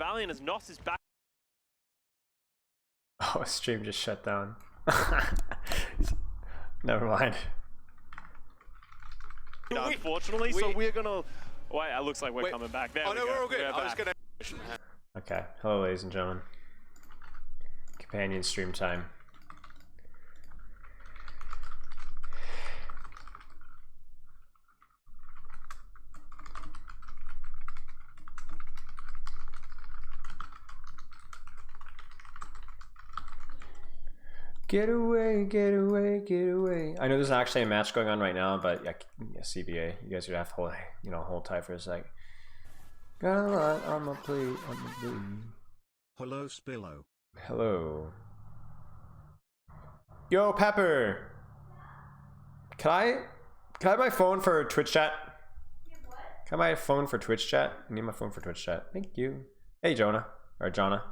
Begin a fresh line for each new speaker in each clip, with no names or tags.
Valiant as Nos is back.
Oh, stream just shut down. Never mind.
Unfortunately, so we're gonna. Wait, it looks like we're coming back. There
Oh no, we're all good. I was gonna.
Okay, hello, ladies and gentlemen. Companion stream time. Get away, get away, get away. I know there's actually a match going on right now, but yeah, CBA, you guys would have to hold, hold tight for a sec. Got a lot on my plate,
Hello, Spillo.
Hello. Yo, Pepper. Can I have my phone for Twitch chat? What? Can I have my phone for Twitch chat? I need my phone for Twitch chat. Thank you. Hey, Jonah. Or Jonna.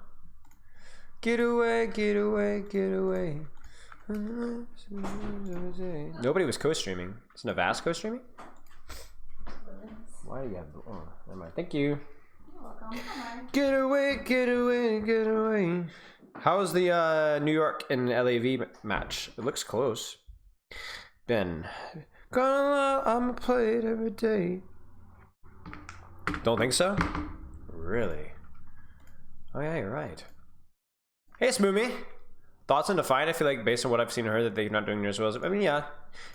Get away, get away, get away. Nobody was co-streaming. Is Navas co-streaming? Why do you have... Oh, never mind. Thank you.
You're welcome.
Get away, get away, get away. How's the New York and LAV match? It looks close. Ben. I'ma play it every day. Don't think so? Really? Oh yeah, you're right. Hey, Smoomy. Thoughts on Defiant? I feel like based on what I've seen and heard that they're not doing near as well as... I mean, yeah.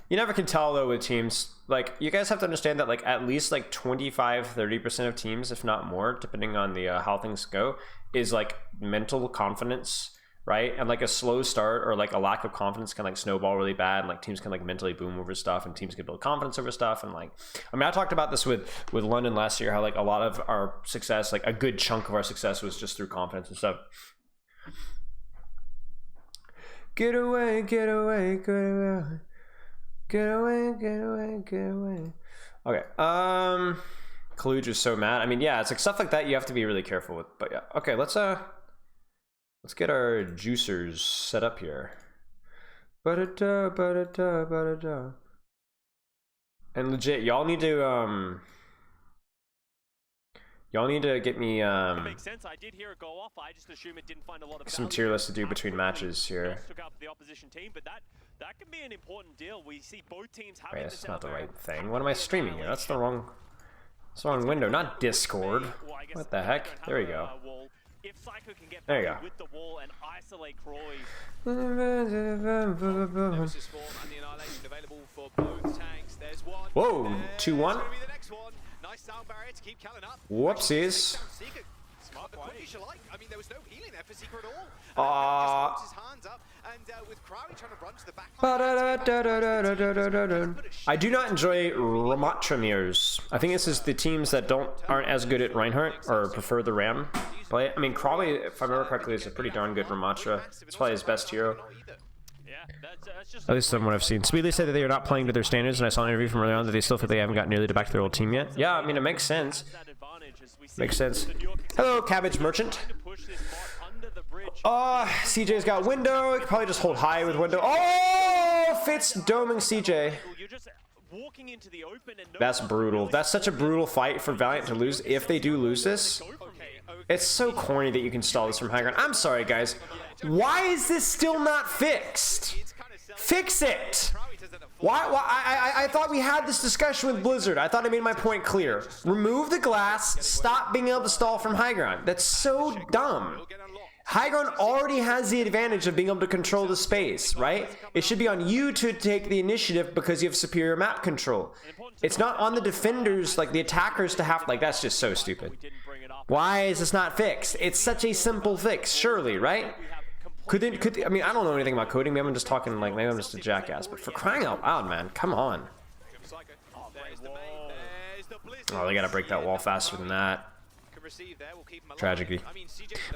You never can tell, though, with teams. Like, you guys have to understand that, like, at least, like, 25-30% of teams, if not more, depending on the how things go, is, like, mental confidence, right? And, like, a slow start or, like, a lack of confidence can, like, snowball really bad. And, like, teams can, like, mentally boom over stuff. And teams can build confidence over stuff. And, like... I mean, I talked about this with London last year, how, like, a lot of our success, like, a good chunk of our success was just through confidence and stuff. Get away, get away, get away. Get away, get away, get away. Okay, Kaluj is so mad. I mean, yeah, it's like stuff like that you have to be really careful with. But yeah, okay, let's get our juicers set up here. Ba-da-da, ba-da-da, ba-da-da. And legit, y'all need to get me
Makes sense. I did hear it go off. I just assume it didn't find a lot of
some tier list to do between matches here.
Took out the opposition team, but that can be an important deal. We see both teams having.
Wait, that's not the right thing. What am I streaming here? That's the wrong window, not Discord. What the heck? There we go. There you go.
With the wall and isolate Croy.
Whoa, 2-1. Whoopsies. I do not enjoy Ramatramirs. I think this is the teams that aren't as good at Reinhardt or prefer the Ram play. I mean, Crawley, if I remember correctly, is a pretty darn good Ramatra. It's probably his best hero. At least from what I've seen. Speedly said that they are not playing to their standards, and I saw an interview from early on that they still feel they haven't gotten nearly back to their old team yet. Yeah, I mean, it makes sense. Makes sense. Hello, Cabbage Merchant. CJ's got window. He could probably just hold high with window. Oh, Fitz doming CJ. That's brutal. That's such a brutal fight for Valiant to lose. If they do lose this, it's so corny that you can stall this from high ground. I'm sorry, guys. Why is this still not fixed? Fix it! Why? I thought we had this discussion with Blizzard. I thought I made my point clear. Remove the glass. Stop being able to stall from high ground. That's so dumb. High ground already has the advantage of being able to control the space, right? It should be on you to take the initiative because you have superior map control. It's not on the defenders, like the attackers, to have, like, that's just so stupid. Why is this not fixed? It's such a simple fix, surely, right? Could I mean, I don't know anything about coding. Maybe I'm just talking, like, maybe I'm just a jackass. But for crying out loud, man, come on. Oh, they gotta break that wall faster than that. Tragedy.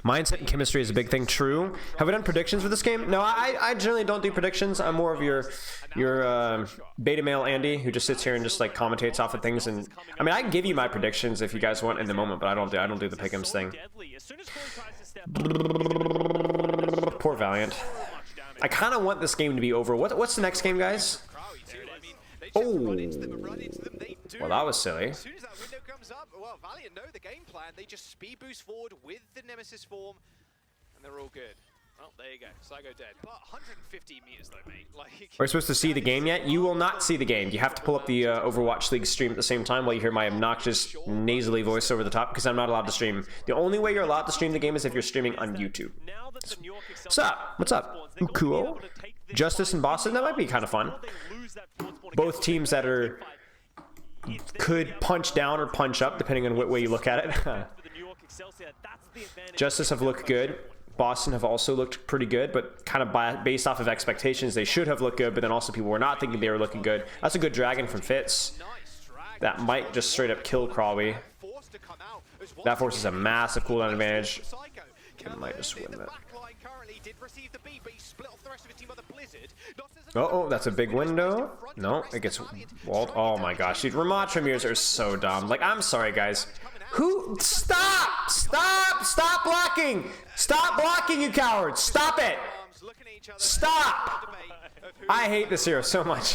Mindset and chemistry is a big thing. True. Have we done predictions for this game? No, I generally don't do predictions. I'm more of your beta male Andy, who just sits here and just like commentates off of things. And I mean, I can give you my predictions if you guys want in the moment, but I don't do the pick'ems thing. Poor Valiant. I kind of want this game to be over. What's the next game, guys? Oh, well, that was silly.
Heads up. Well, Valiant know the game plan. They just speed boost forward with the Nemesis form, and they're all good. Well, there you go. Psycho dead. But 150 meters though, mate. Like,
We're supposed to see the game yet? You will not see the game. You have to pull up the Overwatch League stream at the same time while you hear my obnoxious, nasally voice over the top, because I'm not allowed to stream. The only way you're allowed to stream the game is if you're streaming on YouTube. What's up? What's up? Cool. Justice and Boston? That might be kind of fun. Both teams that are could punch down or punch up, depending on what way you look at it. Justice have looked good. Boston have also looked pretty good, but kind of based off of expectations, they should have looked good, but then also people were not thinking they were looking good. That's a good dragon from Fitz. That might just straight up kill Crawley. That forces a massive cooldown advantage. It might just win that. Oh, that's a big window. No, it gets walled. Oh my gosh, dude, Ramattra mirrors are so dumb. Like, I'm sorry, guys. Who? Stop! Stop! Stop blocking! Stop blocking, you cowards! Stop it! Stop! I hate this hero so much.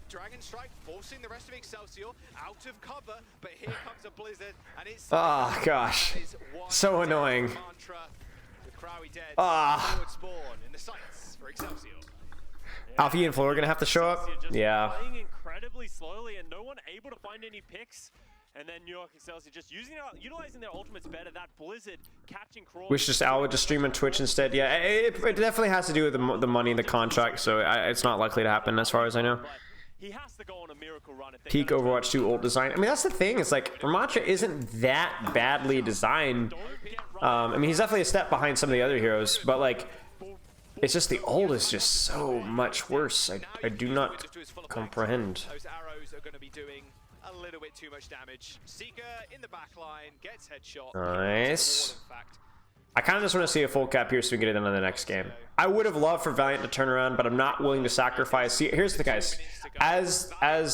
Dragon Strike forcing the rest of Excelsior out of cover, but here comes a blizzard, and it's
oh gosh, so annoying. Ah. Alfie and Flo are gonna have to show up. Yeah.
Playing incredibly slowly and no one able to find any picks. And then New York Excelsior just utilizing their ultimates better. That blizzard catching Crawley.
Wish just Al would just stream on Twitch instead. Yeah, it definitely has to do with the money and the contract, so it's not likely to happen as far as I know.
He has to go on a miracle run.
Peak Overwatch 2 ult design. I mean, that's the thing. It's like Ramattra isn't that badly designed. I mean, he's definitely a step behind some of the other heroes, but like, it's just the ult is just so much worse. I do not comprehend.
Those arrows are going to be doing a little bit too much damage. Seeker in the back line gets headshot.
Nice. I kind of just want to see a full cap here so we can get it in on the next game. I would have loved for Valiant to turn around, but I'm not willing to sacrifice. See, here's the guys. As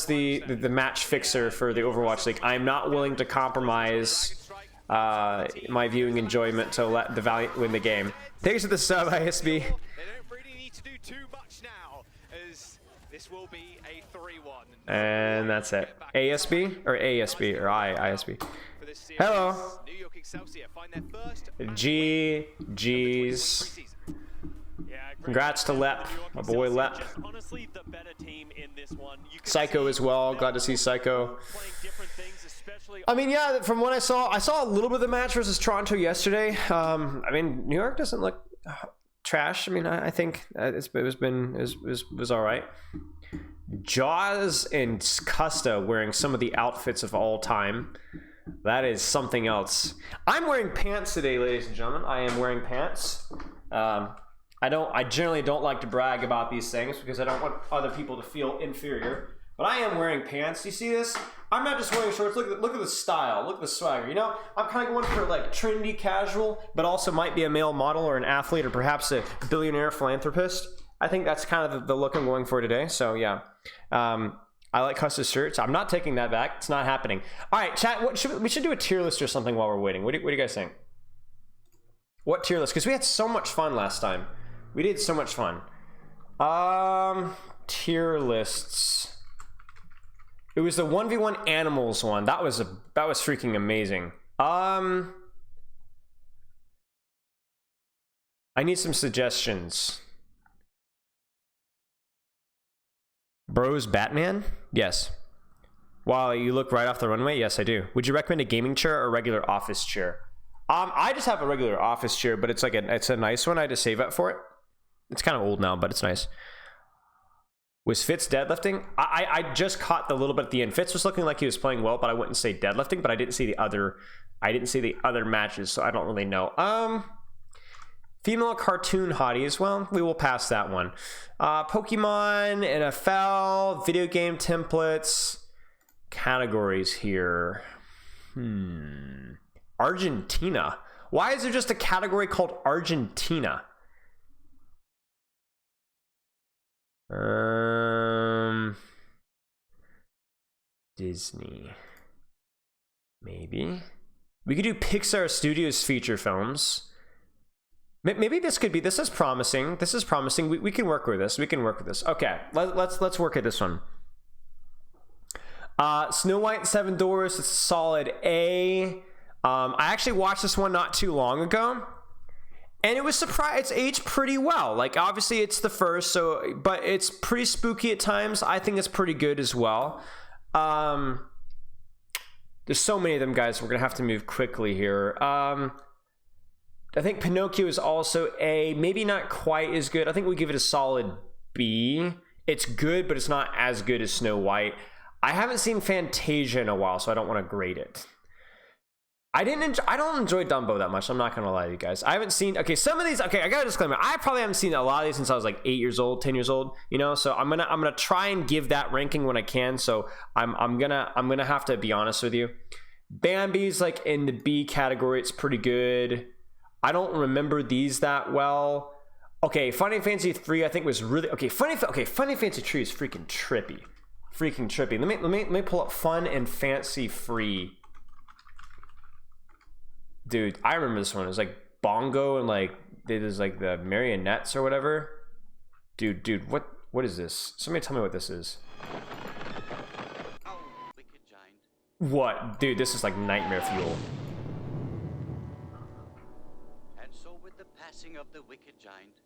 the match fixer for the Overwatch League, I'm not willing to compromise my viewing enjoyment to let the Valiant win the game. Thanks for the sub, ISB.
They don't really need to do too much now, as this will be a 3-1.
And that's it. ASB or ASB or ISB. Hello.
New York Excelsior find their first
GG's. Congrats to Lep, my boy Lep. Psycho as well. Glad to see Psycho. I mean, yeah, from what I saw a little bit of the match versus Toronto yesterday. I mean, New York doesn't look trash. I mean, I think it was all right. Jaws and Custa wearing some of the outfits of all time. That is something else. I'm wearing pants today, ladies and gentlemen. I am wearing pants. I generally don't like to brag about these things because I don't want other people to feel inferior. But I am wearing pants. Do you see this? I'm not just wearing shorts. Look at the style. Look at the swagger. You know, I'm kind of going for like trendy casual, but also might be a male model or an athlete or perhaps a billionaire philanthropist. I think that's kind of the look I'm going for today. So yeah. I like Custa's shirts. I'm not taking that back. It's not happening. All right, chat. We should do a tier list or something while we're waiting. What do you guys think? What tier list? Because we had so much fun last time. We did so much fun. Tier lists. It was the 1v1 animals one. That was freaking amazing. I need some suggestions. Bros Batman? Yes. Wow, you look right off the runway? Yes, I do. Would you recommend a gaming chair or a regular office chair? I just have a regular office chair, but it's a nice one. I had to save up for it. It's kind of old now, but it's nice. Was Fitz deadlifting? I just caught the little bit at the end. Fitz was looking like he was playing well, but I wouldn't say deadlifting, but I didn't see the other matches, so I don't really know. Female cartoon hotties. Well, we will pass that one. Pokemon, NFL, video game templates, categories here. Argentina. Why is there just a category called Argentina? Disney. Maybe. We could do Pixar Studios feature films. Maybe this could be. This is promising. This is promising. We can work with this. We can work with this. Okay, let's work at this one. Snow White Seven Doors, it's a solid A. I actually watched this one not too long ago, and it was surprised. It's aged pretty well. Like, obviously it's the first, so, but it's pretty spooky at times. I think it's pretty good as well. There's so many of them, guys. We're gonna have to move quickly here. I think Pinocchio is also A, maybe not quite as good. I think we give it a solid B. It's good, but it's not as good as Snow White. I haven't seen Fantasia in a while, so I don't want to grade it. I don't enjoy Dumbo that much. I'm not gonna lie to you guys. I haven't seen. Okay, some of these. Okay, I got a disclaimer. I probably haven't seen a lot of these since I was like 8 years old, 10 years old. You know, so I'm gonna try and give that ranking when I can. So I'm gonna have to be honest with you. Bambi's like in the B category. It's pretty good. I don't remember these that well. Okay, Funny Fancy 3 I think was really okay. Funny Fancy 3 is freaking trippy. Let me pull up Fun and Fancy Free. Dude, I remember this one. It was like Bongo and like there's like the marionettes or whatever. Dude, what is this? Somebody tell me what this is.
Oh, wicked giant.
What? Dude, this is like nightmare fuel.
And so with the passing of the wicked giant,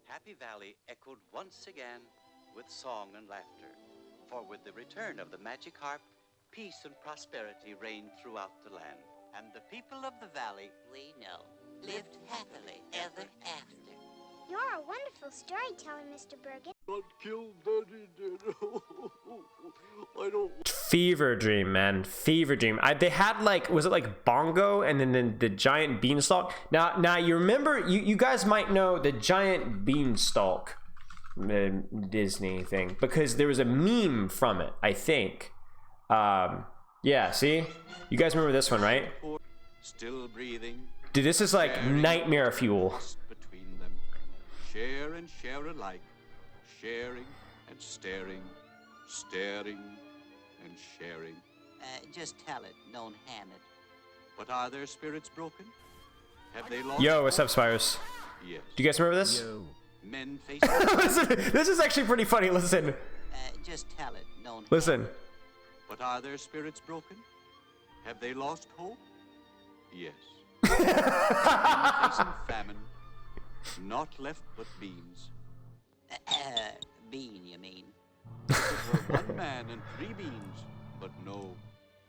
Happy Valley echoed once again with song and laughter. For with the return of the magic harp, peace and prosperity reigned throughout the land. And the people of the valley, we know, lived happily ever after.
You're a wonderful storyteller, Mr. Bergen.
Fever Dream, man. Fever Dream. They had like, was it like Bongo and then the giant beanstalk? Now you remember, you guys might know the giant beanstalk Disney thing because there was a meme from it, I think. Yeah, see? You guys remember this one, right?
Still breathing.
Dude, this is like nightmare fuel.
Between them, share and share alike, sharing and staring, staring and sharing. Just tell it, don't ham it. But are their spirits broken? Have they lost?
Yo, what's up, Spires?
Yes.
Do you guys remember this?
Yo.
Men face.
Listen, this is actually pretty funny. Listen.
Just tell it, don't.
Listen.
But are their spirits broken? Have they lost hope? Yes. Facing famine, not left but beans. Bean, you mean? It were 1 man and 3 beans, but no,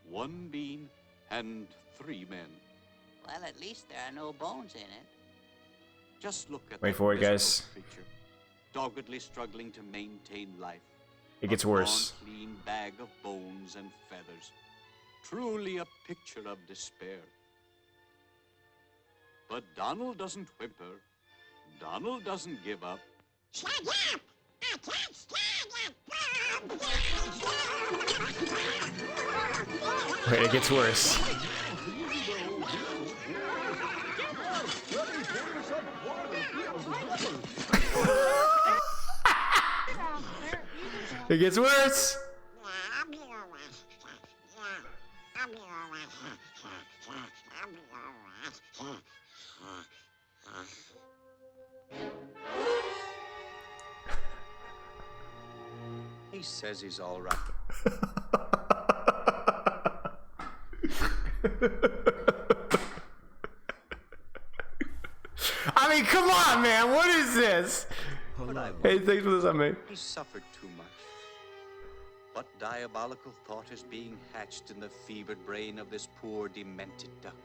1 bean and 3 men. Well, at least there are no bones in it. Just look at
Wait
that
for it,
miserable
guys.
creature, doggedly struggling to maintain life.
It gets
A
worse.
gaunt, clean bag of bones and feathers. Truly a picture of despair. But Donald doesn't whimper. Donald doesn't give up.
Shut up! I can't stand it!
Wait, it gets worse. It gets worse.
He says he's all right.
I mean, come on, man. What is this?
Hello.
Hey, thanks for this, mate.
He suffered too much. What diabolical thought is being hatched in the fevered brain of this poor, demented duck?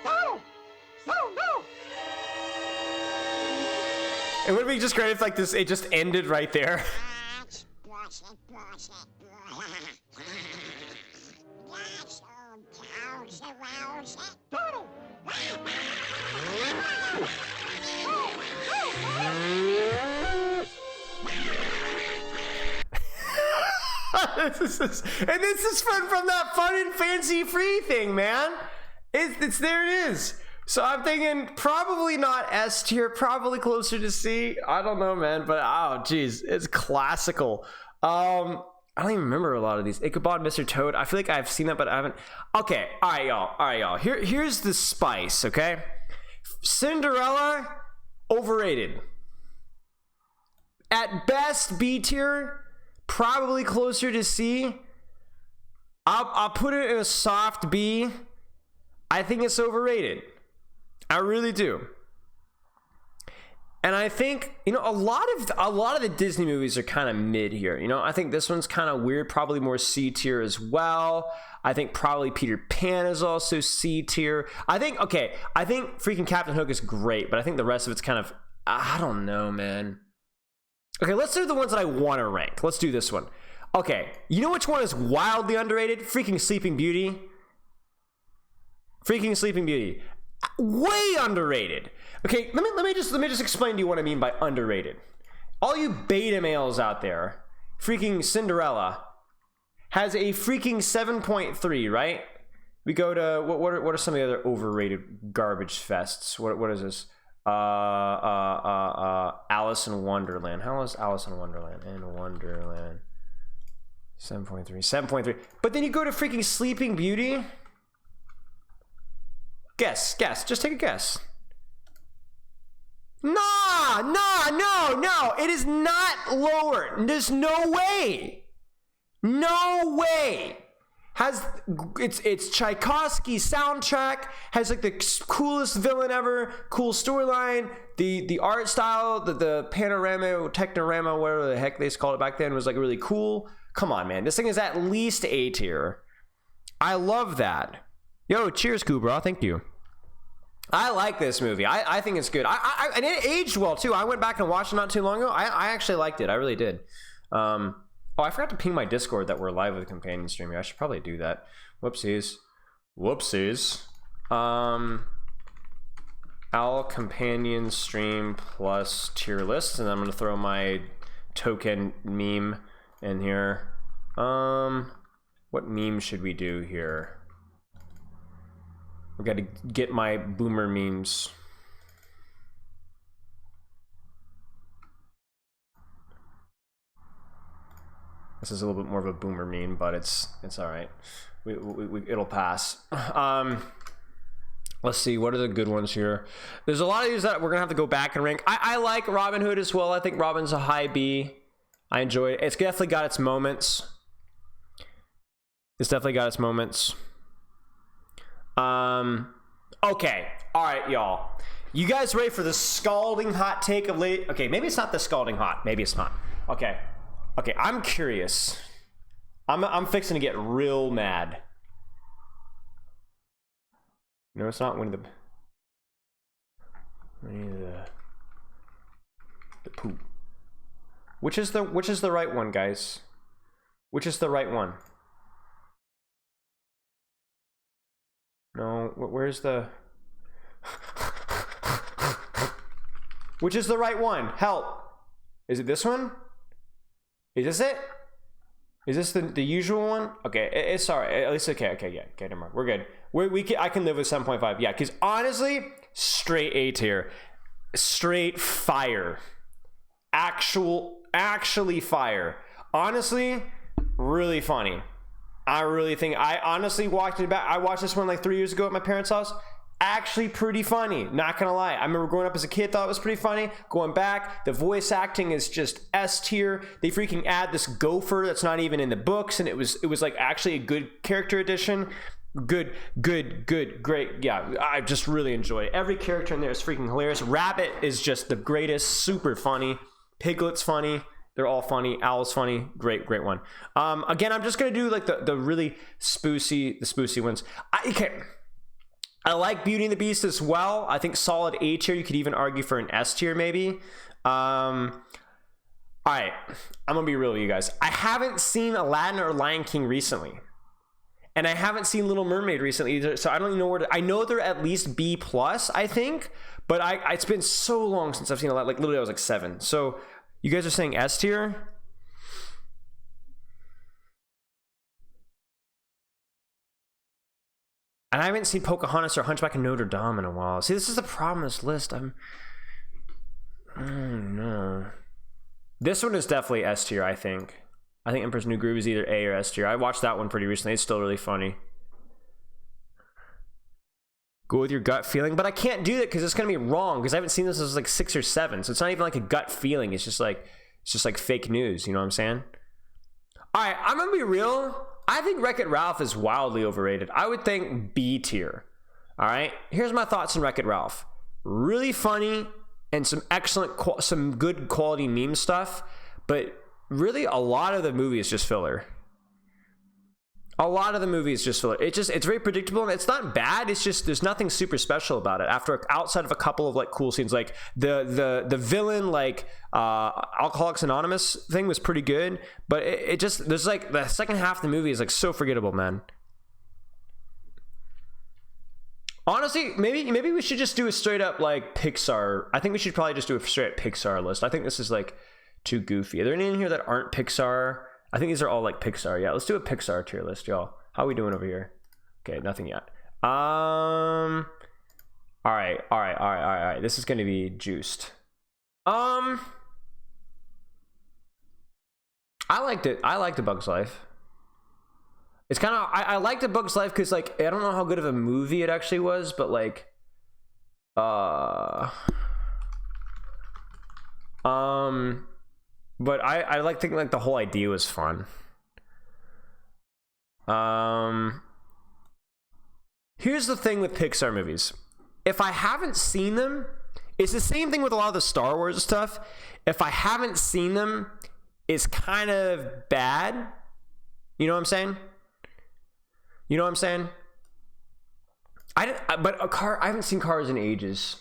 No! No, no!
It would be just great if like this, it just ended right there. This is from that Fun and Fancy Free thing, man. It's there it is. So I'm thinking probably not S tier, probably closer to C. I don't know, man, but oh geez, it's classical. I don't even remember a lot of these. Ichabod, Mr. Toad. I feel like I've seen that, but I haven't. Okay, all right, y'all. Here's the spice. Okay, Cinderella, overrated. At best, B tier. probably closer to C. I'll put it in a soft B. I think it's overrated. I really do. And I think, you know, a lot of the Disney movies are kind of mid here. You know, I think this one's kind of weird, probably more C tier as well. I think probably Peter Pan is also C tier. I think freaking Captain Hook is great, but I think the rest of it's kind of, I don't know, man. Okay, let's do the ones that I want to rank. Let's do this one. Okay, you know which one is wildly underrated? Freaking Sleeping Beauty. Freaking Sleeping Beauty. Way underrated. Okay, let me just explain to you what I mean by underrated. All you beta males out there, freaking Cinderella has a freaking 7.3, right? We go to what are some of the other overrated garbage fests? What is this? Alice in Wonderland. How is Alice in Wonderland? In Wonderland. 7.3. But then you go to freaking Sleeping Beauty. Guess. Just take a guess. No. It is not lower. There's no way. It's Tchaikovsky's soundtrack, has like the coolest villain ever, cool storyline, the art style, the panorama, technorama, whatever the heck they called it back then, was like really cool. Come on, man. This thing is at least A tier. I love that. Yo, cheers, Kubra. Thank you. I like this movie. I think it's good. And it aged well too. I went back and watched it not too long ago. I actually liked it. I really did. Oh, I forgot to ping my Discord that we're live with a companion stream here. I should probably do that. Whoopsies. Al companion stream plus tier list, and I'm gonna throw my token meme in here. What meme should we do here? We gotta get my boomer memes. This is a little bit more of a boomer meme, but it's all right. It'll pass. Let's see, what are the good ones here? There's a lot of these that we're gonna have to go back and rank. I like Robin Hood as well. I think Robin's a high B. I enjoy it. It's definitely got its moments. Okay, all right, y'all. You guys ready for the scalding hot take of late? Okay, maybe it's not the scalding hot. Maybe it's not. Okay, I'm curious. I'm fixing to get real mad. No, it's not Winnie the Pooh. Which is the right one, guys? Which is the right one? No, where's the... Which is the right one? Help. Is it this one? Is this it? Is this the usual one? Okay, it's alright. At least okay, yeah, okay, never mind. We're good. I can live with 7.5. Yeah, because honestly, straight A tier. Straight fire. Actually fire. Honestly, really funny. I honestly watched it back. I watched this one like 3 years ago at my parents' house. Actually pretty funny, not gonna lie. I remember growing up as a kid, thought it was pretty funny. Going back, the voice acting is just S tier. They freaking add this gopher that's not even in the books, and it was like actually a good character addition. Good, great. Yeah, I just really enjoy it. Every character in there is freaking hilarious. Rabbit is just the greatest, super funny. Piglet's funny. They're all funny. Owl's funny. Great one. Again, I'm just gonna do like the really spoosy ones. I like Beauty and the Beast as well. I think solid A tier. You could even argue for an S tier maybe. All right, I'm gonna be real with you guys. I haven't seen Aladdin or Lion King recently, and I haven't seen Little Mermaid recently either. So I don't even know where to. I know they're at least B plus, I think, but it's been so long since I've seen Aladdin. Like literally, I was like 7. So you guys are saying S tier? And I haven't seen Pocahontas or Hunchback of Notre Dame in a while. See, this is the problem with this list. No. This one is definitely S tier, I think. I think Emperor's New Groove is either A or S tier. I watched that one pretty recently. It's still really funny. Go with your gut feeling. But I can't do that because it's going to be wrong. Because I haven't seen this as like 6 or 7. So it's not even like a gut feeling. It's just like fake news. You know what I'm saying? All right, I'm gonna be real. I think Wreck-It Ralph is wildly overrated. I would think B tier. All right, here's my thoughts on Wreck-It Ralph. Really funny and some excellent, some good quality meme stuff, but really a lot of the movie is just filler. A lot of the movie is just filler. It's very predictable, and it's not bad. It's just there's nothing super special about it. Outside of a couple of like cool scenes, like the villain like Alcoholics Anonymous thing was pretty good, but it just there's like the second half of the movie is like so forgettable, man. Honestly, maybe we should just do a straight up like Pixar. I think we should probably just do a straight up Pixar list. I think this is like too goofy. Are there any in here that aren't Pixar? I think these are all like Pixar. Yeah, let's do a Pixar tier list, y'all. How are we doing over here? Okay, nothing yet. All right. This is gonna be juiced. I liked it. I liked A Bug's Life. It's kind of I liked A Bug's Life because like I don't know how good of a movie it actually was, but like but I like thinking like the whole idea was fun. Here's the thing with Pixar movies. If I haven't seen them, it's the same thing with a lot of the Star Wars stuff. If I haven't seen them, it's kind of bad. You know what I'm saying? I haven't seen Cars in ages.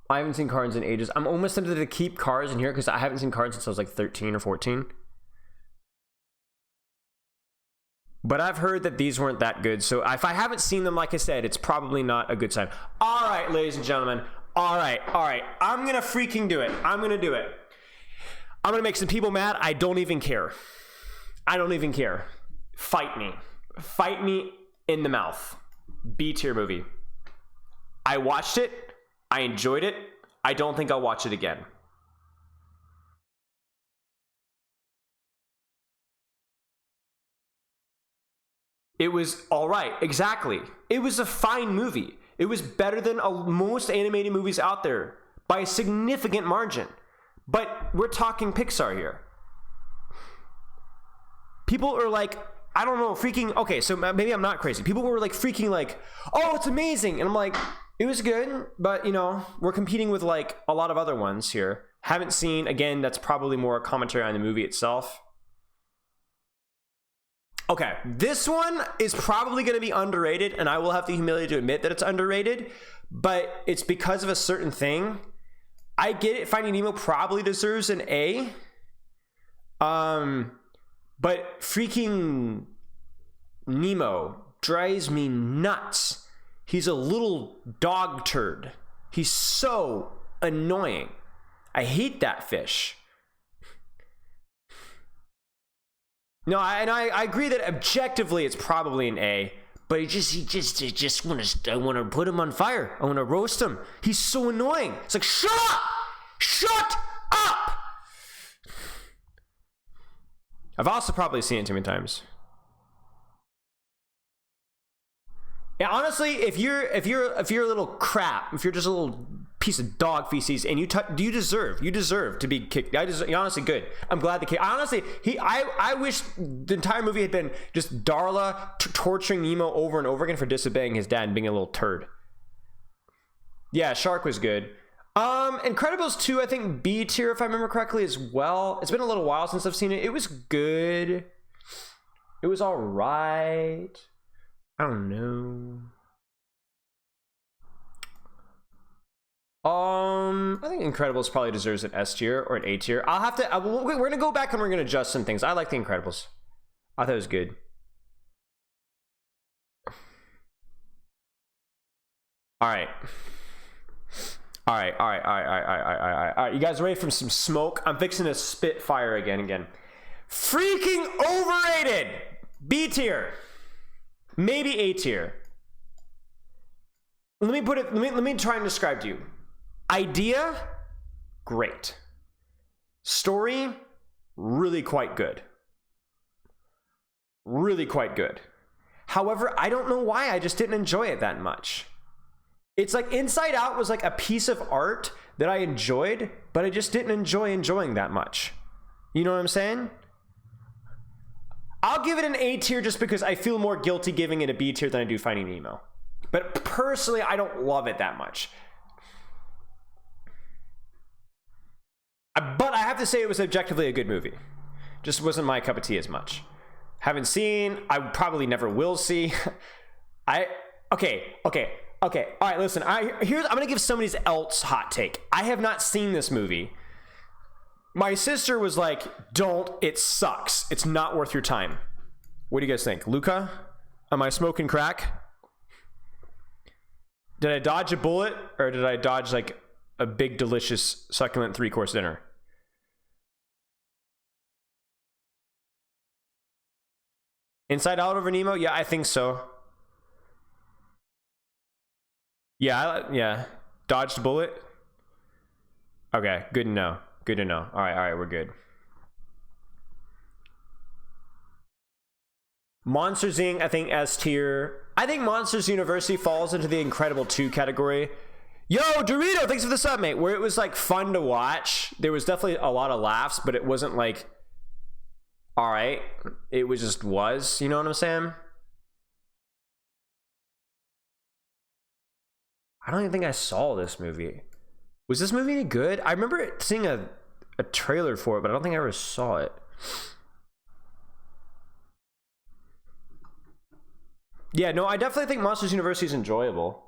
I'm almost tempted to keep Cars in here because I haven't seen Cars since I was like 13 or 14. But I've heard that these weren't that good. So if I haven't seen them, like I said, it's probably not a good sign. All right, ladies and gentlemen. All right. I'm going to freaking do it. I'm going to do it. I'm going to make some people mad. I don't even care. Fight me. Fight me in the mouth. B tier movie. I watched it. I enjoyed it. I don't think I'll watch it again. It was all right. Exactly. It was a fine movie. It was better than most animated movies out there by a significant margin. But we're talking Pixar here. People are like, I don't know, freaking, okay, so maybe I'm not crazy. People were like freaking like, oh, it's amazing. And I'm like, it was good, but you know, we're competing with like a lot of other ones here. Haven't seen, again, that's probably more a commentary on the movie itself. Okay, this one is probably going to be underrated, and I will have the humility to admit that it's underrated, but it's because of a certain thing. I get it, Finding Nemo probably deserves an A. But freaking Nemo drives me nuts. He's a little dog turd. He's so annoying. I hate that fish. No, I agree that objectively it's probably an A, but I just want to put him on fire. I want to roast him. He's so annoying. It's like, shut up! Shut up! I've also probably seen it too many times. Yeah, honestly, if you're a little crap, if you're just a little piece of dog feces, and you deserve to be kicked. You're honestly good. I'm glad the kid. I wish the entire movie had been just Darla torturing Nemo over and over again for disobeying his dad and being a little turd. Yeah, Shark was good. Incredibles 2, I think B tier if I remember correctly as well. It's been a little while since I've seen it. It was good. It was all right. I don't know. I think Incredibles probably deserves an S tier or an A tier. I'll have to. We're gonna go back and we're gonna adjust some things. I like the Incredibles. I thought it was good. All right. You guys ready for some smoke? I'm fixing to spit fire again. Freaking overrated. B tier. Maybe A tier. Let me try and describe to you. Idea, great. Story, really quite good. However, I don't know why I just didn't enjoy it that much. It's like Inside Out was like a piece of art that I enjoyed, but I just didn't enjoy enjoying that much. You know what I'm saying? I'll give it an A tier just because I feel more guilty giving it a B tier than I do Finding Nemo. But personally, I don't love it that much. But I have to say it was objectively a good movie. Just wasn't my cup of tea as much. Haven't seen, I probably never will see. Okay. All right, listen, I'm gonna give somebody else hot take. I have not seen this movie. My sister was like, don't, it sucks. It's not worth your time. What do you guys think? Luca? Am I smoking crack? Did I dodge a bullet, or did I dodge like a big, delicious, succulent 3-course dinner? Inside Out over Nemo? Yeah, I think so. Yeah. Dodged a bullet? Okay, good to know. Good to know. All right, we're good. Monsters Inc., I think S tier. I think Monsters University falls into the Incredible 2 category. Yo, Dorito, thanks for the sub, mate. Where it was like fun to watch. There was definitely a lot of laughs, but it wasn't like, all right. It was just was. You know what I'm saying? I don't even think I saw this movie. Was this movie any good? I remember seeing a trailer for it, but I don't think I ever saw it. Yeah, no, I definitely think Monsters University is enjoyable.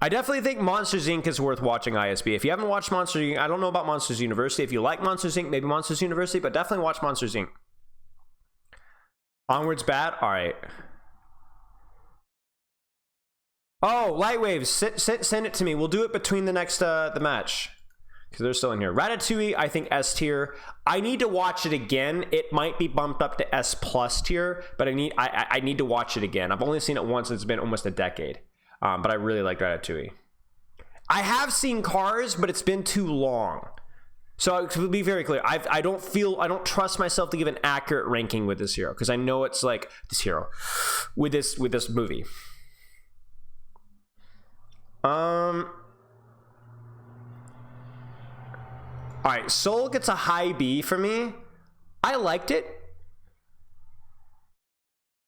I definitely think Monsters Inc. is worth watching, ISB. If you haven't watched Monsters Inc., I don't know about Monsters University. If you like Monsters Inc., maybe Monsters University, but definitely watch Monsters Inc. Onward's bad? All right. Oh, Lightwaves, send it to me. We'll do it between the next the match, because they're still in here. Ratatouille, I think S tier. I need to watch it again. It might be bumped up to S plus tier, but I need to watch it again. I've only seen it once. It's been almost a decade, but I really like Ratatouille. I have seen Cars, but it's been too long. So to be very clear, I don't trust myself to give an accurate ranking with this hero, because I know it's like this hero with this movie. All right, Soul gets a high B for me. I liked it.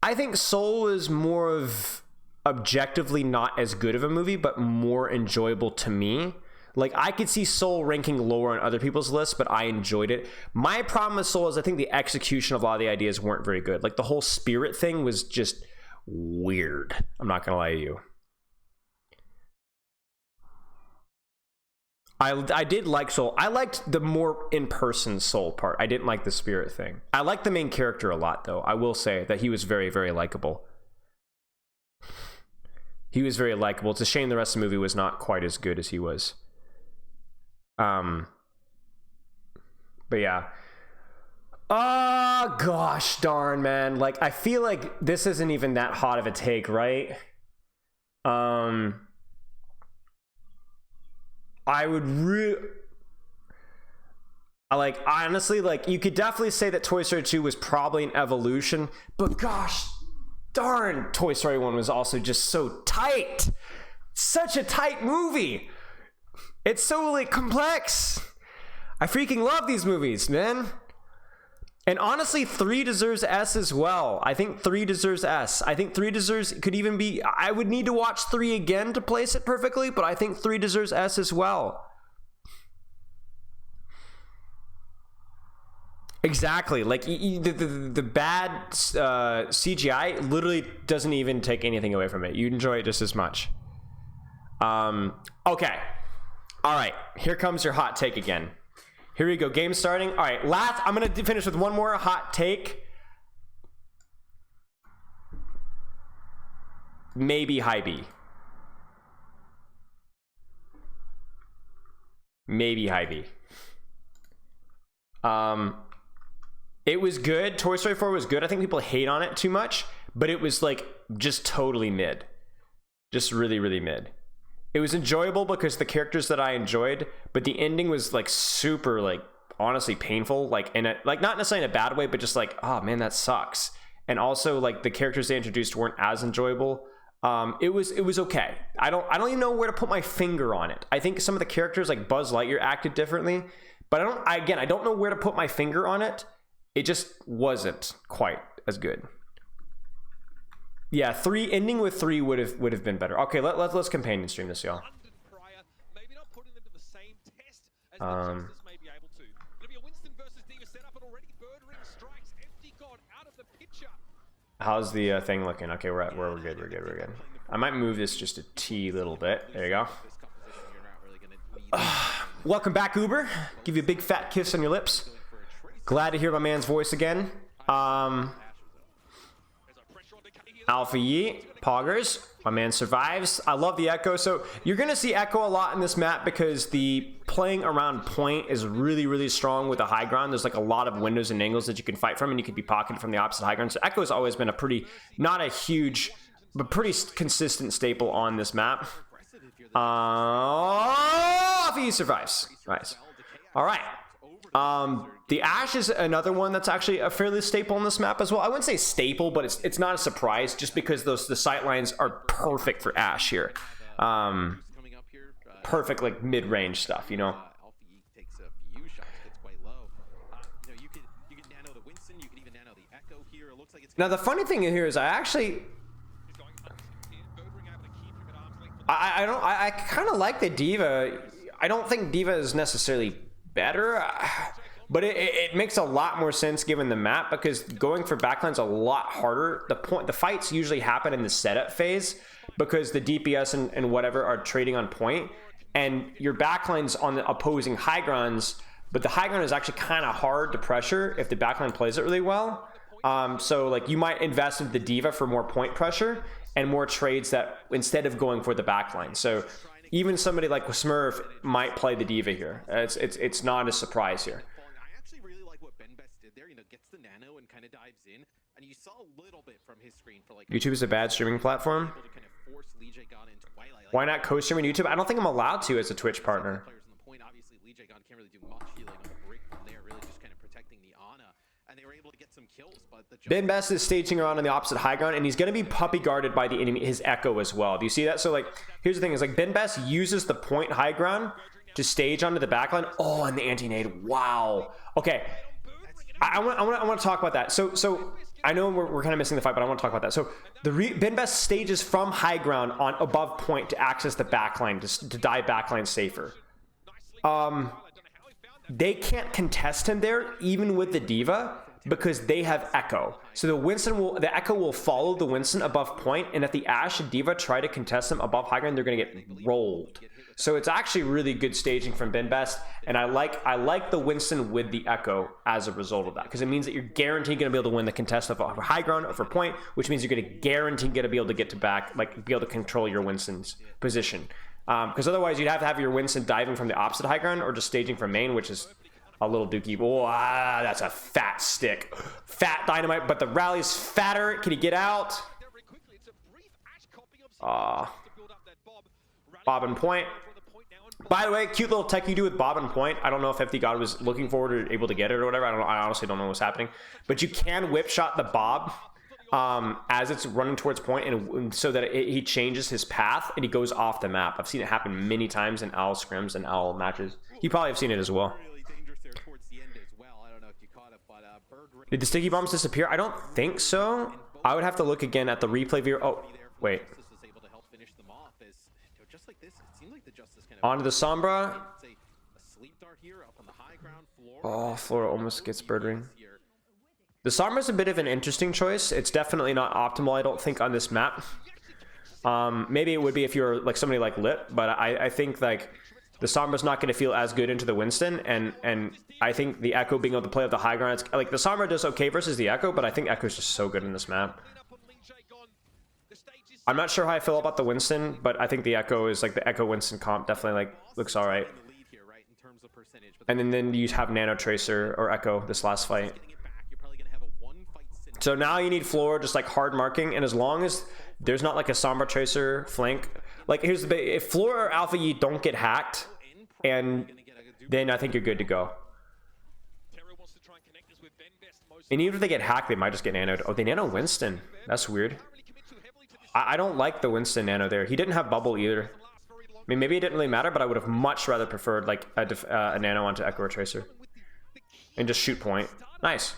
I think Soul is more of objectively not as good of a movie, but more enjoyable to me. Like, I could see Soul ranking lower on other people's lists, but I enjoyed it. My problem with Soul is I think the execution of a lot of the ideas weren't very good. Like, the whole spirit thing was just weird. I'm not gonna lie to you. I did like Soul. I liked the more in-person Soul part. I didn't like the spirit thing. I liked the main character a lot, though. I will say that he was very, very likable. He was very likable. It's a shame the rest of the movie was not quite as good as he was. But yeah. Oh, gosh darn, man. Like, I feel like this isn't even that hot of a take, right? I would honestly, like, you could definitely say that Toy Story 2 was probably an evolution, but gosh darn, Toy Story 1 was also just so tight. Such a tight movie. It's so, like, complex. I freaking love these movies, man. And honestly, 3 deserves S as well. I think 3 deserves S. I think 3 deserves, could even be, I would need to watch 3 again to place it perfectly, but I think 3 deserves S as well. Exactly. Like, the bad CGI literally doesn't even take anything away from it. You enjoy it just as much. Okay. All right. Here comes your hot take again. Here we go. Game starting. All right. Last, I'm going to finish with one more hot take. Maybe high B. Maybe high B. It was good. Toy Story 4 was good. I think people hate on it too much, but it was like just totally mid. Just really, really mid. It was enjoyable because the characters that I enjoyed, but the ending was like super, like, honestly painful, like in a, like, not necessarily in a bad way, but just like, oh man, that sucks. And also, like, the characters they introduced weren't as enjoyable. It was okay. I don't even know where to put my finger on it. I think some of the characters like Buzz Lightyear acted differently, but I don't know where to put my finger on it. It just wasn't quite as good. Yeah, ending with 3 would have been better. Okay, let's companion stream this, y'all.
Maybe not putting them to the same test as the Justice may be able to. It'll be a Winston versus Diva setup, and already Bird Ring strikes Empty God out of the picture.
How's the thing looking? Okay, we're good. We're good. I might move this just a little bit. There you go. Welcome back, Uber. Give you a big fat kiss on your lips. Glad to hear my man's voice again. Alpha Yi, Poggers, my man survives. I love the Echo. So you're going to see Echo a lot in this map because the playing around point is really strong with the high ground. There's like a lot of windows and angles that you can fight from, and you can be pocketed from the opposite high ground. So Echo has always been a not a huge, but pretty consistent staple on this map. Alpha Yi survives. Nice. All right. The Ashe is another one that's actually a fairly staple in this map as well. I wouldn't say staple, but it's not a surprise just because the sight lines are perfect for Ashe here. Perfect like mid-range stuff, you know. Now the funny thing here is I kind of like the D.Va. I don't think D.Va is necessarily better, but it makes a lot more sense given the map because going for backline's a lot harder. The fights usually happen in the setup phase because the DPS and whatever are trading on point, and your backline's on the opposing high grounds, but the high ground is actually kind of hard to pressure if the backline plays it really well. So like you might invest in the D.Va for more point pressure and more trades that instead of going for the backline. So even somebody like Smurf might play the D.Va here. It's not a surprise here.
I actually really like what BenBest did there. You know, gets the nano and kind of dives in, and you saw a little bit from his screen for like.
YouTube is a bad streaming platform. Why not co-stream on YouTube? I don't think I'm allowed to as a Twitch partner.
Obviously, Lee J-Gon can't really do much healing on the break from there, really just kind of protecting the Ana, and they were able to get some kills. But
BenBest is staging around on the opposite high ground, and he's going to be puppy guarded by the enemy, his Echo as well. Do you see that? So like, here's the thing: is like BenBest uses the point high ground to stage onto the backline. Oh, and the anti-nade. Wow. Okay, I want to talk about that. So I know we're kind of missing the fight, but I want to talk about that. So BenBest stages from high ground on above point to access the backline to dive backline safer. They can't contest him there, even with the D.Va, because they have Echo. So the Echo will follow the Winston above point, and if the Ashe and D.Va try to contest him above high ground, they're going to get rolled. So it's actually really good staging from BenBest, and I like the Winston with the Echo as a result of that, because it means that you're guaranteed going to be able to win the contest of high ground over point, which means you're going to guarantee be able to get to back, like be able to control your Winston's position. Because otherwise you'd have to have your Winston diving from the opposite high ground or just staging from main, which is a little dookie. Oh, that's a fat stick. Fat dynamite, but the rally's fatter. Can he get out? Bob and point. By the way, cute little tech you do with Bob and point. I don't know if FD God was looking forward or able to get it or whatever. I honestly don't know what's happening. But you can whip shot the Bob as it's running towards point, and so that he changes his path and he goes off the map. I've seen it happen many times in OWL scrims and OWL matches. You probably have seen it as well. Did the sticky bombs disappear? I don't think so. I would have to look again at the replay view. Oh, wait. Onto the Sombra. Oh, Flora almost gets bird ring. The Sombra's a bit of an interesting choice. It's definitely not optimal, I don't think, on this map. Maybe it would be if you're like somebody like Lit, but I think like the Sombra's not going to feel as good into the Winston, and I think the Echo being able to play with the high ground, it's like the Sombra does okay versus the Echo, but I think Echo's just so good in this map. I'm not sure how I feel about the Winston, but I think the Echo is like the Echo Winston comp definitely like looks all right. And then you have Nano Tracer or Echo this last fight. So now you need Floor just like hard marking, and as long as there's not like a Sombra Tracer flank, like here's the big, if Floor or Alpha Yi don't get hacked, and then I think you're good to go. And even if they get hacked, they might just get nanoed. Oh, they nano Winston. That's weird. I don't like the Winston Nano there. He didn't have bubble either. I mean, maybe it didn't really matter, but I would have much rather preferred like a Nano onto Echo or Tracer. And just shoot point. Nice.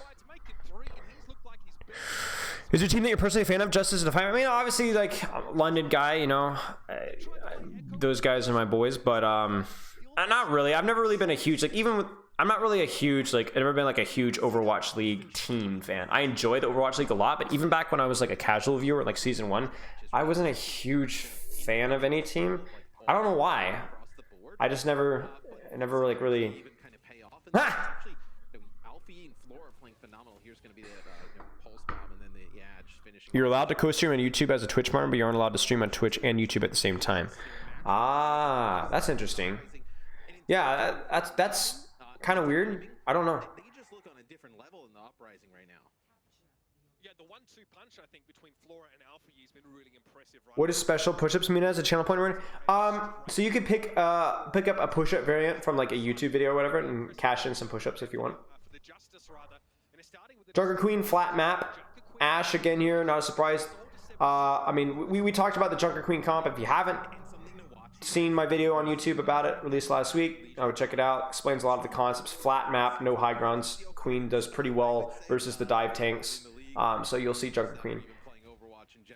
Is your team that you're personally a fan of, Justice Defiant? I mean, obviously, like, London guy, you know, those guys are my boys, but not really. I've never really been a huge, like, even with, I'm not really a huge, like, I've never been like a huge Overwatch League team fan. I enjoy the Overwatch League a lot, but even back when I was like a casual viewer, like Season 1, I wasn't a huge fan of any team. I don't know why. I just never like really. Ha! You're allowed to co-stream on YouTube as a Twitch partner, but you aren't allowed to stream on Twitch and YouTube at the same time. Ah, that's interesting. Yeah, that's kind of weird. I don't know.
They just look on a different level in the Uprising right now.
Yeah, the 1-2 punch I think between Flora and Alpha Yi has been really impressive. Right?
What does special push-ups mean as a channel pointer? So you could pick up a push-up variant from like a YouTube video or whatever, and cash in some push-ups if you want.
For the Justice rather, and starting with the
Junker Queen flat map. Ashe again here, not a surprise. I mean, we talked about the Junker Queen comp. If you haven't seen my video on YouTube about it, released last week, I would check it out. Explains a lot of the concepts. Flat map, no high grounds. Queen does pretty well versus the dive tanks. So you'll see Junker Queen.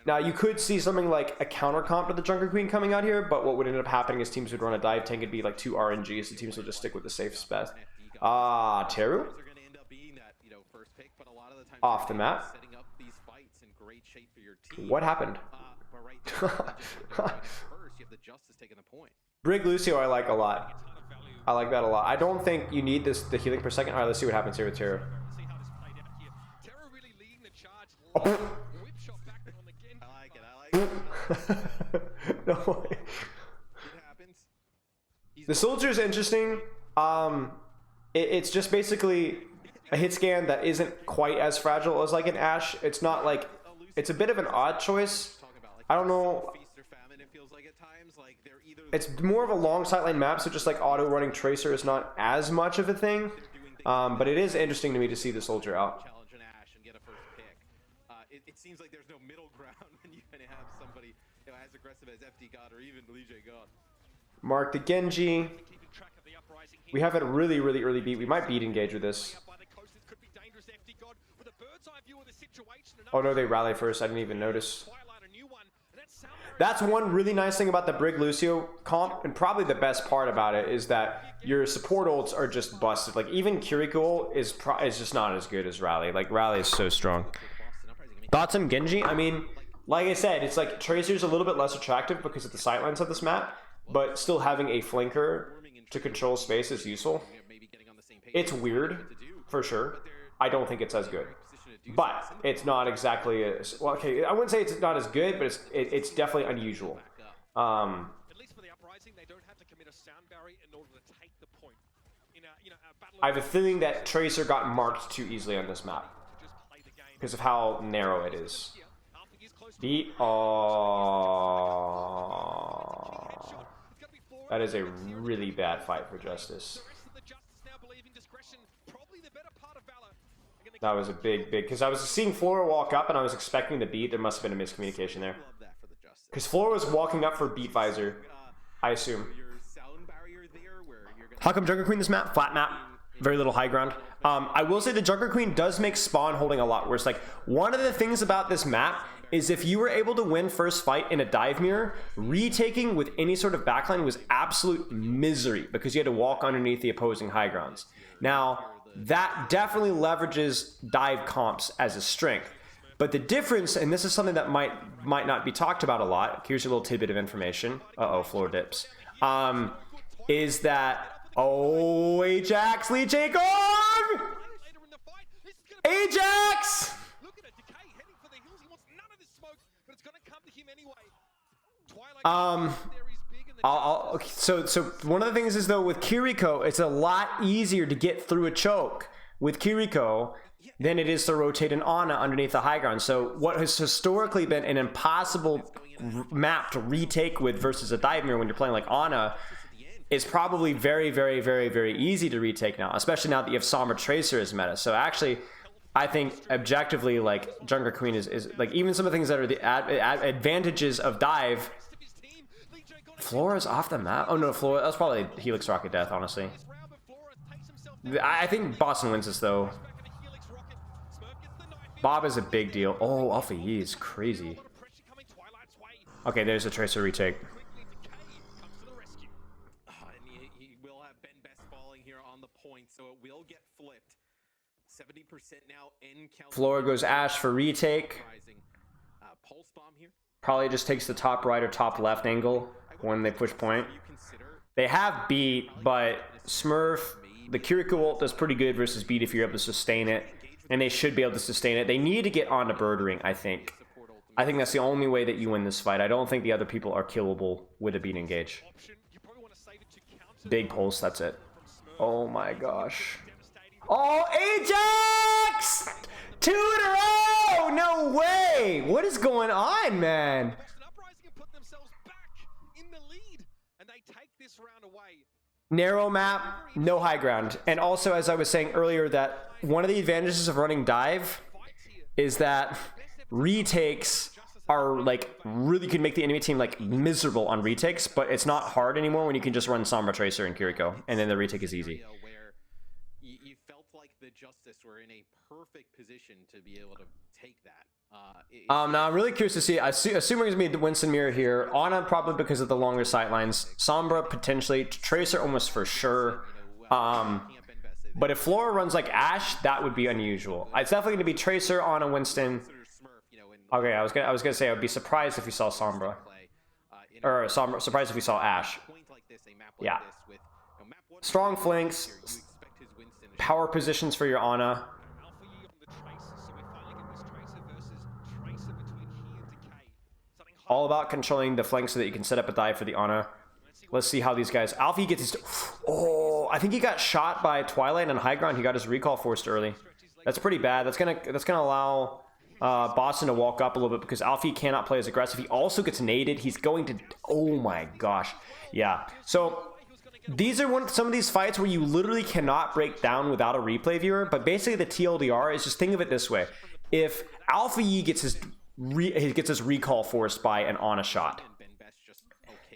Now, you could see something like a counter comp to the Junker Queen coming out here, but what would end up happening is teams would run a dive tank. It'd be like 2 RNGs. The teams would just stick with the safe spec. Teru? Off the map. What happened? Brig Lucio I like a lot. I like that a lot. I don't think you need the healing per second. Alright, let's see what happens here with Terra. No way. The soldier is interesting. It's just basically a hit scan that isn't quite as fragile as like an Ashe. It's not like, it's a bit of an odd choice. I don't know. It's more of a long sightline map, so just like auto running Tracer is not as much of a thing. But it is interesting to me to see the soldier out.
It seems like there's no middle ground when you can have somebody as aggressive as FD God or even Lige God.
Mark the Genji. We have it really early beat. We might beat engage with this. Oh no, they rally first. I didn't even notice. That's one really nice thing about the Brig Lucio comp, and probably the best part about it is that your support ults are just busted. Like even Kiriko is just not as good as Rally. Like Rally is so strong. Thoughts on Genji? I mean, like I said, it's like Tracer's a little bit less attractive because of the sightlines of this map, but still having a flanker to control space is useful. It's weird, for sure. I don't think it's as good. But it's not exactly as well. Okay, I wouldn't say it's not as good, but it's definitely unusual.
At least for the Uprising, they don't have to commit a sound barrier in order to take the point.
I have a feeling that Tracer got marked too easily on this map because of how narrow it is. Beat. That is a really bad fight for Justice. That was a big, because I was seeing Flora walk up and I was expecting the beat. There must have been a miscommunication there. Because Flora was walking up for beat visor, I assume. How come Junker Queen this map? Flat map. Very little high ground. I will say the Junker Queen does make spawn holding a lot worse. Like, one of the things about this map is if you were able to win first fight in a dive mirror, retaking with any sort of backline was absolute misery because you had to walk underneath the opposing high grounds. Now, that definitely leverages dive comps as a strength. But the difference, and this is something that might not be talked about a lot, here's a little tidbit of information. Floor dips. Is that, Ajax, Lee Jae-gong! Ajax! So one of the things is though with Kiriko, it's a lot easier to get through a choke with Kiriko than it is to rotate an Ana underneath the high ground. So what has historically been an impossible map to retake with versus a dive mirror when you're playing like Ana is probably very easy to retake now, especially now that you have Sombra Tracer as meta. So actually, I think objectively, like Jungler Queen is like even some of the things that are the advantages of dive. Flora's off the map. Oh no, Flora. That's probably Helix Rocket Death, honestly. I think Boston wins this though. Bob is a big deal. Oh, Alpha E is crazy. Okay, there's a Tracer retake.
And he will have Ben Best falling here on the point, so it will get flipped. 70% now in
Flora goes Ash for retake.
Pulse bomb here.
Probably just takes the top right or top left angle when they push point. They have beat, but Smurf, the Kiriko ult does pretty good versus beat if you're able to sustain it. And they should be able to sustain it. They need to get onto Bird Ring, I think. I think that's the only way that you win this fight. I don't think the other people are killable with a beat engage. Big pulse, that's it. Oh my gosh. Oh, Ajax! 2 in a row! No way! What is going on, man? Narrow map, no high ground. And also, as I was saying earlier, that one of the advantages of running dive is that retakes are like really could make the enemy team like miserable on retakes, but it's not hard anymore when you can just run Sombra, Tracer, and Kiriko, and then the retake is easy.
You felt like the Justice were in a perfect position to be able to take that.
Now I'm really curious to see. Assuming it's going to be the Winston Mirror here. Ana probably because of the longer sightlines. Sombra potentially. Tracer almost for sure. But if Flora runs like Ashe, that would be unusual. It's definitely going to be Tracer, Ana, Winston. Okay, I was gonna say I would be surprised if we saw Sombra. Or surprised if we saw Ashe. Yeah. Strong flanks. Power positions for your Ana. All about controlling the flanks so that you can set up a dive for the Ana. Let's see how these guys... Alfie gets his... Oh, I think he got shot by Twilight on high ground. He got his recall forced early. That's pretty bad. That's gonna allow Boston to walk up a little bit because Alfie cannot play as aggressive. He also gets naded. He's going to... Oh my gosh. Yeah. So these are some of these fights where you literally cannot break down without a replay viewer. But basically the TLDR is just think of it this way. If Alpha Yi gets his recall forced by an Ana shot,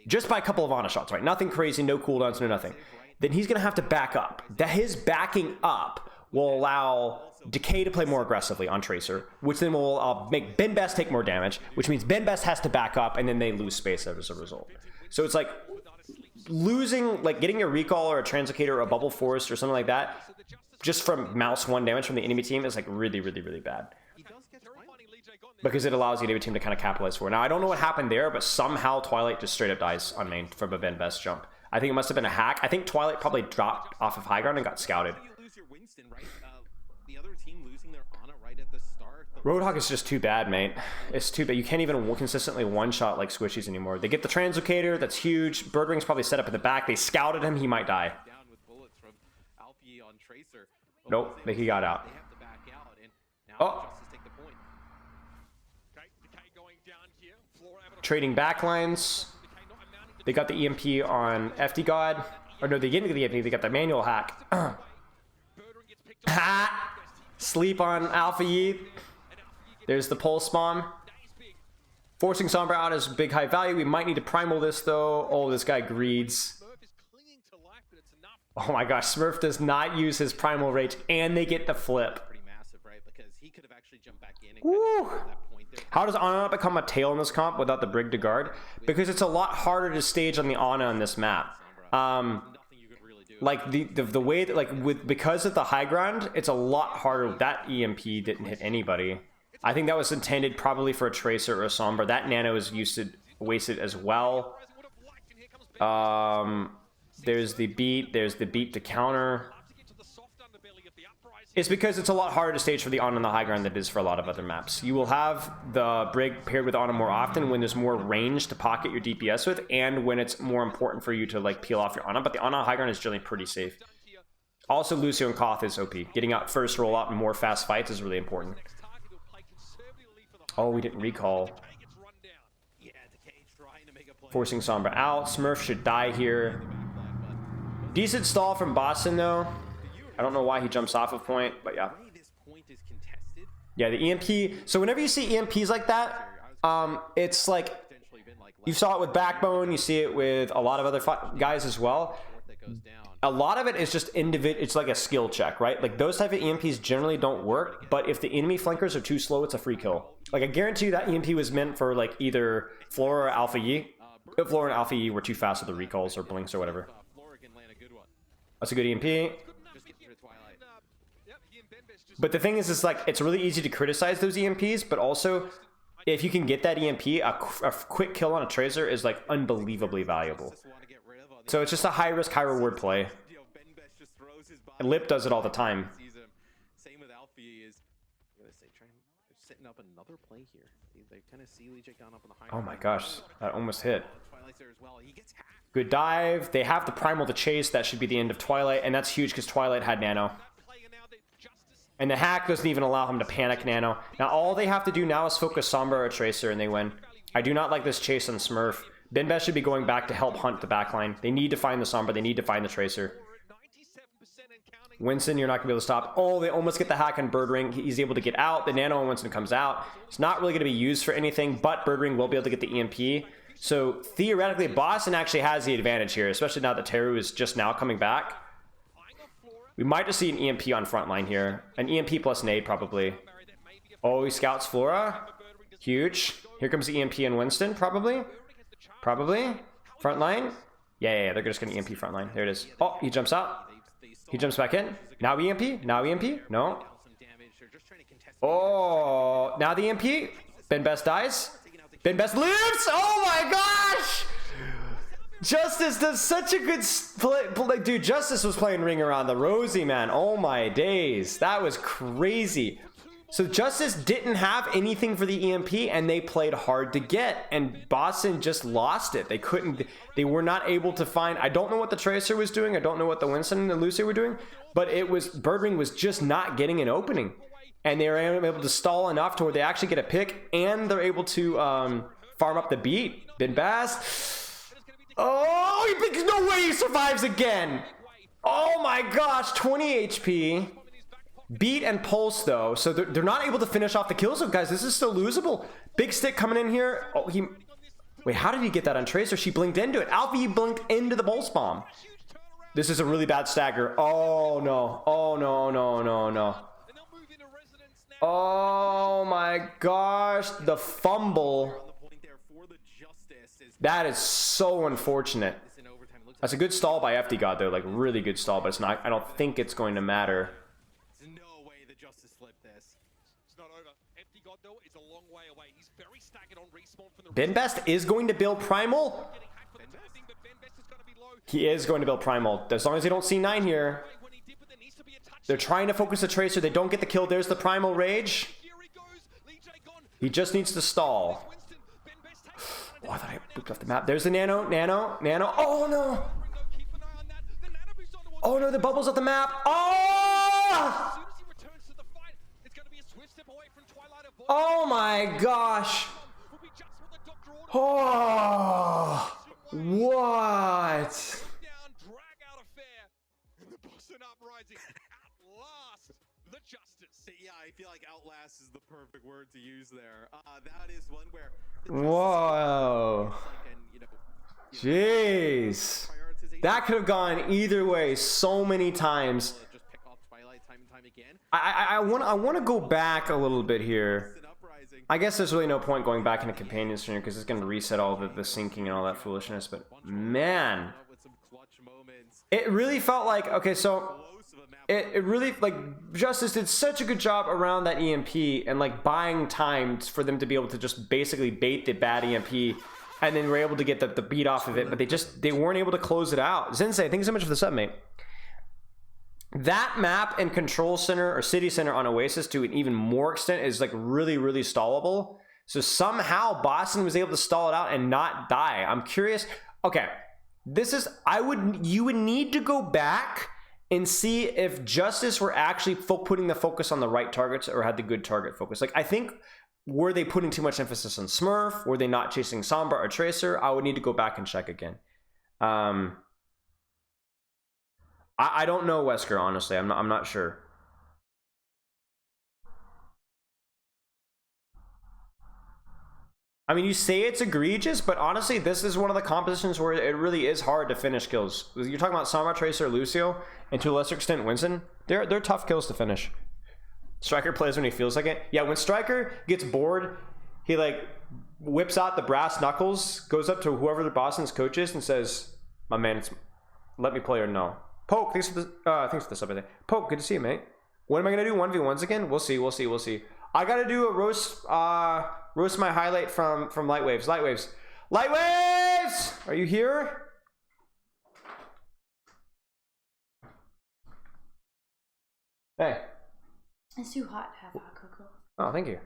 just by a couple of Ana shots, right? Nothing crazy, no cooldowns, no nothing. Then he's gonna have to back up. That his backing up will allow Decay to play more aggressively on Tracer, which then will make Ben Best take more damage, which means Ben Best has to back up, and then they lose space as a result. So it's like losing, like getting a recall or a translocator or a bubble force or something like that, just from mouse 1 damage from the enemy team is like really, really, really bad. Because it allows the enemy team to kind of capitalize for it. Now, I don't know what happened there, but somehow Twilight just straight up dies on main from a Ben Best jump. I think it must have been a hack. I think Twilight probably dropped off of high ground and got scouted. Roadhog is just too bad, mate. It's too bad. You can't even consistently one-shot like squishies anymore. They get the translocator. That's huge. Bird Ring's probably set up in the back. They scouted him. He might die. Nope. He got out. Oh. Trading backlines. They got the EMP on FD God. Or no, they didn't get the EMP. They got the manual hack. Ha! Sleep on Alpha Yi. There's the pulse bomb. Forcing Sombra out is big high value. We might need to primal this though. Oh, this guy greeds. Oh my gosh, Smurf does not use his primal rage and they get the flip. Woo! How does Ana become a tail in this comp without the Brig to guard? Because it's a lot harder to stage on the Ana on this map. Like the way that because of the high ground, it's a lot harder. That EMP didn't hit anybody. I think that was intended probably for a Tracer or a Sombra. That nano is wasted as well. There's the beat to counter. It's because it's a lot harder to stage for the Ana on the high ground than it is for a lot of other maps. You will have the Brig paired with Ana more often when there's more range to pocket your DPS with, and when it's more important for you to like peel off your Ana. But the Ana high ground is generally pretty safe. Also, Lucio and Koth is OP. Getting out first roll out and more fast fights is really important. Oh, we didn't recall. Forcing Sombra out. Smurf should die here. Decent stall from Boston though. I don't know why he jumps off of point, but yeah. Yeah, the EMP. So whenever you see EMPs like that, it's like
Potentially been like
you saw it with Backbone. You see it with a lot of other guys as well.
that goes down.
A lot of it is just individual. It's like a skill check, right? Like those type of EMPs generally don't work, but if the enemy flankers are too slow, it's a free kill. Like I guarantee you that EMP was meant for like either Flora or Alpha Yi. If Flora and Alpha Yi were too fast with the recalls or blinks or whatever.
Flora can land a good one.
That's a good EMP.
Just get through Twilight.
Yep, he and Benbest just
But the thing is like it's really easy to criticize those EMPs, but also if you can get that EMP, a quick kill on a Tracer is like unbelievably valuable.
Just want to get rid of him.
So it's just a high risk, high reward play.
You know, Benbest just throws his body.
And Lip does it all the time.
Sees him. Same with Alfie is. What do they say? They're setting up another play here. They kind of see Lee J down up on the high.
Oh my gosh, that almost hit.
Twilight's there as well. He gets hacked.
Good dive. They have the primal to chase. That should be the end of Twilight, and that's huge because Twilight had Nano. And the hack doesn't even allow him to panic Nano. Now all they have to do now is focus Sombra or Tracer and they win. I do not like this chase on Smurf. Benbest should be going back to help hunt the backline. They need to find the Sombra. They need to find the Tracer. Winston, you're not going to be able to stop. Oh, they almost get the hack on Birdring. He's able to get out. The Nano on Winston comes out. It's not really going to be used for anything, but Birdring will be able to get the EMP. So theoretically, Boston actually has the advantage here, especially now that Teru is just now coming back. We might just see an EMP on frontline here. An EMP plus nade, probably. Oh, he scouts Flora. Huge. Here comes the EMP and Winston, probably. Probably. Frontline. Yeah, they're just going to EMP frontline. There it is. Oh, he jumps out. He jumps back in. Now EMP? Now EMP? No. Oh, now the EMP. Benbest dies. Benbest lives! Oh my gosh! Justice does such a good play. Dude, Justice was playing Ring Around the Rosie, man. Oh my days. That was crazy. So Justice didn't have anything for the EMP and they played hard to get, and Boston just lost it. They were not able to find, I don't know what the Tracer was doing. I don't know what the Winston and the Lucy were doing, but Birdring was just not getting an opening. And they were able to stall enough to where they actually get a pick and they're able to farm up the beat. Benbest. Oh, no way he survives again. Oh my gosh, 20 HP. Beat and Pulse though, so they're not able to finish off the kills. So guys, this is still losable. Big Stick coming in here. Oh, wait, how did he get that on Tracer? She blinked into it. Alfie blinked into the Pulse Bomb. This is a really bad stagger. Oh no. Oh no, no, no, no. Oh my gosh, the fumble. That is so unfortunate. That's a good stall by FD God though, like really good stall, but it's not. I don't think it's going to matter.
There's no way the Justice flipped this.
It's not over. FD God though is a long way away. He's very staggered on respawn from the
Benbest is going to build Primal. He is going to build Primal. As long as they don't see 9 here. They're trying to focus the Tracer. They don't get the kill. There's the Primal Rage. He just needs to stall. Oh, I thought I booped off the map. There's the Nano. Oh, no. Oh, no, the bubble's off the map. Oh! Oh, my gosh. Oh, what?
Yeah, I feel like Outlast is the perfect word to use there. That is one where.
Whoa. Jeez. That could have gone either way so many times.
Just pick off Twilight time and time again.
I want to go back a little bit here. I guess there's really no point going back into companion stream because it's going to reset all the syncing and all that foolishness. But man, it really felt like, okay, so it really, like, Justice did such a good job around that EMP and like buying time for them to be able to just basically bait the bad EMP, and then were able to get the beat off of it, but they weren't able to close it out. Zensei, thanks so much for the sub, mate. That map and Control Center or City Center on Oasis to an even more extent is like really, really stallable. So somehow Boston was able to stall it out and not die. I'm curious. Okay, you would need to go back and see if Justice were actually putting the focus on the right targets or had the good target focus. Like, I think, were they putting too much emphasis on Smurf? Were they not chasing Sombra or Tracer? I would need to go back and check again. I don't know, Wesker, honestly. I'm not sure. I mean, you say it's egregious, but honestly, this is one of the compositions where it really is hard to finish kills. You're talking about Sama, Tracer, Lucio, and to a lesser extent Winston. They're tough kills to finish. Striker plays when he feels like it. Yeah, when Striker gets bored, he like whips out the brass knuckles, goes up to whoever the Boston's coach is, and says, "My man, let me play or no." Poke, thanks for the sub. I think. Poke, good to see you, mate. When am I gonna do 1v1s again? We'll see. I gotta do a roast my highlight from Lightwaves. Lightwaves! Are you here? Hey.
It's too hot to have hot cocoa.
Oh, thank you.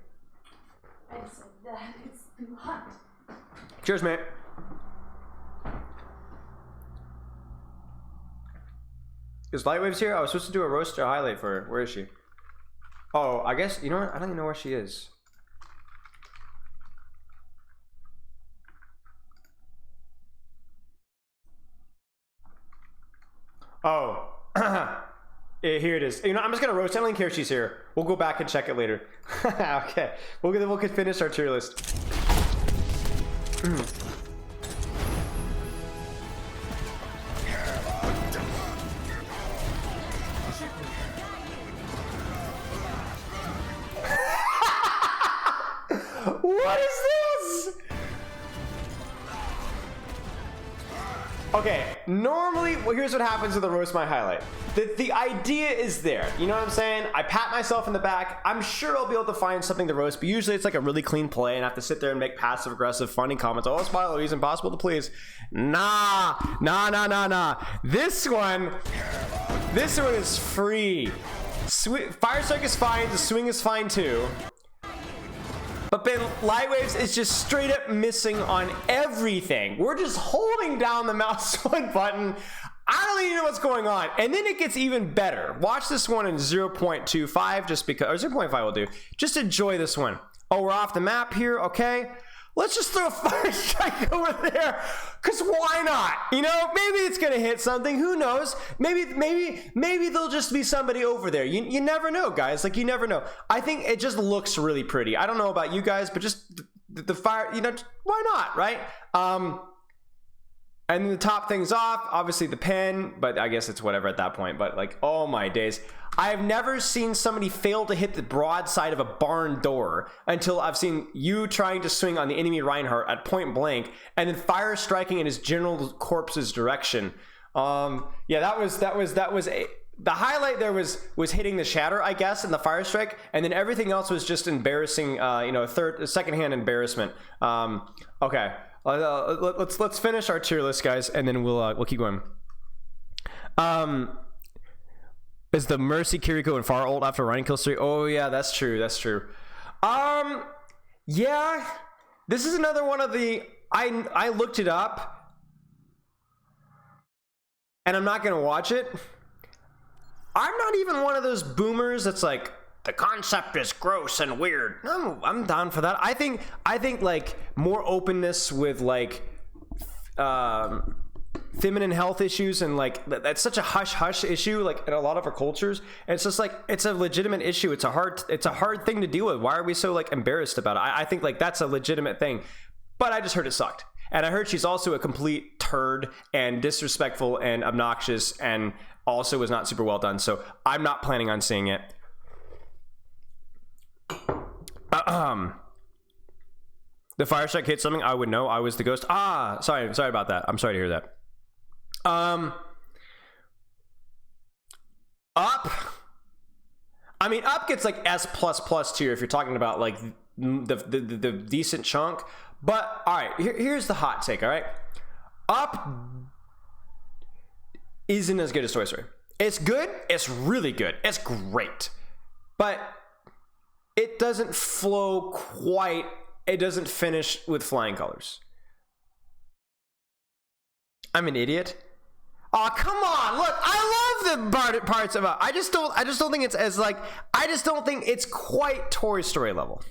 I said that it's too hot.
Cheers, mate. Is Lightwaves here? I was supposed to do a roaster highlight for her. Where is she? Oh, I guess, you know what? I don't even know where she is. Oh. Here it is. You know, I'm just gonna roast. I don't even care if she's here. We'll go back and check it later. Okay. We'll finish our tier list. What is this? Okay, normally, well, here's what happens with the roast my highlight. The idea is there. You know what I'm saying? I pat myself in the back. I'm sure I'll be able to find something to roast, but usually it's like a really clean play and I have to sit there and make passive aggressive funny comments. Oh, Smile, he's impossible to please. Nah. This one is free. Fire Strike is fine, the swing is fine too. But then Lightwaves is just straight up missing on everything. We're just holding down the mouse button. I don't even know what's going on. And then it gets even better. Watch this one in 0.25 just because, or 0.5 will do. Just enjoy this one. Oh, we're off the map here, okay. Let's just throw a Fire Strike over there. Cause why not? You know, maybe it's gonna hit something. Who knows? Maybe there'll just be somebody over there. You never know, guys. Like, you never know. I think it just looks really pretty. I don't know about you guys, but just the fire, you know, why not, right? And then to top things off, obviously the pen, but I guess it's whatever at that point. But like, oh my days. I have never seen somebody fail to hit the broadside of a barn door until I've seen you trying to swing on the enemy Reinhardt at point blank and then fire striking in his general corpse's direction. Yeah, that was the highlight there was hitting the shatter, I guess, and the fire strike, and then everything else was just embarrassing, you know, secondhand embarrassment. Okay. Let's finish our tier list, guys, and then we'll keep going. Is the Mercy, Kiriko, and Far ult after Ryan kills 3? Oh yeah, that's true. Yeah, this is another one of the I looked it up, and I'm not gonna watch it. I'm not even one of those boomers that's like, the concept is gross and weird. No, I'm down for that. I think like more openness with like feminine health issues, and like that's such a hush issue like in a lot of our cultures, and it's just like it's a legitimate issue. It's a hard thing to deal with. Why are we so like embarrassed about it? I think like that's a legitimate thing, but I just heard it sucked, and I heard she's also a complete turd and disrespectful and obnoxious, and also was not super well done, so I'm not planning on seeing it. The fire strike hit something, I would know. I was the ghost. Sorry about that. I'm sorry to hear that. Up. I mean, up gets like S++ tier if you're talking about like the decent chunk. But all right, here's the hot take. All right, up isn't as good as Toy Story. It's good. It's really good. It's great, but it doesn't flow quite. It doesn't finish with flying colors. I'm an idiot. Oh, come on. Look, I love the parts of it. I just don't think it's as like, I just don't think it's quite Toy Story level.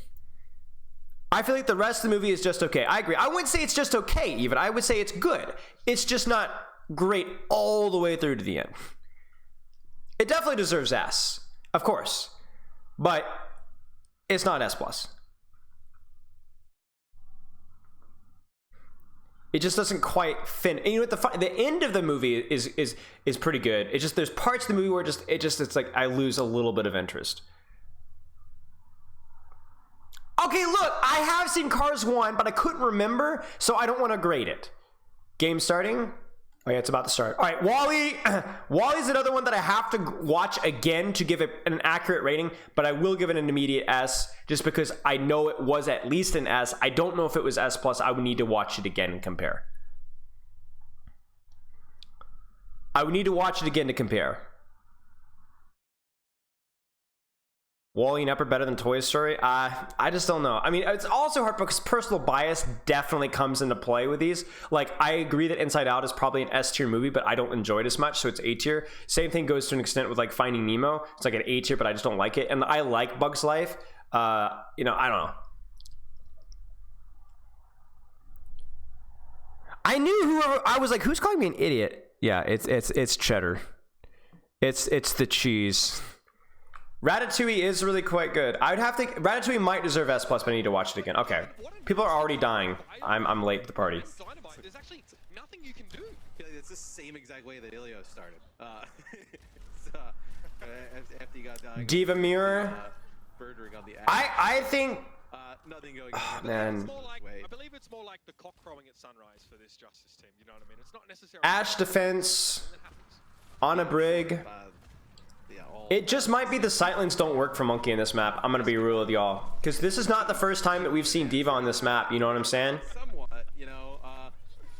I feel like the rest of the movie is just okay. I agree. I wouldn't say it's just okay even. I would say it's good. It's just not great all the way through to the end. It definitely deserves S, of course, but it's not S+. It just doesn't quite fin. And you know what? The end of the movie is pretty good. It's just there's parts of the movie where it's like I lose a little bit of interest. Okay, look, I have seen Cars 1, but I couldn't remember, so I don't want to grade it. Game starting? Oh yeah, it's about to start. All right, WALL-E. WALL-E's another one that I have to watch again to give it an accurate rating, but I will give it an immediate S just because I know it was at least an S. I don't know if it was S+. I would need to watch it again and compare. I would need to watch it again to compare. WALL-E and Up are better than Toy Story? I just don't know. I mean, it's also hard because personal bias definitely comes into play with these. Like, I agree that Inside Out is probably an S tier movie, but I don't enjoy it as much, so it's A tier. Same thing goes to an extent with like Finding Nemo. It's like an A tier, but I just don't like it. And I like Bug's Life. You know, I don't know. I knew whoever. I was like, who's calling me an idiot? Yeah, it's cheddar. It's the cheese. Ratatouille is really quite good. I would have to. Ratatouille might deserve S+, but I need to watch it again. Okay. People are already dying. I'm late to the party.
There's actually nothing you can do.
It's the same exact way that Ilios started. After he got dying.
Diva Mirror.
Birdring on the
I think.
Nothing going
on.
on.
Man.
I believe it's more like the cock crowing at sunrise for this Justice team. You know what I mean? It's not necessarily.
Ash Defense. Anna Brig. It just might be the sightlines don't work for Monkey in this map. I'm gonna be real with y'all, because this is not the first time that we've seen D.Va on this map. You know what I'm saying?
Somewhat, you know.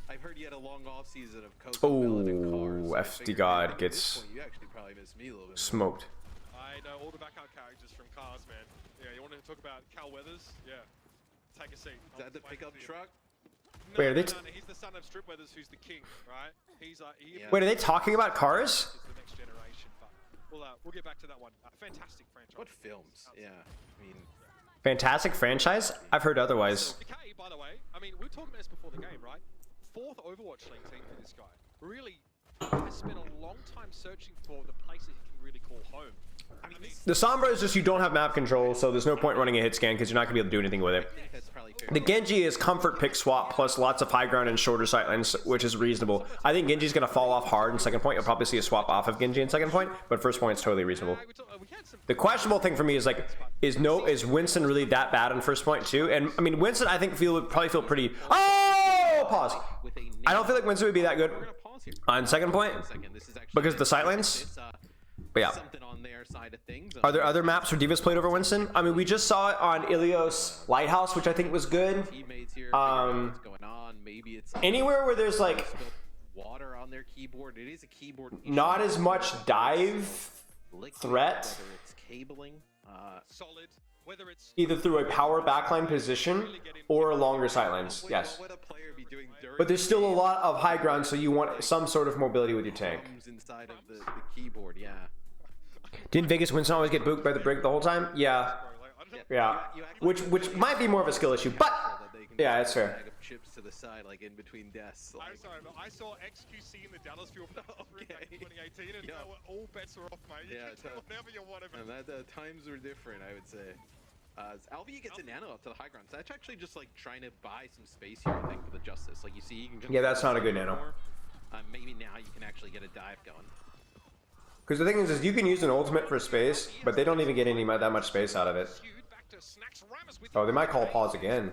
I've heard you had a long off season of Coco Melon and Cars.
FD God gets
you actually probably missed me a little bit.
Smoked.
I know all the backup characters from Cars, man. Yeah, you want to talk about Cal Weathers? Yeah. Take a seat.
Is that the pickup truck?
No,
Wait, are they?
no, he's the son of Strip Weathers, who's the king, right? He's
Wait, are they talking about Cars?
The next generation, but we'll get back to that one. Fantastic franchise.
What films? Yeah, I mean.
Fantastic franchise? I've heard otherwise.
Decay, by the way, I mean, we were talking about this before the game, right? 4th Overwatch League team for this guy. Really has spent a long time searching for the place that he can really call home. I mean,
The Sombra is just you don't have map control, so there's no point running a hit scan because you're not gonna be able to do anything with it. The Genji is comfort pick swap plus lots of high ground and shorter sightlines, which is reasonable. I think Genji's gonna fall off hard in second point. You'll probably see a swap off of Genji in second point, but first point is totally reasonable. The questionable thing for me is like, is Winston really that bad on first point too? And I mean, Winston I think would probably feel pretty. Oh, pause. I don't feel like Winston would be that good on second point because of the sightlines. But yeah. Are there other maps where D.Va's played over Winston? I mean, we just saw it on Ilios Lighthouse, which I think was good. Anywhere where there's like
water on their keyboard, it is a keyboard.
Not as much dive threat.
Cabling,
solid. Whether it's
either through a power backline position or longer sightlines. Yes. But there's still a lot of high ground, so you want some sort of mobility with your tank.
Inside of the keyboard, yeah.
Didn't Vegas Winston always get booked by the Brig the whole time? Yeah. Yeah. Which might be more of a skill issue, but yeah, that's fair.
Chips to the side, like in between desks.
I'm sorry, but I saw XQC in the Dallas Fuel back in 2018, and all bets were off, mate. You can tell whatever you want of it.
And that times were different, I would say. LVE gets a nano up to the high ground. So that's actually just like trying to buy some space here, I think, for the Justice. Like you see, you can.
Yeah, that's not a good nano.
Maybe now you can actually get a dive going.
Because the thing is you can use an ultimate for space, but they don't even get that much space out of it. Oh, they might call pause again.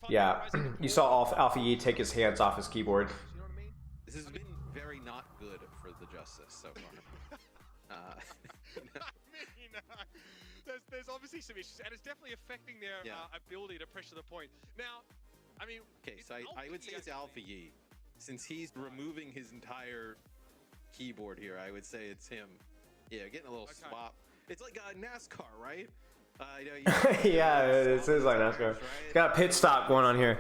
Yeah, you saw Alpha Yi take his hands off his keyboard.
You know what I mean? This has been very not good for the Justice so far.
There's obviously some issues, and it's definitely affecting their ability to pressure the point. Now, I mean,
okay, so I would say it's Alpha Yi, since he's removing his entire keyboard here. I would say it's him. Yeah, getting a little swap. It's like NASCAR, right?
Yeah, it is like NASCAR. It's got a pit stop going on here.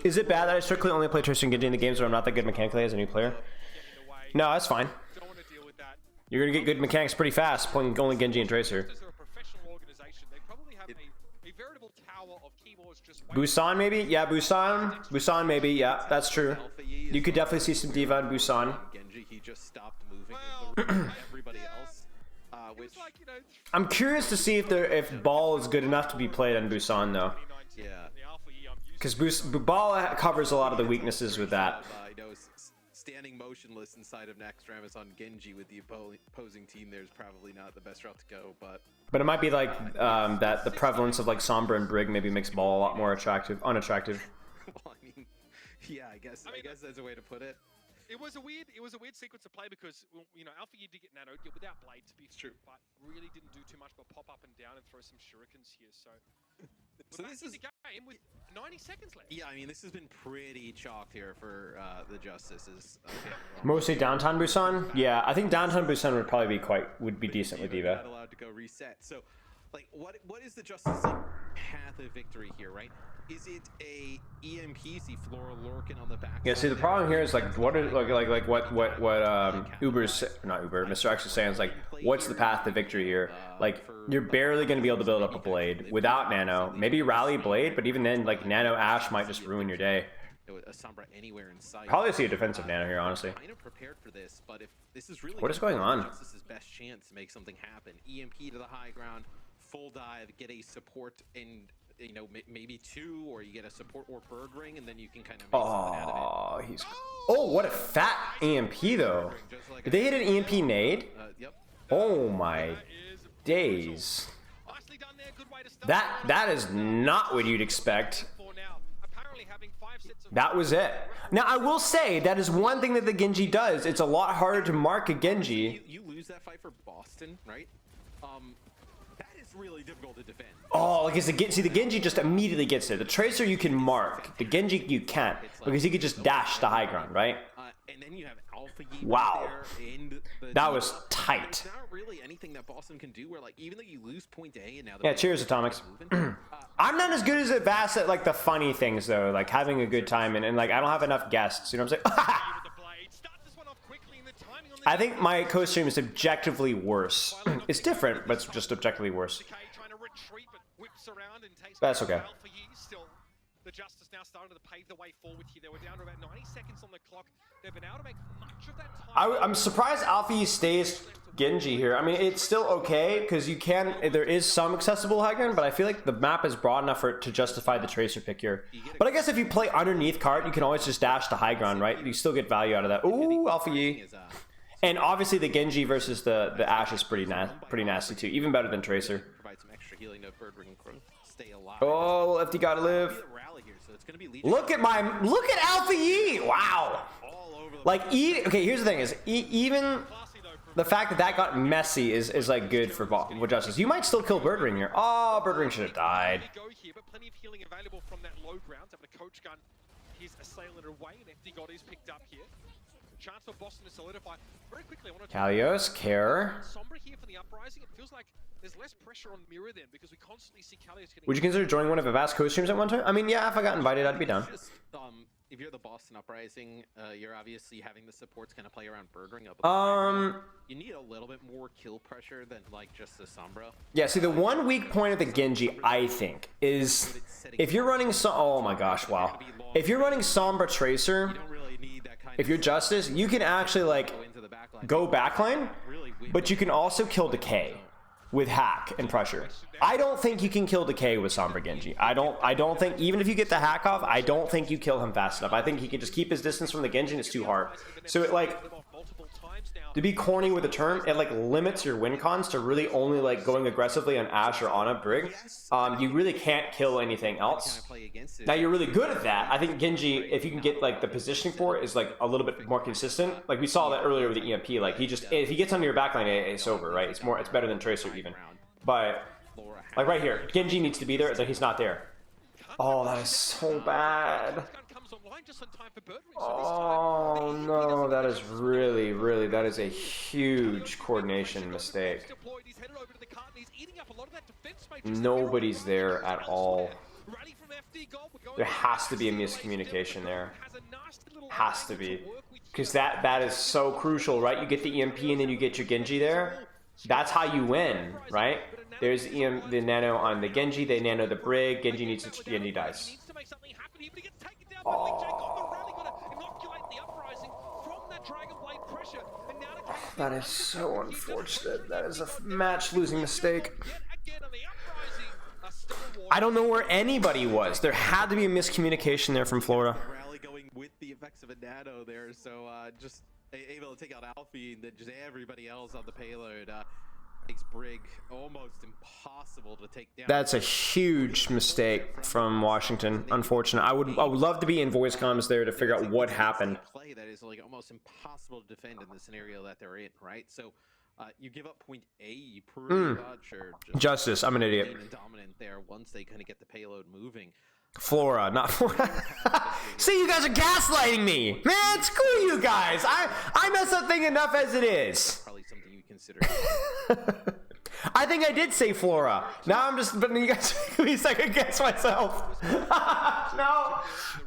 Is it bad that I strictly only play Tristan Genji in the games where I'm not that good mechanically as a new player? No, that's fine. You're gonna get good mechanics pretty fast playing only Genji and Tracer. Busan maybe? Yeah, Busan. Busan maybe. Yeah, that's true. You could definitely see some D.Va in Busan.
Genji, he just stopped moving. Everybody else. Which
I'm curious to see if Ball is good enough to be played on Busan though.
Yeah.
Because Bubala covers a lot of the weaknesses with that.
You know, standing motionless inside of Naxxramas on Genji with the opposing team there is probably not the best route to go, but
it might be like that the prevalence of like Sombra and Brig maybe makes Ball a lot more unattractive.
well, I mean, yeah, I guess that's a way to put it.
It was a weird sequence of play because, you know, Alpha Yi did get nanoed without Blade, to be true, but really didn't do too much but pop up and down and throw some shurikens here. So this is the game with 90 seconds left.
Yeah, I mean, this has been pretty chalked here for the Justices.
Mostly downtown Busan. Yeah, I think downtown Busan would be decent with D.Va.
Not allowed to go reset. So, like, what is the Justice like, path of victory here, right? Is it a EMP? See Flora lurking on the back?
Yeah. See, the problem here is like what Mr. X is saying is like, what's the path to victory here? Like, you're barely going to be able to build up a Blade without Nano. Maybe rally Blade, but even then, like Nano Ashe might just ruin your day.
A Sombra anywhere in sight.
Probably see a defensive Nano here, honestly.
Kind of prepared for this, but if this is really
what is going on?
Justice's best chance to make something happen. EMP to the high ground, full dive, get a support and. You know, maybe 2, or you get a support or bird ring, and then you can kind of make something out of it.
Oh, what a fat EMP though! Did they hit an EMP nade?
Yep.
Oh my days! That is not what you'd expect. That was it. Now I will say that is one thing that the Genji does. It's a lot harder to mark a Genji.
You lose that fight for Boston, right? That is really difficult to defend.
Oh, because the Genji just immediately gets it. The Tracer you can mark. The Genji you can't, because he could just dash to high ground, right?
And then you have Alpha Yi
wow.
There and
that was tight.
There's not really anything that Boston can do where, like, even though you lose point A and now
yeah, cheers, Atomics. I'm not as good as Vast at like the funny things though, like having a good time and like I don't have enough guests. You know what I'm saying? I think my co-stream is objectively worse. It's different, but it's just objectively worse. That's okay.
The Justice now starting to pave the way forward here. They were down to about 90 seconds on the clock. They've been able to make much of that time.
I'm surprised Alpha Yi stays Genji here. I mean, it's still okay because there is some accessible high ground, but I feel like the map is broad enough for it to justify the Tracer pick here. But I guess if you play underneath cart, you can always just dash to high ground, right? You still get value out of that. Ooh, Alpha Yi. And obviously the Genji versus the Ashe is pretty nasty too, even better than Tracer.
Provide some extra healing to Bird Ring and stay alive.
Oh, Lefty gotta live. Look at Alpha Yi. Wow. Like, okay, here's the thing: is even the fact that got messy is like good for Justice. You might still kill Bird Ring here. Oh, Bird Ring should have died.
But plenty of healing available from that low ground. Having a coach gun his assailant away, and FD God is picked up here. Chance for Boston to solidify very quickly.
Kalios, Care.
Sombra here for the uprising. It feels like there's less pressure on Mirror then because we constantly see Kalios getting.
Would you consider joining one of Avast co-streams at one time? I mean, yeah, if I got invited, I'd be down.
If you're the Boston Uprising, you're obviously having the supports kind of play around Bird Ring up. You need a little bit more kill pressure than like just the Sombra.
Yeah, see, the one weak point of the Genji, I think, is if you're running oh my gosh, wow. If you're running Sombra Tracer, if you're Justice, you can actually like go backline, but you can also kill Decay with hack and pressure. I don't think you can kill Decay with Sombra Genji. I don't think, even if you get the hack off, I don't think you kill him fast enough. I think he can just keep his distance from the Genji and it's too hard. So it like, to be corny with the term, it like limits your win cons to really only like going aggressively on Ashe or on a Brig. You really can't kill anything else. Now you're really good at that. I think Genji, if you can get like the positioning for it, is like a little bit more consistent. Like we saw that earlier with the EMP. Like if he gets under your backline, it's over, right? It's better than Tracer even. But like right here, Genji needs to be there, then he's not there. Oh, that is so bad. Oh no, that is really, that is a huge coordination mistake. Nobody's there at all. There has to be a miscommunication there. Has to be. Because that is so crucial, right? You get the EMP and then you get your Genji there. That's how you win, right? There's the nano on the Genji, they nano the Brig, Genji dies. Oh. That is so unfortunate. That is a match-losing mistake. I don't know where anybody was. There had to be a miscommunication there from Flora.
Rally going with the effects of a nano there, so just able to take out Alfie and then just everybody else on the payload. Makes Brig almost impossible to take down.
That's a huge mistake from Washington. Unfortunate. I would love to be in voice comms there to figure out what happened.
Play that is like almost impossible to defend in the scenario that they're in, right? So you give up point A pretty much, or
Justice, I'm an idiot.
being dominant there once they kind of get the payload moving.
Flora, not Flora. See, you guys are gaslighting me. Man, screw you guys. I mess up thing enough as it is.
Probably something you consider.
I think I did say Flora. Now I'm just, but you guys make me second guess myself. No.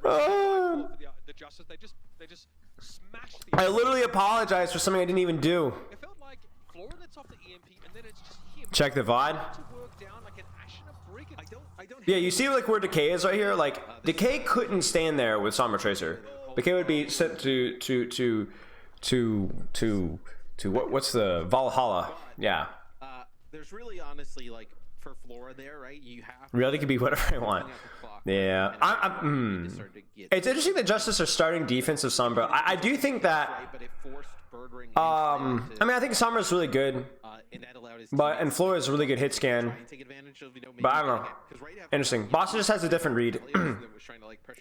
The Justice, they just smashed the
I literally apologize for something I didn't even do.
It felt like Flora lets off the EMP and then it's just him.
Check the VOD.
To work down like an Ash and a Brigand.
I don't.
Yeah, you see like where Decay is right here? Like, Decay couldn't stand there with Sombra Tracer. Decay would be sent to what's the Valhalla? Yeah.
There's really honestly like for Flora there, right? You have
Really could be whatever I want. Yeah. It's interesting that Justice are starting defensive Sombra. I do think that.
but it forced Birdring.
I mean, I think Sombra's really good, and Flora is a really good hit scan. But I don't know. Interesting. Boston just has a different read.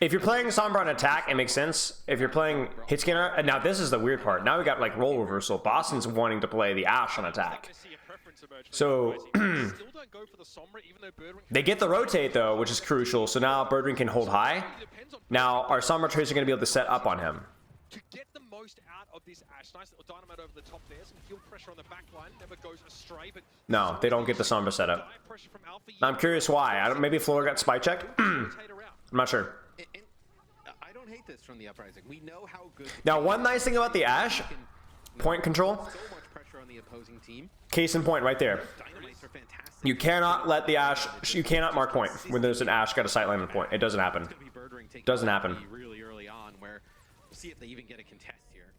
If you're playing Sombra on attack, it makes sense. If you're playing hit scanner, and now this is the weird part. Now we got like role reversal. Boston's wanting to play the Ashe on attack. So they get the rotate though, which is crucial. So now Birdring can hold high. Now our Sombra Tracer are going to be able to set up on him.
To get the most out of this Ashe, nice little dynamite over the top there. Some heel pressure on the back line, never goes astray. But
No, they don't get the Sombra setup. I'm curious why. Maybe Flora got spy checked. I'm not sure.
I don't hate this from the Uprising. We know how good.
Now, one nice thing about the Ashe, point control.
So much pressure on the opposing team.
Case in point, right there.
Dynamites are fantastic.
You cannot let the Ashe. You cannot mark point when there's an Ashe got a sightline on point. It doesn't happen. Doesn't happen.
Really early on, where we'll see if they even get a contest here.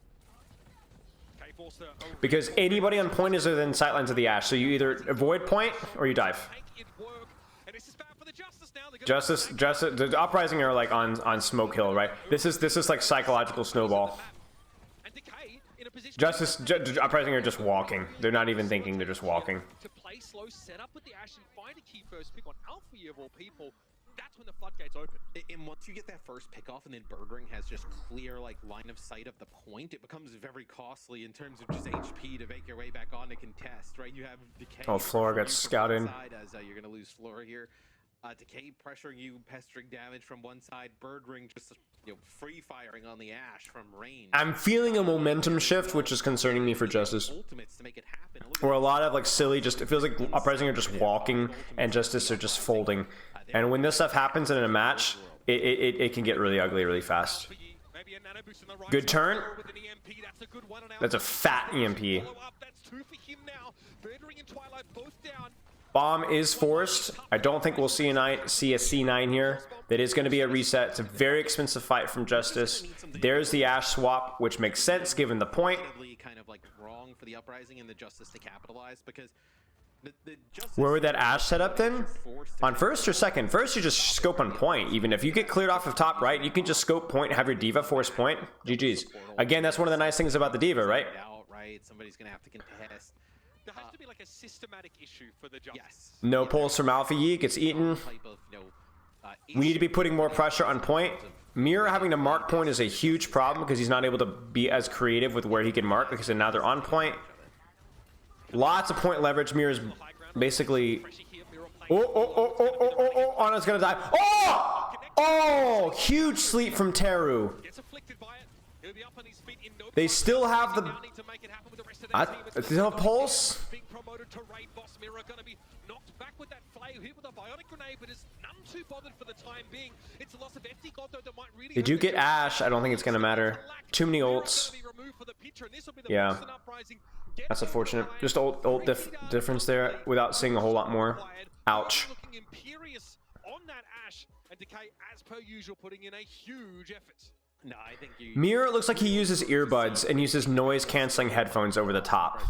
Because anybody on point is within sightlines of the Ashe, so you either avoid point or you dive. Justice, the Uprising are like on Smoke Hill, right? This is like psychological snowball. Justice, Uprising are just walking. They're not even thinking. They're just walking.
To play slow setup with the Ashe and find a key first pick on Alpha of all people. That's when the floodgates open.
And once you get that first pick off and then Birdring has just clear like line of sight of the point, it becomes very costly in terms of just HP to make your way back on to contest, right? You have Decay.
Oh, Flora gets scouted.
As you're going to lose Flora here. Decay pressuring you, pestering damage from one side. Birdring just free firing on the Ashe from range.
I'm feeling a momentum shift, which is concerning me for Justice. Where a lot of like silly, it feels like Uprising are just walking and Justice are just folding. And when this stuff happens in a match, it can get really ugly really fast. Good turn. That's a fat EMP. Bomb is forced. I don't think we'll see a C9 here. That is going to be a reset. It's a very expensive fight from Justice. There's the Ashe swap, which makes sense given the point.
Kind of like wrong for the Uprising and the Justice to capitalize because
where would that Ashe set up then? On first or second? First, you just scope on point. Even if you get cleared off of top right, you can just scope point, have your Diva force point. GG's. Again, that's one of the nice things about the Diva, right?
Somebody's going to have to contest.
There has to be like a systematic issue for the Justice.
Yes.
No pulse from Alpha Yi, gets eaten. We need to be putting more pressure on point. Mirror having to mark point is a huge problem because he's not able to be as creative with where he can mark because now they're on point. Lots of point leverage. Mirror's basically... Oh, Ana's gonna die. Oh, huge sleep from Teru. They still have the... They still have pulse? They do get Ashe. I don't think it's gonna matter. Too many ults. Yeah. That's unfortunate. Just ult difference there without seeing a whole lot more. Ouch.
No, I think
Mirror looks like he uses earbuds and uses noise canceling headphones over the top.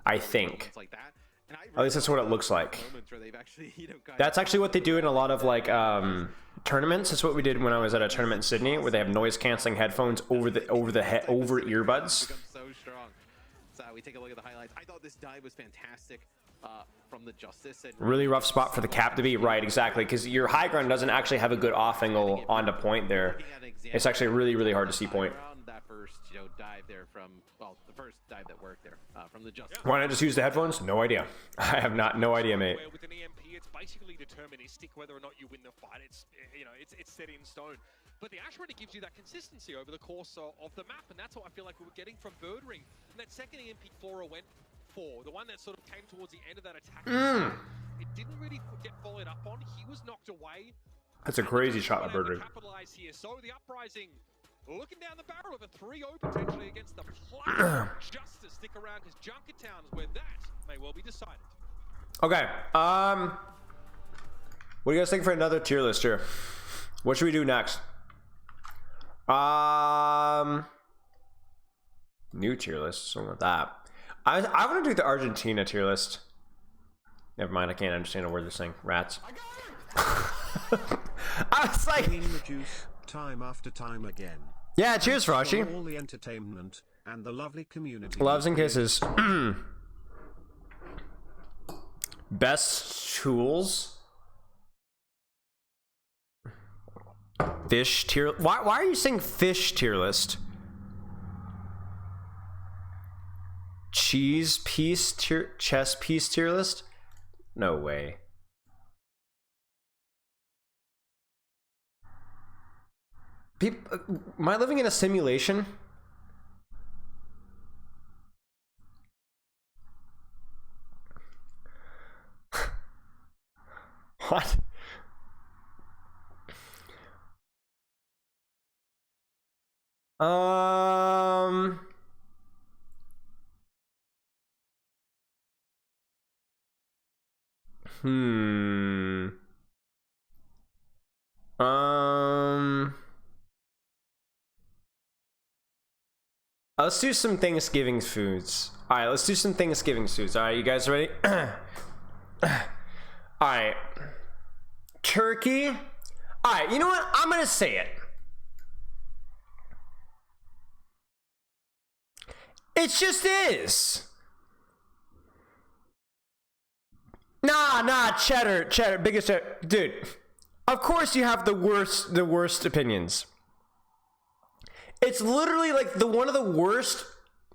I think.
And I
At least that's what it looks like.
moments where they've actually, you know, kind
That's actually what they do in a lot of like tournaments. That's what we did when I was at a tournament in Sydney, where they have noise canceling headphones over earbuds.
become so strong. So we take a look at the highlights. I thought this dive was fantastic from the Justice. And
Really rough spot for the cap to be. Right, exactly, because your high ground doesn't actually have a good off angle onto point there. It's actually really, really hard to see point.
That first, you know, dive there from, well, the first dive that worked there from the Justice.
Why not just use the headphones? No idea. I have no idea, mate.
Where with an EMP, it's basically deterministic whether or not you win the fight. It's, you know, it's set in stone. But the Ash really gives you that consistency over the course of the map, and that's what I feel like we were getting from Birdring. And that second EMP Flora went for, the one that sort of came towards the end of that attack, it didn't really get followed up on. He was knocked away.
That's a crazy shot by Birdring.
Capitalize here. So the Uprising looking down the barrel of a 3-0 potentially against the Plunder. Justice stick around because Junkertown is where that may well be decided.
Okay. What do you guys think for another tier list here? What should we do next? New tier list. Something like that. I want to do the Argentina tier list. Never mind. I can't understand a word they're saying. Rats. I was like,
The juice, time after time again.
yeah. Cheers, Froshi.
For all the entertainment and the lovely community.
Loves and kisses. Best tools. Fish tier. Why are you saying fish tier list? Chess piece tier list? No way. People, am I living in a simulation? What? Let's do some Thanksgiving foods. All right, let's do some Thanksgiving foods. All right, you guys ready? All right. Turkey. All right, you know what? I'm going to say it. It just is. Nah, cheddar, biggest cheddar. Dude, of course you have the worst opinions. It's literally like one of the worst,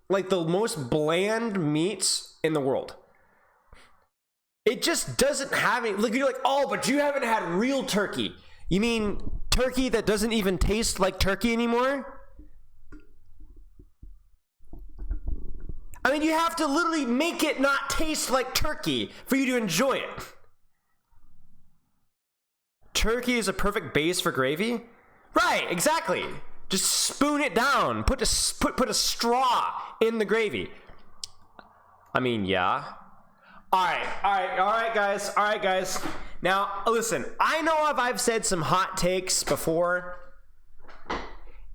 like the most bland meats in the world. It just doesn't have any, like, you're like, oh, but you haven't had real turkey. You mean turkey that doesn't even taste like turkey anymore? I mean, you have to literally make it not taste like turkey for you to enjoy it. Turkey is a perfect base for gravy? Right, exactly. Just spoon it down. Put a straw in the gravy. I mean, yeah. All right, guys. Now, listen, I know I've said some hot takes before,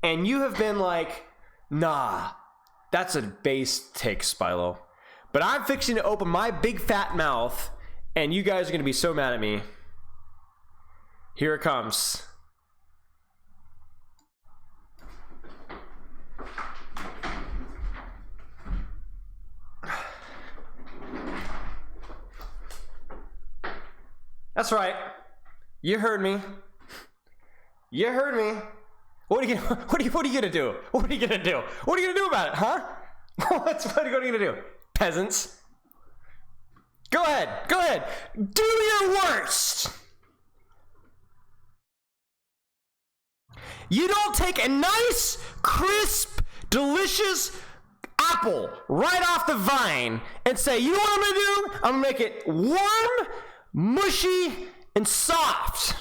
and you have been like, nah, that's a base take, Spilo. But I'm fixing to open my big fat mouth, and you guys are going to be so mad at me. Here it comes. That's right. You heard me. You heard me. What are you gonna do? What are you gonna do? What are you gonna do about it, huh? what are you gonna do? Peasants. Go ahead. Do your worst. You don't take a nice, crisp, delicious apple right off the vine and say, you know what I'm gonna do? I'm gonna make it warm, mushy, and soft.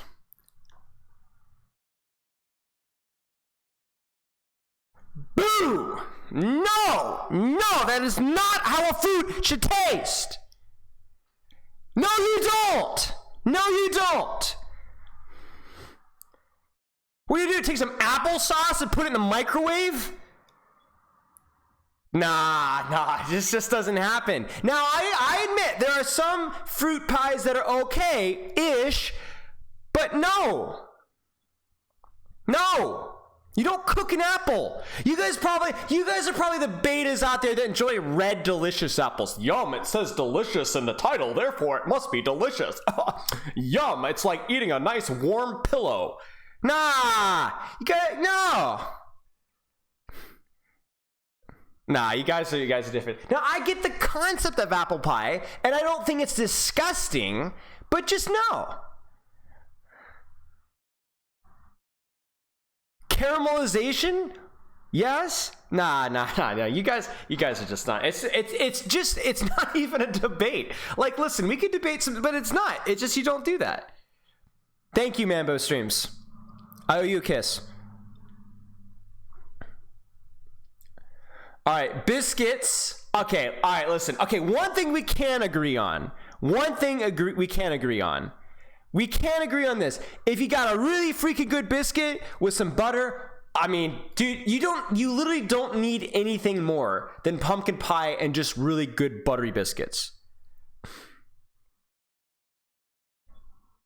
Boo! No, that is not how a food should taste. No, you don't. What do? Take some applesauce and put it in the microwave? Nah, this just doesn't happen. Now, I admit there are some fruit pies that are okay-ish, but no. You don't cook an apple. You guys are probably the betas out there that enjoy red delicious apples. Yum, it says delicious in the title, therefore it must be delicious. Yum, it's like eating a nice warm pillow. Nah, you guys are different. Now, I get the concept of apple pie, and I don't think it's disgusting, but just no. Caramelization? Yes? Nah. You guys are just not. It's not even a debate. Like, listen, we could debate some, but it's not. It's just you don't do that. Thank you, Mambo Streams. I owe you a kiss. All right, biscuits. Okay, all right, listen. Okay, one thing we can agree on. We can agree on this. If you got a really freaking good biscuit with some butter, I mean, dude, you literally don't need anything more than pumpkin pie and just really good buttery biscuits.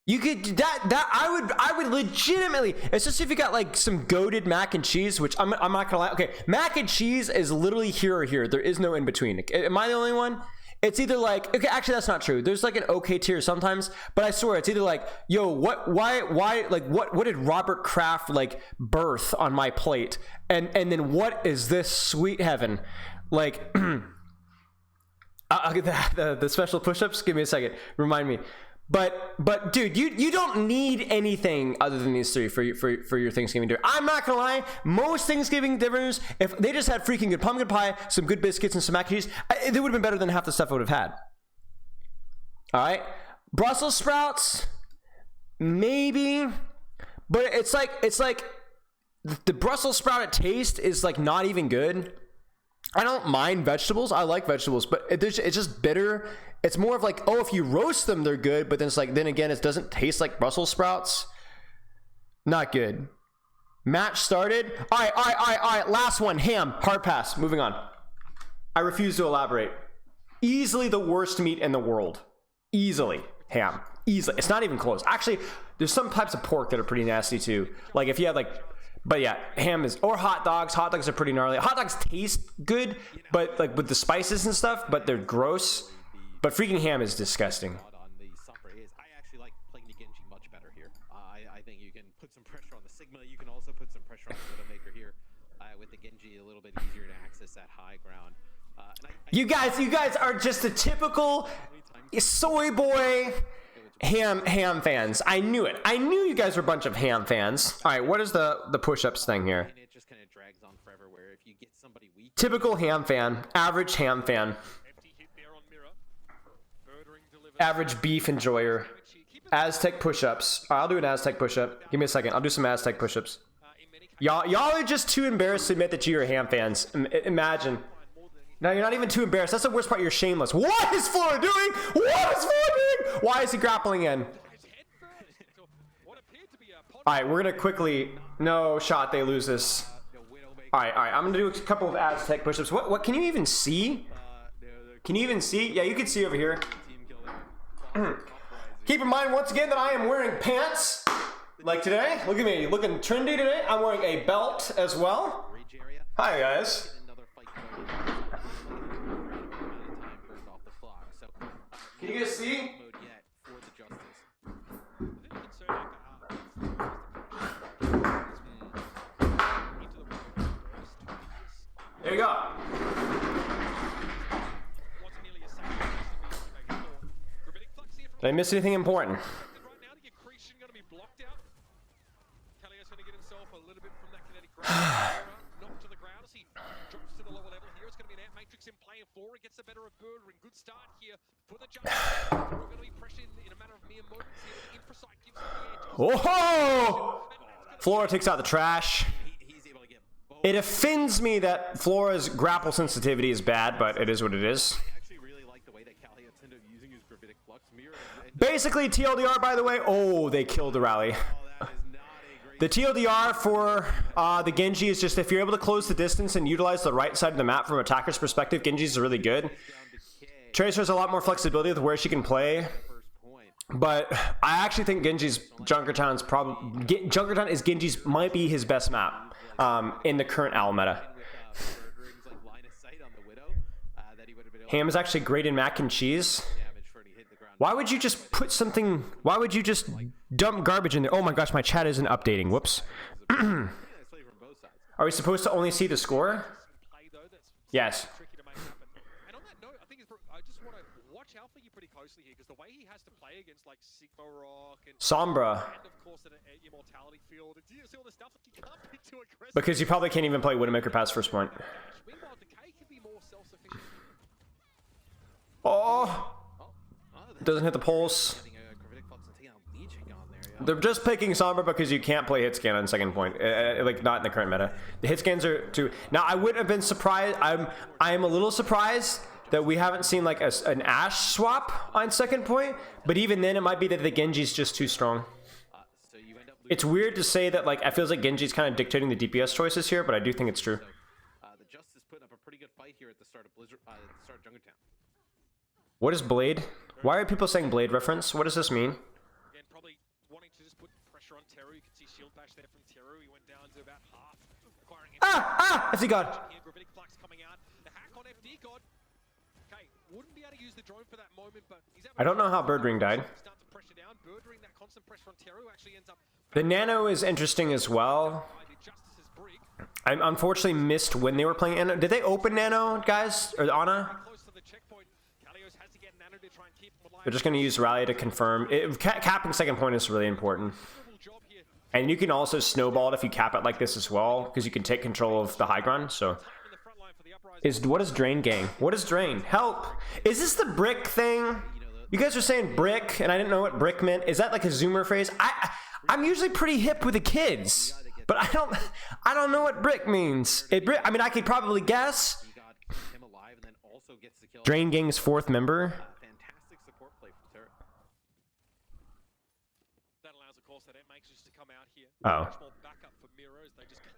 You could I would legitimately, especially if you got like some goated mac and cheese, which I'm not gonna lie. Okay, mac and cheese is literally here or here. There is no in between. Am I the only one? It's either like, okay, actually that's not true. There's like an okay tier sometimes, but I swear it's either like, yo, what did Robert Kraft like birth on my plate? And then what is this sweet heaven? Like, I'll get the special push-ups. Give me a second. Remind me. But dude, you don't need anything other than these three for your Thanksgiving dinner. I'm not gonna lie, most Thanksgiving dinners, if they just had freaking good pumpkin pie, some good biscuits, and some mac and cheese, they would have been better than half the stuff I would have had. All right, Brussels sprouts, maybe, but it's like the Brussels sprout taste is like not even good. I don't mind vegetables. I like vegetables, but it's just bitter. It's more of like, oh, if you roast them, they're good. But then it's like, then again, it doesn't taste like Brussels sprouts. Not good. Match started. All right. Last one. Ham. Hard pass. Moving on. I refuse to elaborate. Easily the worst meat in the world. Easily. Ham. Easily. It's not even close. Actually, there's some types of pork that are pretty nasty too. Like if you had like, but yeah, ham is, or hot dogs. Hot dogs are pretty gnarly. Hot dogs taste good, but like with the spices and stuff, but they're gross. But freaking ham is disgusting.
I actually like playing the Genji much better here. I think you can put some pressure on the Sigma. You can also put some pressure on the Widowmaker here. With the Genji, a little bit easier to access that high ground.
You guys are just a typical soy boy ham fans. I knew it. I knew you guys were a bunch of ham fans. All right, what is the push-ups thing here?
And it just kind of drags on forever. Where if you get somebody weak,
typical ham fan, average ham fan. Average beef enjoyer. Aztec push-ups. I'll do an Aztec push-up. Give me a second. I'll do some Aztec push-ups. Y'all are just too embarrassed to admit that you're ham fans. Imagine. No, you're not even too embarrassed. That's the worst part. You're shameless. What is Flora doing? Why is he grappling in? Alright, we're gonna quickly... No shot, they lose this. Alright. I'm gonna do a couple of Aztec push-ups. What can you even see? Can you even see? Yeah, you can see over here. Keep in mind once again that I am wearing pants like today. Look at me, looking trendy today. I'm wearing a belt as well. Hi guys. Can you guys see? There you go. Did I miss anything important? Oh! Flora takes out the trash. It offends me that Flora's grapple sensitivity is bad, but it is what it is. Basically, TLDR, by the way. Oh, they killed the rally. The TLDR for the Genji is just if you're able to close the distance and utilize the right side of the map from attacker's perspective, Genji's really good. Tracer has a lot more flexibility with where she can play. But I actually think Genji's Junkertown's Junkertown is Genji's might be his best map in the current Owl meta. Ham is actually great in mac and cheese. Why would you just put something? Why would you just dump garbage in there? Oh my gosh, my chat isn't updating. Whoops. Are we supposed to only see the score? Yes.
And on that note, I just want to watch Alpha pretty closely here because the way he has to play against like Sigma Rock and
Sombra.
And of course an Immortality field. And you see all this stuff, like you can't be too aggressive.
Because you probably can't even play Widowmaker past first point.
Meanwhile, Decay can be more self-sufficient.
Oh! Doesn't hit the pulse. They're just picking Sombra because you can't play hit scan on second point, like not in the current meta. The hit scans are too. Now I wouldn't have been surprised. I am a little surprised that we haven't seen like an Ashe swap on second point. But even then, it might be that the Genji's just too strong. It's weird to say that like I feels like Genji's kind of dictating the DPS choices here, but I do think it's true.
The Justice putting up a pretty good fight here at the start of Blizzard, at the start of Junkertown.
What is Blade? Why are people saying Blade reference? What does this mean?
Again, probably wanting to just put pressure on Teru. You can see shield bash there from Teru. He went down to about half.
FD God.
Gravitic Flux coming out. The hack on FD God. Okay, wouldn't be able to use the drone for that moment, but he's
I don't know how Birdring died.
Start to pressure down. Birdring, that constant pressure on Teru actually ends up.
The Nano is interesting as well. I unfortunately missed when they were playing Nano. Did they open Nano, guys? Or Ana? They're just going to use Rally to confirm. Capping second point is really important. And you can also snowball it if you cap it like this as well, because you can take control of the high ground. So, what is Drain Gang? What is Drain? Help! Is this the brick thing? You guys are saying brick, and I didn't know what brick meant. Is that like a Zoomer phrase? I'm usually pretty hip with the kids, but I don't know what brick means. I mean, I could probably guess. Drain Gang's fourth member.
Fantastic support play from Teru.
That allows, of course, that it makes us to come out here.
Oh.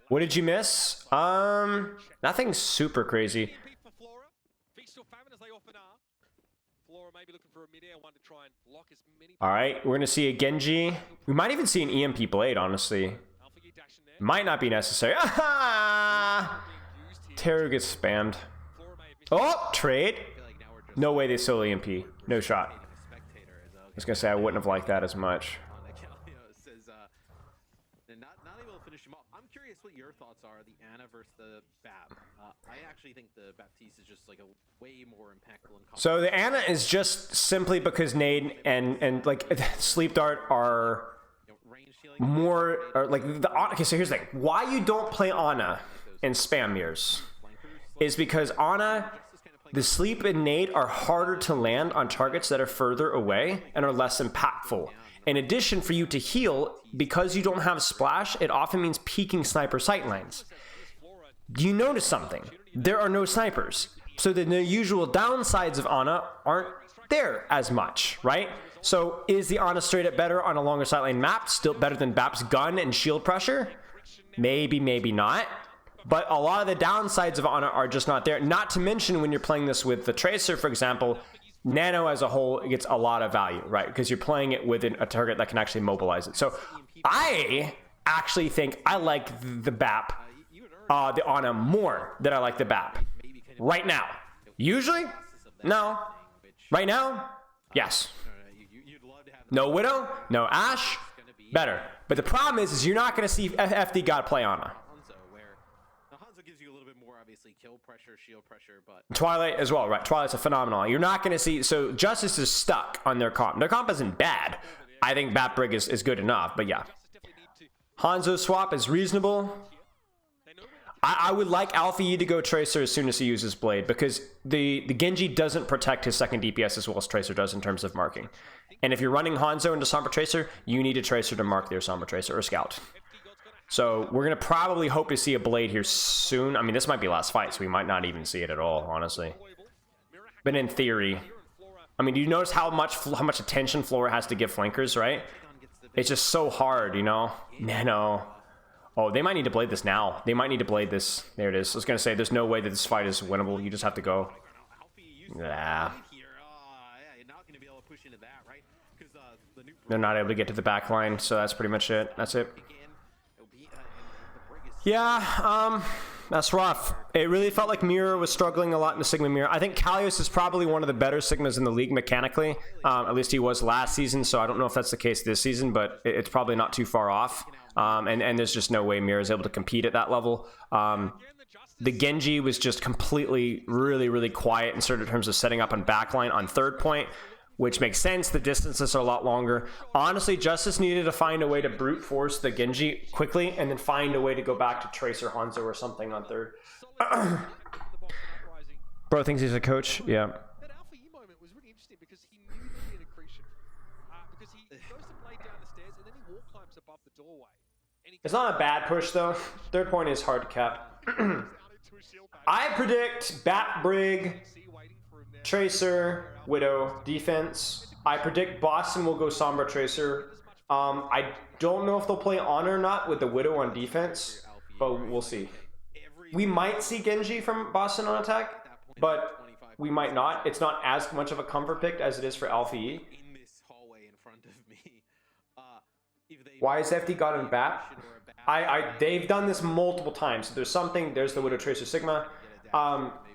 What did you miss? Nothing super crazy. All right, we're gonna see a Genji. We might even see an EMP Blade, honestly. Might not be necessary. Teru gets spammed. Oh, trade. No way they solo EMP. No shot. I was gonna say I wouldn't have liked that as much.
Not able to finish him off. I'm curious what your thoughts are, the Ana versus the Bap. I actually think the Baptiste is just like a way more impactful.
So the Ana is just simply because Nade and like Sleep Dart are more, or like the okay. So here's the thing: why you don't play Ana in spam mirrors is because Ana, the Sleep and Nade are harder to land on targets that are further away and are less impactful. In addition, for you to heal, because you don't have Splash, it often means peeking sniper sight lines. Do you notice something? There are no snipers. So the usual downsides of Ana aren't there as much, right? So is the Ana straight up better on a longer sight lane map? Still better than Bap's gun and shield pressure? Maybe, maybe not. But a lot of the downsides of Ana are just not there. Not to mention when you're playing this with the Tracer, for example, Nano as a whole gets a lot of value, right? Because you're playing it with a target that can actually mobilize it. So I actually think I like the Bap, the Ana more than I like the Bap. Right now. Usually? No. Right now? Yes. No Widow? No Ashe? Better. But the problem is you're not going to see FD God play Ana.
Kill pressure, shield pressure, but
Twilight as well, right? Twilight's a phenomenon. You're not going to see. So Justice is stuck on their comp. Their comp isn't bad. I think Batbrig is good enough, but yeah. Hanzo swap is reasonable. I would like Alpha Yi to go Tracer as soon as he uses Blade, because the Genji doesn't protect his second DPS as well as Tracer does in terms of marking. And if you're running Hanzo into Sombra Tracer, you need a Tracer to mark their Sombra Tracer or Scout. So we're going to probably hope to see a Blade here soon. I mean, this might be last fight, so we might not even see it at all, honestly. But in theory, I mean, do you notice how much attention Flora has to give flankers, right? It's just so hard, you know? Nano. Oh, they might need to blade this now. They might need to blade this. There it is. I was going to say, there's no way that this fight is winnable. You just have to go. Nah. They're not able to get to the back line, so that's pretty much it. That's it. Yeah, that's rough. It really felt like Mirror was struggling a lot in the Sigma Mirror. I think Kalios is probably one of the better Sigmas in the league mechanically. At least he was last season, so I don't know if that's the case this season, but it's probably not too far off. And there's just no way Mirror is able to compete at that level. The Genji was just completely, really quiet in certain terms of setting up on backline on third point, which makes sense. The distances are a lot longer. Honestly, Justice needed to find a way to brute force the Genji quickly and then find a way to go back to Tracer Hanzo or something on third. Bro thinks he's a coach. Yeah.
That Alpha E moment was really interesting because he knew there'd be an accretion. Because he goes to blade down the stairs and then he wall climbs above the doorway.
It's not a bad push though. Third point is hard to cap. I predict Bat Brig, Tracer, Widow, defense. I predict Boston will go Sombra Tracer. I don't know if they'll play Honor or not with the Widow on defense, but we'll see. We might see Genji from Boston on attack, but we might not. It's not as much of a comfort pick as it is for Alpha E. Why is FD got in Bat? They've done this multiple times. So there's something. There's the Widow Tracer Sigma.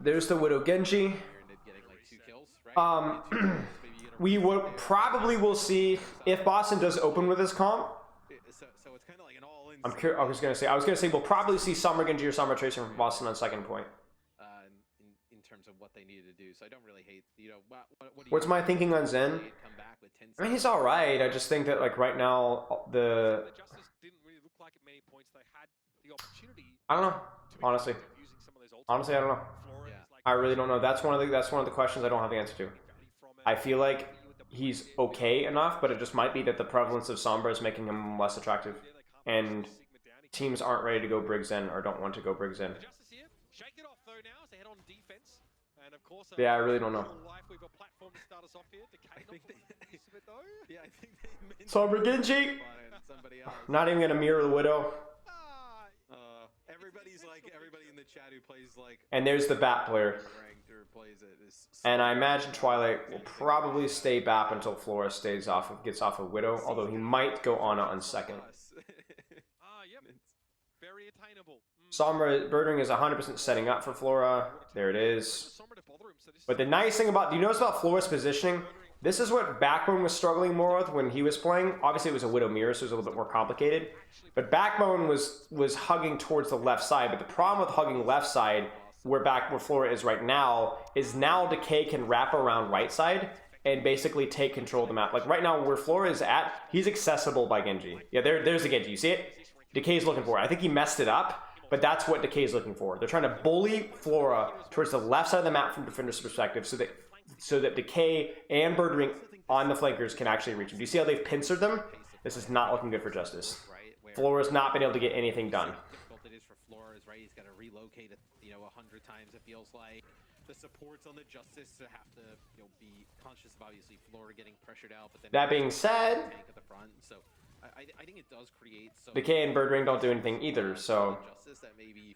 There's the Widow Genji. We will probably will see if Boston does open with his comp. I was gonna say we'll probably see Sombra Genji or Sombra Tracer from Boston on second point.
In terms of what they needed to do, so I don't really hate. You know,
what's my thinking on Zen? I mean, he's all right. I just think that like right now the I don't know. Honestly, I don't know. I really don't know. That's one of the questions I don't have the answer to. I feel like he's okay enough, but it just might be that the prevalence of Sombra is making him less attractive, and teams aren't ready to go Briggs in or don't want to go Briggs in. Yeah, I really don't know. Sombra Genji. Not even gonna mirror the Widow.
Everybody in the chat who plays like.
And there's the Bat player. And I imagine Twilight will probably stay BAP until Flora gets off of Widow, although he might go Ana on second. Sombra Birdring is 100% setting up for Flora. There it is. But the nice thing about, do you notice about Flora's positioning? This is what Backbone was struggling more with when he was playing. Obviously, it was a Widow Mirror, so it was a little bit more complicated. But Backbone was hugging towards the left side. But the problem with hugging left side, where Flora is right now, is now Decay can wrap around right side and basically take control of the map. Like right now, where Flora is at, he's accessible by Genji. Yeah, there's the Genji. You see it? Decay's looking for it. I think he messed it up, but that's what Decay's looking for. They're trying to bully Flora towards the left side of the map from Defender's perspective, so that Decay and Birdring on the flankers can actually reach him. Do you see how they've pincered them? This is not looking good for Justice. Flora's not been able to get anything done.
He's got to relocate it, 100 times. It feels like the supports on the Justice to have to, be conscious of obviously Flora getting pressured out. But then
that being said,
at the front, so I think it does create.
Decay and Birdring don't do anything either. So,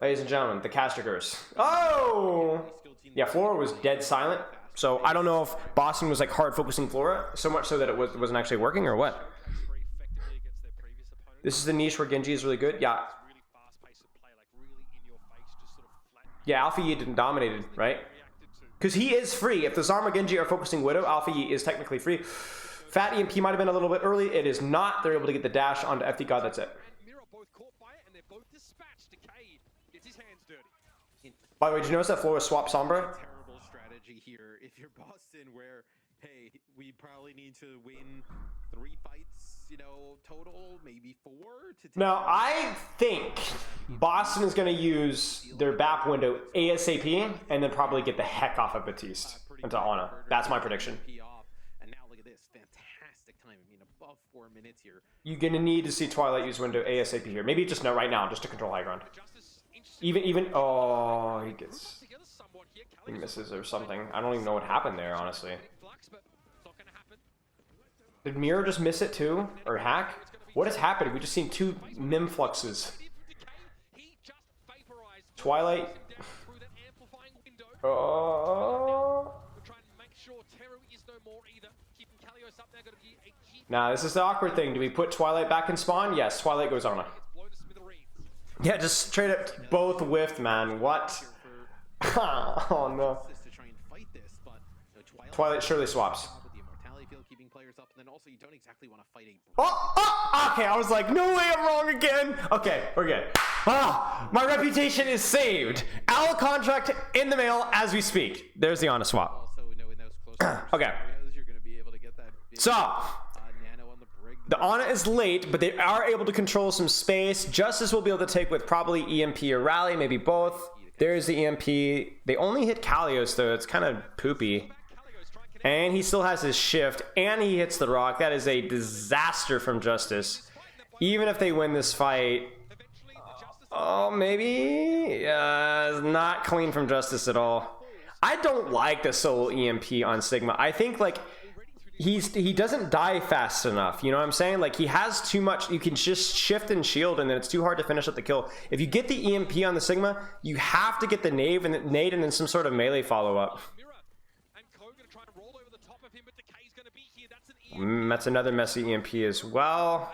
ladies and gentlemen, the caster curse. Oh, yeah, Flora was dead silent. So I don't know if Boston was like hard focusing Flora so much so that it wasn't actually working or what. This is the niche where Genji is really good. Yeah. Yeah, Alpha Yi didn't dominated, right? Because he is free. If the Sombra Genji are focusing Widow, Alpha Yi is technically free. Fat EMP might have been a little bit early. It is not. They're able to get the dash onto FD God. That's it. By the way, did you notice that Flora swapped Sombra?
Terrible strategy here. If you're Boston, where hey, we probably need to win 3 fights, total, maybe 4 to take.
Now, I think Boston is going to use their BAP window ASAP and then probably get the heck off of Batiste into Ana. That's my prediction.
And now look at this. Fantastic time. Above 4 minutes here.
You're going to need to see Twilight use window ASAP here. Maybe just not right now, just to control high ground. Oh, he misses or something. I don't even know what happened there, honestly. Did Mirror just miss it too? Or hack? What has happened? We just seen 2 Mimfluxes. Twilight. Nah, this is the awkward thing. Do we put Twilight back in spawn? Yes, Twilight goes on. Yeah, just straight up both whiffed, man. What? Oh no. Twilight surely swaps. Oh, okay, I was like, no way, I'm wrong again. Okay, we're good. Ah, my reputation is saved. Owl contract in the mail as we speak. There's the honest swap. Okay. So, the Ana is late, but they are able to control some space. Justice will be able to take with probably EMP or Rally, maybe both. There's the EMP. They only hit Kalios, though. It's kind of poopy. And he still has his shift, and he hits the rock. That is a disaster from Justice. Even if they win this fight, oh, maybe? It's not clean from Justice at all. I don't like the solo EMP on Sigma. I think, like, he doesn't die fast enough. You know what I'm saying? Like, he has too much. You can just shift and shield, and then it's too hard to finish up the kill. If you get the EMP on the Sigma, you have to get the nade and then some sort of melee follow-up. That's another messy EMP as well.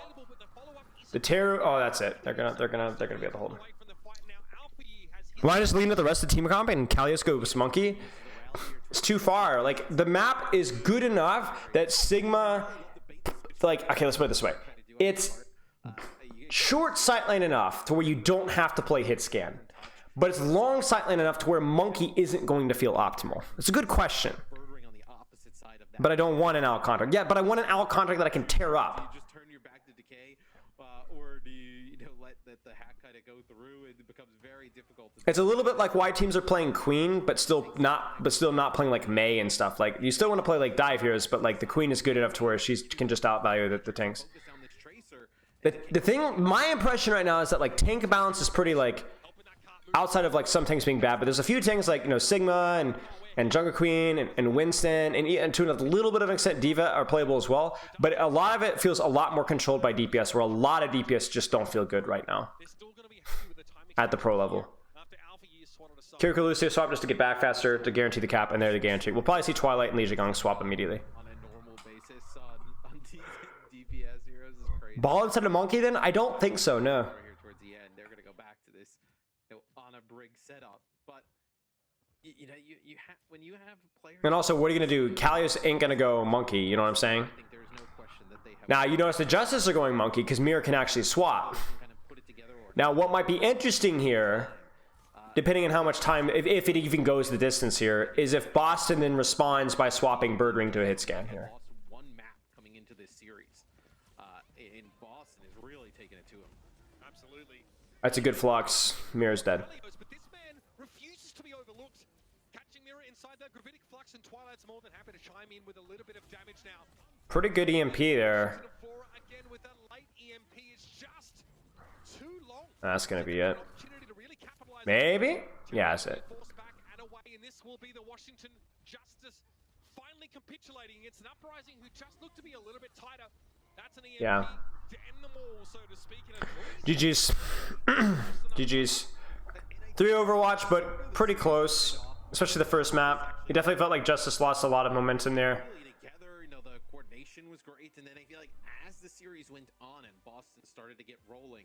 The terror. Oh, that's it. They're gonna be able to hold him. Why just lean to the rest of the team comp and Kalios goes monkey? It's too far. Like, the map is good enough that Sigma, like, okay, let's put it this way. It's short sightline enough to where you don't have to play hit scan, but it's long sightline enough to where monkey isn't going to feel optimal. It's a good question. But I don't want an owl contract. Yeah, but I want an owl contract that I can tear up.
You just turn your back to decay, or do you let the hack kind of go through? It becomes very difficult.
It's a little bit like why teams are playing Queen, but still not playing like Mei and stuff. Like, you still want to play like dive heroes, but like the Queen is good enough to where she can just outvalue the tanks. The thing, my impression right now is that like tank balance is pretty like outside of like some tanks being bad, but there's a few tanks like, you know, Sigma and Jungle Queen and Winston and to a little bit of an extent D.Va are playable as well, but a lot of it feels a lot more controlled by DPS, where a lot of DPS just don't feel good right now at the pro level. Kiriko Lucio swap just to get back faster to guarantee the cap, and there the guarantee. We'll probably see Twilight and Li Zhigang swap immediately.
On a normal basis on DPS heroes is crazy.
Ball instead of monkey then? I don't think so, no.
Here towards the end, they're gonna go back to this, you know, on a brig setup, but you know, you have when you have players.
And also, what are you gonna do? Kalios ain't gonna go monkey. You know what I'm saying?
I think there's no question that they have.
Now you notice the Justice are going monkey because Mirror can actually swap. Now, what might be interesting here, depending on how much time, if it even goes the distance here, is if Boston then responds by swapping Bird Ring to a hit scan here.
One map coming into this series, in Boston is really taking it to him.
Absolutely.
That's a good flux. Mirror's dead.
But this man refuses to be overlooked. Catching Mirror inside that gravitic flux, and Twilight's more than happy to chime in with a little bit of damage now.
Pretty good EMP there.
Again with that late EMP is just too long.
That's gonna be it. Maybe? Yeah, that's it.
And this will be the Washington Justice finally capitulating against an Uprising who just looked to be a little bit tighter. That's an EMP.
Yeah.
So to speak.
GG's. GG's. 3 Overwatch, but pretty close. Especially the first map. It definitely felt like Justice lost a lot of momentum there.
Together, you know, the coordination was great, and then I feel like as the series went on and Boston started to get rolling,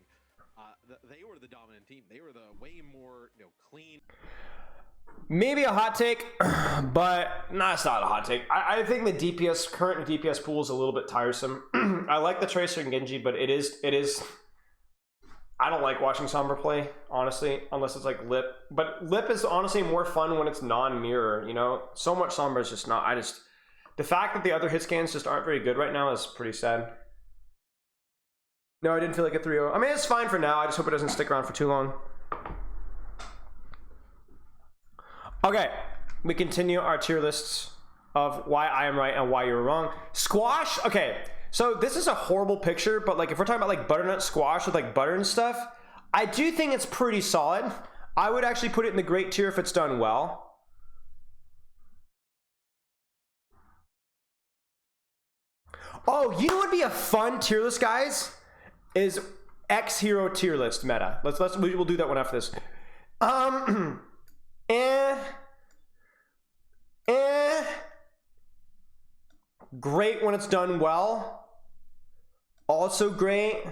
they were the dominant team. They were the way more, you know, clean.
Maybe a hot take, but no, it's not a hot take. I think the current DPS pool is a little bit tiresome. I like the Tracer and Genji, but it is. I don't like watching Sombra play, honestly, unless it's like Lip. But Lip is honestly more fun when it's non-mirror, you know? So much Sombra is just not. The fact that the other hit scans just aren't very good right now is pretty sad. No, I didn't feel like a 3-0. I mean, it's fine for now. I just hope it doesn't stick around for too long. Okay, we continue our tier lists of why I am right and why you're wrong. Squash, okay. So this is a horrible picture, but like if we're talking about like butternut squash with like butter and stuff, I do think it's pretty solid. I would actually put it in the great tier if it's done well. Oh, you know what would be a fun tier list, guys? is X hero tier list meta. We'll do that one after this. Great when it's done well. Also great.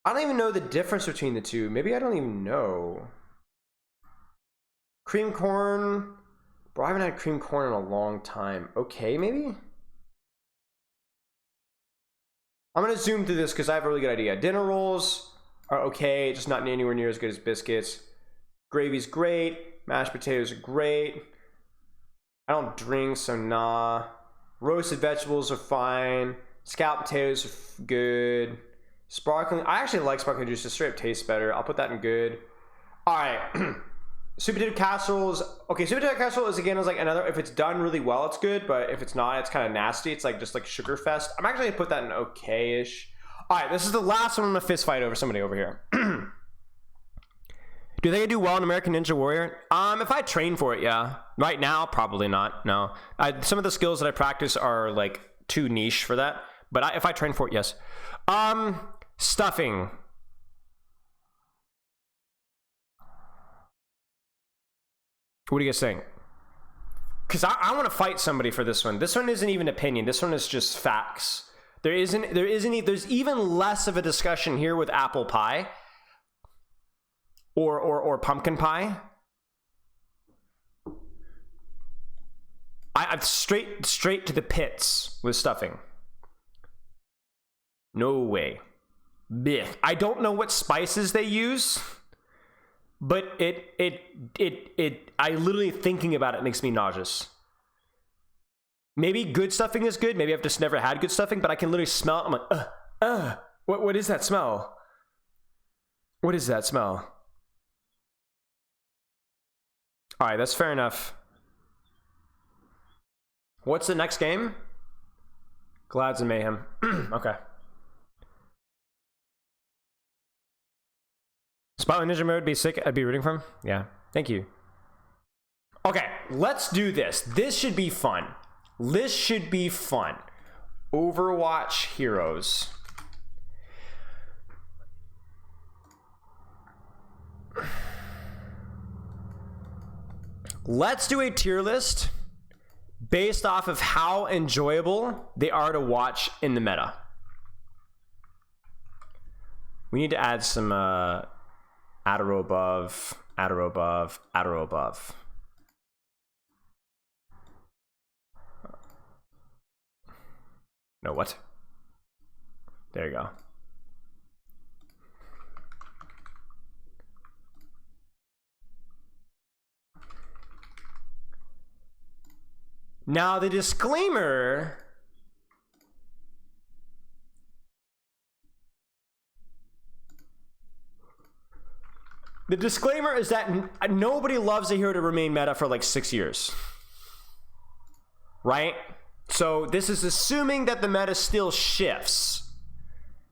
I don't even know the difference between the two. Maybe I don't even know. Cream corn. Bro, I haven't had cream corn in a long time. Okay, maybe? I'm gonna zoom through this because I have a really good idea. Dinner rolls are okay, just not anywhere near as good as biscuits. Gravy's great. Mashed potatoes are great. I don't drink, so nah. Roasted vegetables are fine. Scalloped potatoes are good. Sparkling, I actually like sparkling juice. It straight up tastes better. I'll put that in good. All right. Sweet potato casseroles. Okay, sweet potato casserole is again like another. If it's done really well, it's good. But if it's not, it's kind of nasty. It's like just like sugar fest. I'm actually gonna put that in okay-ish. All right, this is the last one. I'm gonna fist fight over somebody over here. Do they do well in American Ninja Warrior? If I train for it, yeah. Right now, probably not. No. Some of the skills that I practice are like too niche for that. But if I train for it, yes. Stuffing. What do you guys think? Because I want to fight somebody for this one. This one isn't even opinion. This one is just facts. There's even less of a discussion here with apple pie or pumpkin pie. I'm straight to the pits with stuffing. No way. Blech. I don't know what spices they use, but I literally thinking about it makes me nauseous. Maybe good stuffing is good. Maybe I've just never had good stuffing, but I can literally smell it. I'm like, what is that smell? What is that smell? All right, that's fair enough. What's the next game? Glads and Mayhem. Okay. Spotlight Ninja mode be sick. I'd be rooting for him. Yeah. Thank you. Okay, let's do this. This should be fun. This should be fun. Overwatch heroes. Let's do a tier list based off of how enjoyable they are to watch in the meta. We need to add some Adaro above, Adaro above, Adaro above. No, what? There you go. Now the disclaimer. The disclaimer is that nobody loves a hero to remain meta for like 6 years. Right? So this is assuming that the meta still shifts.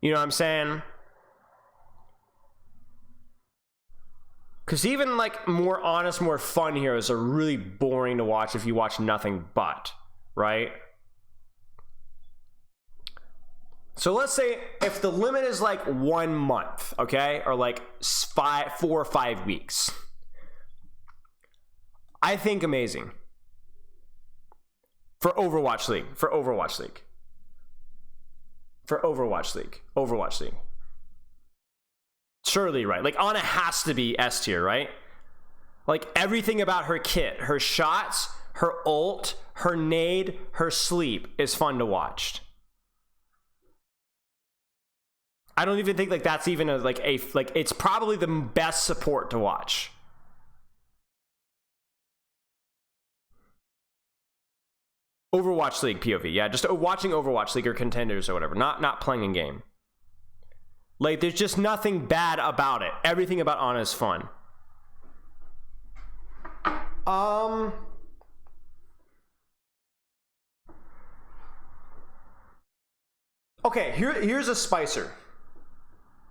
You know what I'm saying? Because even like more honest, more fun heroes are really boring to watch if you watch nothing but, right? So let's say if the limit is like 1 month, okay? Or like 4 or 5 weeks. I think amazing. For Overwatch League. For Overwatch League. For Overwatch League. Overwatch League. Surely, right? Like, Ana has to be S tier, right? Like, everything about her kit, her shots, her ult, her nade, her sleep is fun to watch. I don't even think like that's even like it's probably the best support to watch. Overwatch League POV, yeah, just watching Overwatch League or contenders or whatever, not playing in game. Like, there's just nothing bad about it. Everything about Ana is fun. Okay, here's a spicer.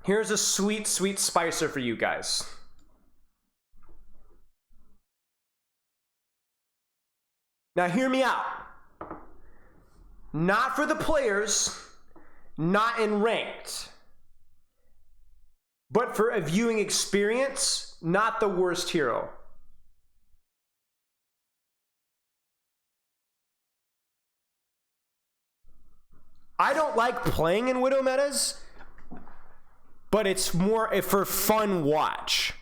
Here's a sweet, sweet spicer for you guys. Now hear me out. Not for the players, not in ranked. But for a viewing experience, not the worst hero. I don't like playing in Widow metas, but it's more for fun watch.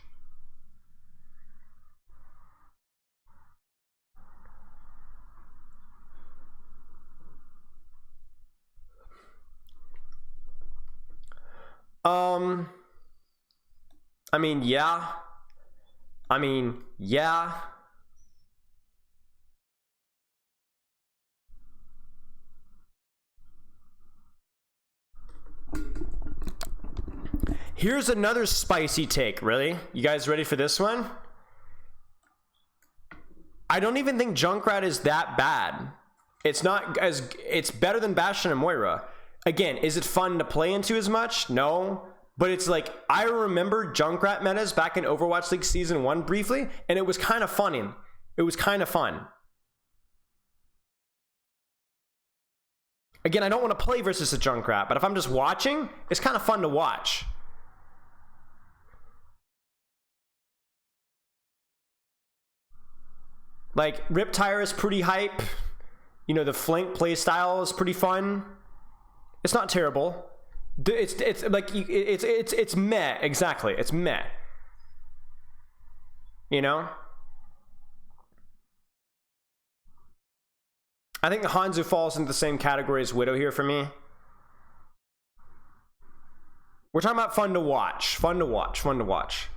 I mean, yeah. Here's another spicy take, really? You guys ready for this one? I don't even think Junkrat is that bad. It's not as, it's better than Bastion and Moira. Again, is it fun to play into as much? No. But it's like, I remember Junkrat metas back in Overwatch League Season 1 briefly, and it was kind of funny. It was kind of fun. Again, I don't want to play versus a Junkrat, but if I'm just watching, it's kind of fun to watch. Like, Riptire is pretty hype. You know, the flank playstyle is pretty fun. It's not terrible. It's like it's meh, exactly. It's meh. You know? I think Hanzo falls into the same category as Widow here for me. We're talking about fun to watch. Fun to watch. Fun to watch.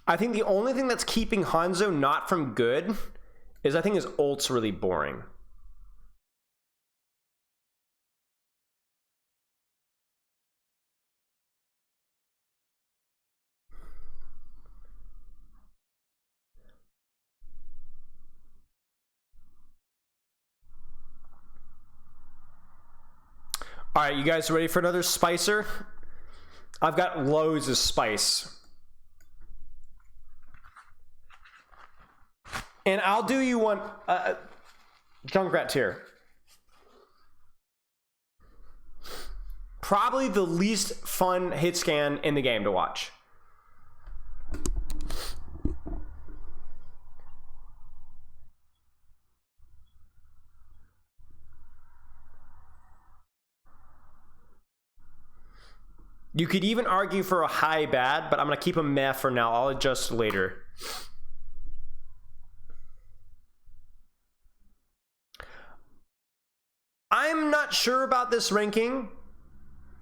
I think the only thing that's keeping Hanzo not from good is I think his ult's really boring. All right, you guys ready for another spicer? I've got loads of spice. And I'll do you one, Junkrat tier. Probably the least fun hit scan in the game to watch. You could even argue for a high bad, but I'm gonna keep a meh for now. I'll adjust later. I'm not sure about this ranking,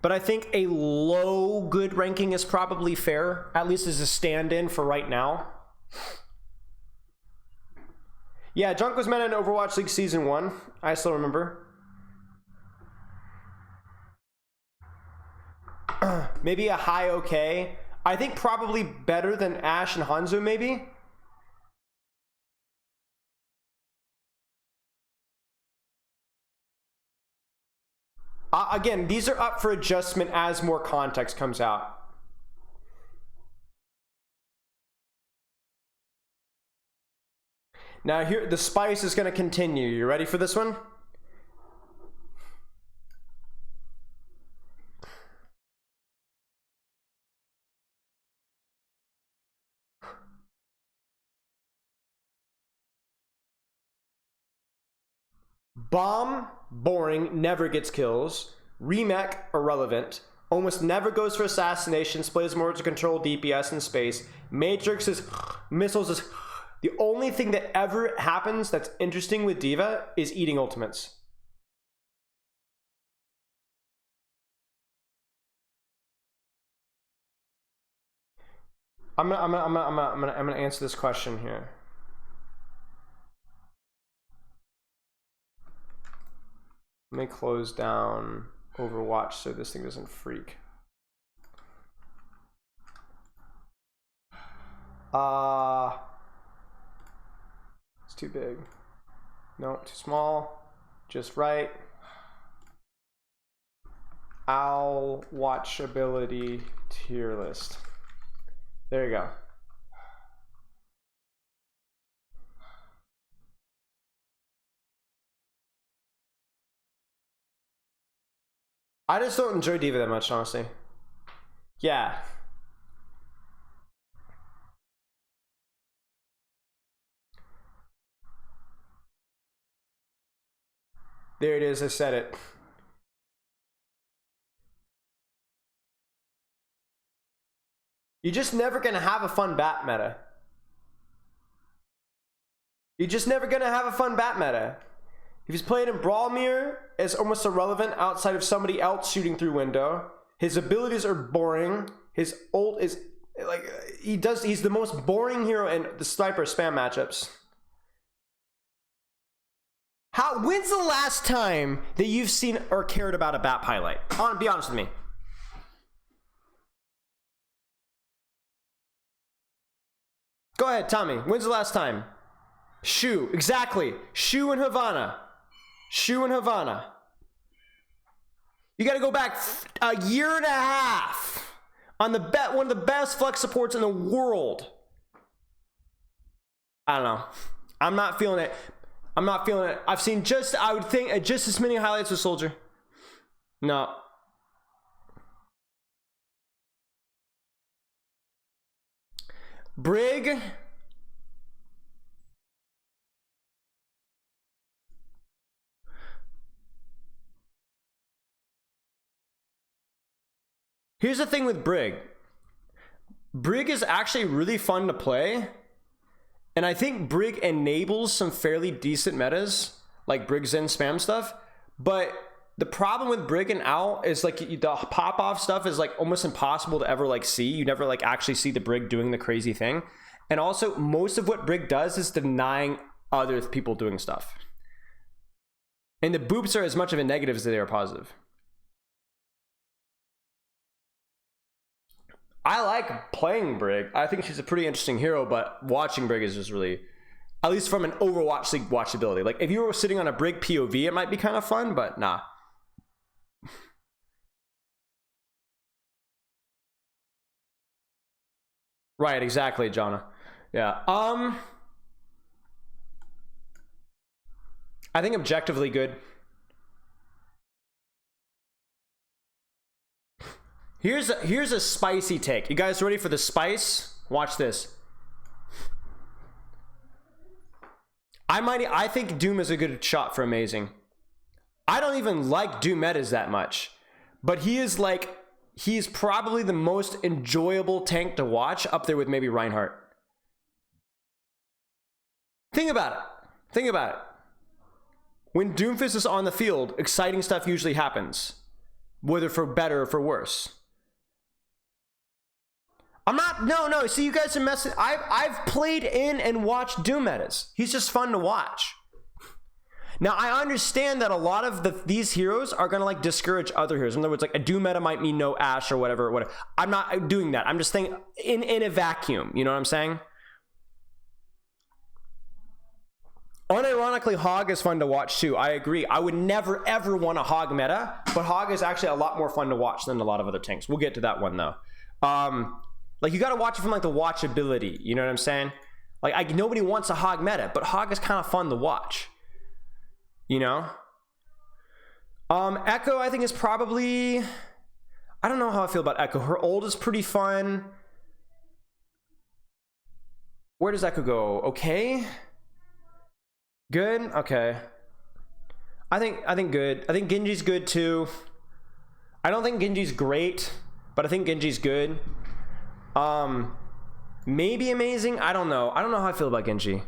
but I think a low good ranking is probably fair, at least as a stand-in for right now. Yeah, Junk was meta in Overwatch League Season 1. I still remember. Maybe a high okay. I think probably better than Ashe and Hanzo, maybe. Again, these are up for adjustment as more context comes out. Now here, the spice is going to continue. You ready for this one? Bomb, boring, never gets kills. Remech, irrelevant. Almost never goes for assassinations, plays more to control DPS in space. Matrix is missiles is the only thing that ever happens that's interesting with D.Va is eating ultimates. I'm gonna answer this question here. Let me close down Overwatch so this thing doesn't freak. It's too big. No, too small. Just right. Owl watchability tier list. There you go. I just don't enjoy D.Va that much, honestly. Yeah. There it is, I said it. You're just never gonna have a fun bat meta. You're just never gonna have a fun bat meta. If he's playing in Brawl Mirror, it's almost irrelevant outside of somebody else shooting through window. His abilities are boring. His ult is like he's the most boring hero in the sniper spam matchups. When's the last time that you've seen or cared about a bat highlight? Be honest with me. Go ahead, Tommy. When's the last time? Shu, exactly. Shu and Havana. Shu and Havana. You got to go back a year and a half on one of the best flex supports in the world. I don't know. I'm not feeling it. I'm not feeling it. I've seen I would think just as many highlights with Soldier. No. Brig. Here's the thing with Brig. Brig is actually really fun to play. And I think Brig enables some fairly decent metas, like Brig Zen spam stuff. But the problem with Brig and Owl is like the pop-off stuff is like almost impossible to ever like see. You never like actually see the Brig doing the crazy thing. And also most of what Brig does is denying other people doing stuff. And the boops are as much of a negative as they are positive. I like playing Brig. I think she's a pretty interesting hero, but watching Brig is just really, at least from an Overwatch League watchability. Like if you were sitting on a Brig POV, it might be kind of fun, but nah. Right, exactly, Jonna. Yeah. I think objectively good. Here's a spicy take. You guys ready for the spice? Watch this. I think Doom is a good shot for amazing. I don't even like Doom metas that much, but he's probably the most enjoyable tank to watch, up there with maybe Reinhardt. Think about it. When Doomfist is on the field, exciting stuff usually happens, whether for better or for worse. No, see, you guys are messing. I've played in and watched Doom metas. He's just fun to watch. Now, I understand that a lot of these heroes are going to like discourage other heroes. In other words, like a Doom meta might mean no Ashe or whatever. I'm not doing that. I'm just saying in a vacuum. You know what I'm saying? Unironically, Hog is fun to watch too. I agree. I would never ever want a Hog meta, but Hog is actually a lot more fun to watch than a lot of other tanks. We'll get to that one though. Like you got to watch it from like the watchability. You know what I'm saying? Like nobody wants a Hog meta, but Hog is kind of fun to watch. You know? Echo, I think is probably, I don't know how I feel about Echo. Her ult is pretty fun. Where does Echo go? Okay. Good. Okay. I think good. I think Genji's good too. I don't think Genji's great, but I think Genji's good. Maybe amazing. I don't know. I don't know how I feel about Genji.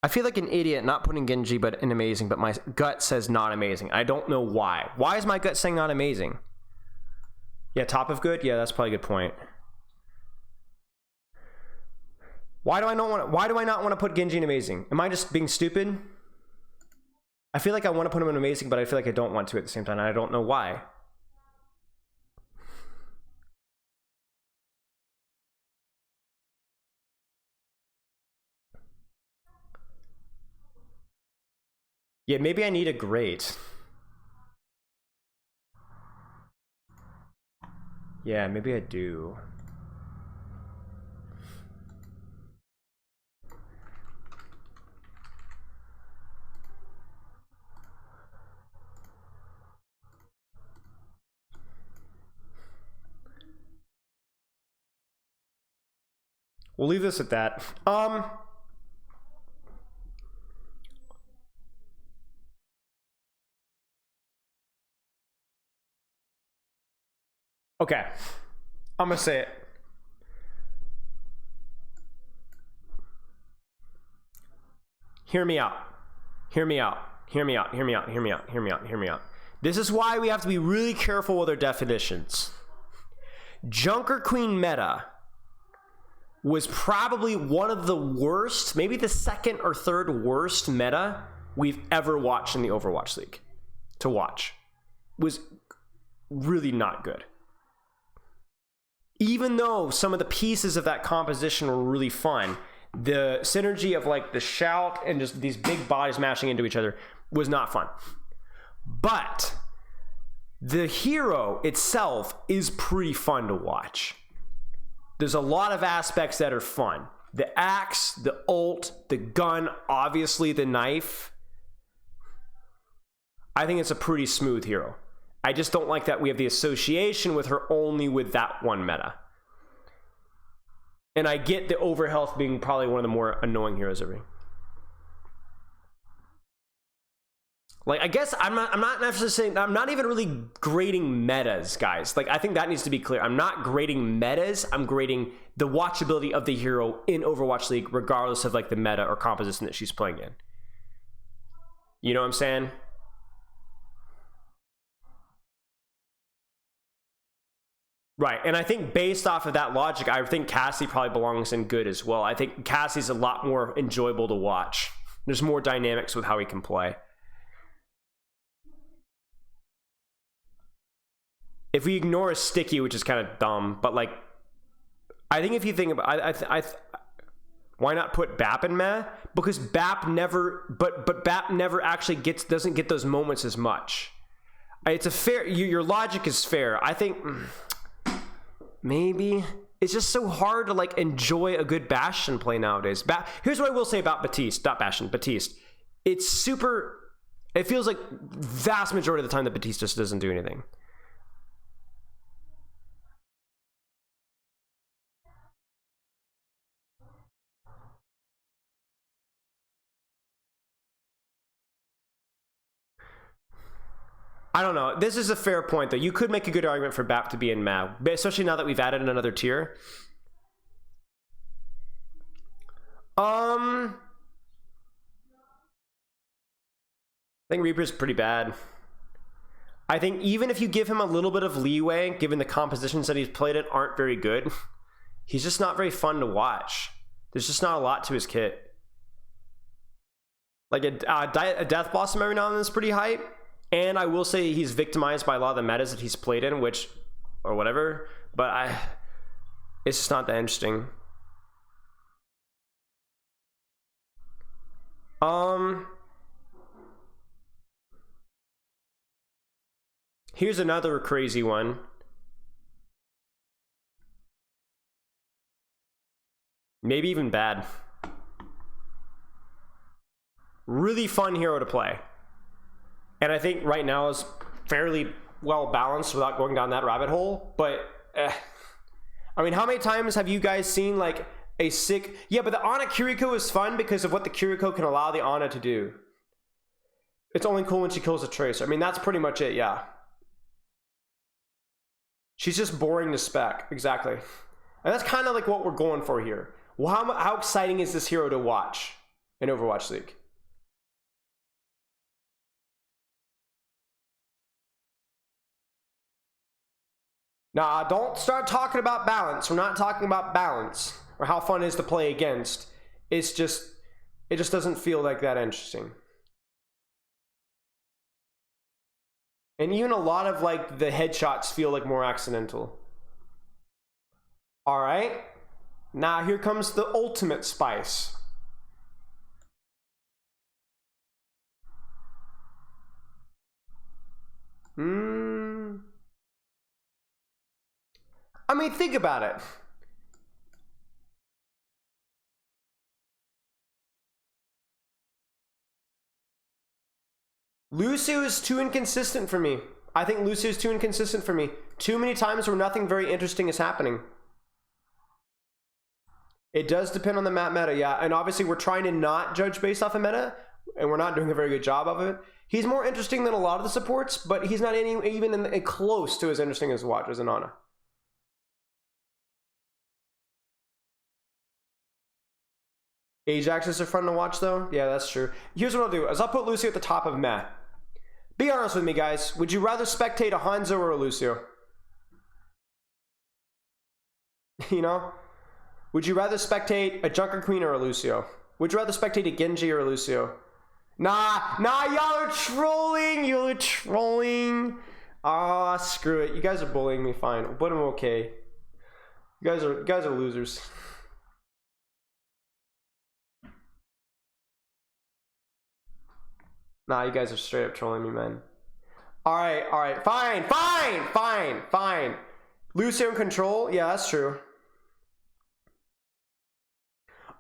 I feel like an idiot not putting Genji but in amazing, but my gut says not amazing. I don't know why. Why is my gut saying not amazing? Yeah, top of good? Yeah, that's probably a good point. Why do I not want to put Genji in amazing? Am I just being stupid? I feel like I want to put him in amazing, but I feel like I don't want to at the same time, and I don't know why. Yeah, maybe I need a great. Yeah, maybe I do. We'll leave this at that. Okay. I'm gonna say it. Hear me out. Hear me out. Hear me out. Hear me out. Hear me out. Hear me out. Hear me out. This is why we have to be really careful with our definitions. Junker Queen meta was probably one of the worst, maybe the second or third worst meta we've ever watched in the Overwatch League. To watch. Was really not good. Even though some of the pieces of that composition were really fun, the synergy of like the shout and just these big bodies mashing into each other was not fun. But the hero itself is pretty fun to watch. There's a lot of aspects that are fun. The axe, the ult, the gun, obviously the knife. I think it's a pretty smooth hero. I just don't like that we have the association with her only with that one meta. And I get the overhealth being probably one of the more annoying heroes ever. Like, I guess I'm not necessarily saying, I'm not even really grading metas, guys. Like, I think that needs to be clear. I'm not grading metas. I'm grading the watchability of the hero in Overwatch League, regardless of like the meta or composition that she's playing in. You know what I'm saying? Right, and I think based off of that logic, I think Cassie probably belongs in good as well. I think Cassie's a lot more enjoyable to watch. There's more dynamics with how he can play. If we ignore a Sticky, which is kind of dumb, but like, I think if you think about, why not put BAP in meh? Because BAP never, but BAP never actually doesn't get those moments as much. It's a fair, your logic is fair. I think maybe it's just so hard to like enjoy a good Bastion play nowadays. Here's what I will say about Baptiste, not Bastion, Baptiste. It's super, it feels like vast majority of the time that Baptiste just doesn't do anything. I don't know. This is a fair point, though. You could make a good argument for BAP to be in MAV, especially now that we've added another tier. I think Reaper's pretty bad. I think even if you give him a little bit of leeway, given the compositions that he's played in aren't very good, he's just not very fun to watch. There's just not a lot to his kit. Like a Death Blossom every now and then is pretty hype. And I will say he's victimized by a lot of the metas that he's played in, which, or whatever, but it's just not that interesting. Here's another crazy one. Maybe even bad. Really fun hero to play. And I think right now is fairly well balanced without going down that rabbit hole. But, I mean, how many times have you guys seen like a sick... Yeah, but the Ana Kiriko is fun because of what the Kiriko can allow the Ana to do. It's only cool when she kills a Tracer. I mean, that's pretty much it, yeah. She's just boring to spec, exactly. And that's kind of like what we're going for here. Well, how exciting is this hero to watch in Overwatch League? Nah, don't start talking about balance. We're not talking about balance or how fun it is to play against. It's just, it just doesn't feel like that interesting. And even a lot of like the headshots feel like more accidental. All right. Now here comes the ultimate spice. mean, think about it. Lucio is too inconsistent for me. I think Lucio is too inconsistent for me. Too many times where nothing very interesting is happening. It does depend on the map meta, yeah. And obviously we're trying to not judge based off of meta, and we're not doing a very good job of it. He's more interesting than a lot of the supports, but he's not even close to as interesting as Watch as an Ana. Ajaxes are fun to watch though. Yeah, that's true. Here's what I'll do, is I'll put Lucio at the top of meh. Be honest with me, guys. Would you rather spectate a Hanzo or a Lucio? You know? Would you rather spectate a Junker Queen or a Lucio? Would you rather spectate a Genji or a Lucio? Nah, y'all are trolling. Y'all are trolling. Ah, screw it. You guys are bullying me. Fine, but I'm okay. You guys are losers. Nah, you guys are straight up trolling me, man. Alright, fine. Lucio in control? Yeah, that's true.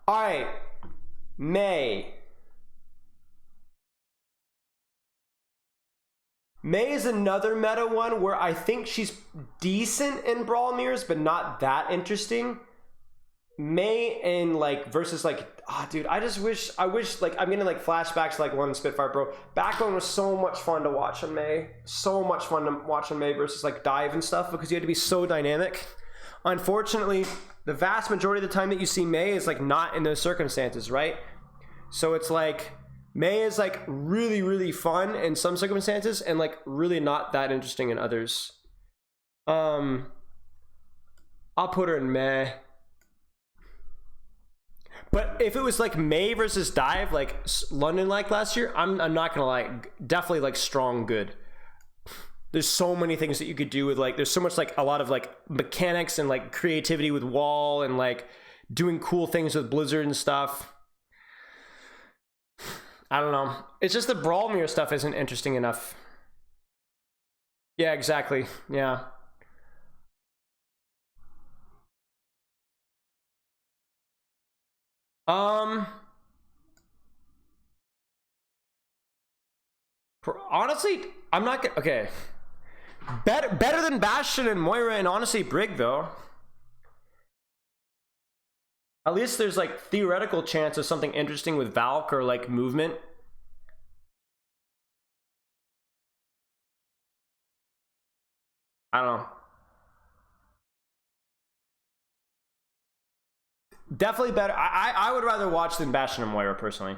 Alright. Mei. Mei is another meta one where I think she's decent in Brawl Mirrors, but not that interesting. Mei and like versus like, dude, I wish like I'm getting like flashbacks to like London Spitfire, bro. Backbone was so much fun to watch on Mei. So much fun to watch on Mei versus like Dive and stuff because you had to be so dynamic. Unfortunately, the vast majority of the time that you see Mei is like not in those circumstances, right? So it's like Mei is like really, really fun in some circumstances and like really not that interesting in others. I'll put her in Mei. But if it was like Mei versus Dive, like London like last year, I'm not gonna lie, definitely like strong good. There's so many things that you could do with like, there's so much like a lot of like mechanics and like creativity with Wall and like doing cool things with Blizzard and stuff. I don't know. It's just the Brawl Mirror stuff isn't interesting enough. Yeah, exactly. Yeah. Honestly, I'm not gonna, okay. Better than Bastion and Moira and honestly Brig though. At least there's like theoretical chance of something interesting with Valk or like movement. I don't know. Definitely better. I would rather watch than Bastion and Moira personally.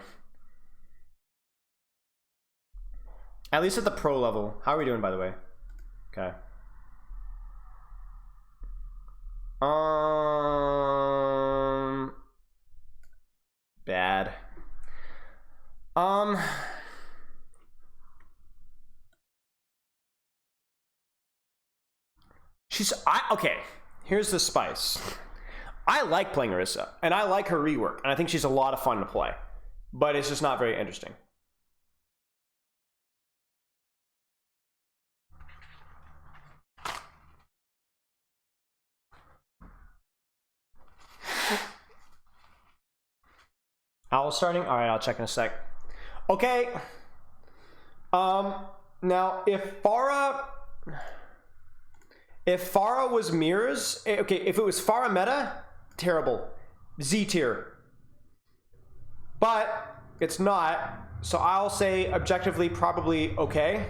At least at the pro level. How are we doing, by the way? Okay. Bad. Okay. Here's the spice. I like playing Orisa, and I like her rework, and I think she's a lot of fun to play, but it's just not very interesting. Owl starting? All right, I'll check in a sec. Okay. Now if Pharah was mirrors, okay, if it was Pharah meta, terrible. Z tier. But it's not, so I'll say objectively probably okay.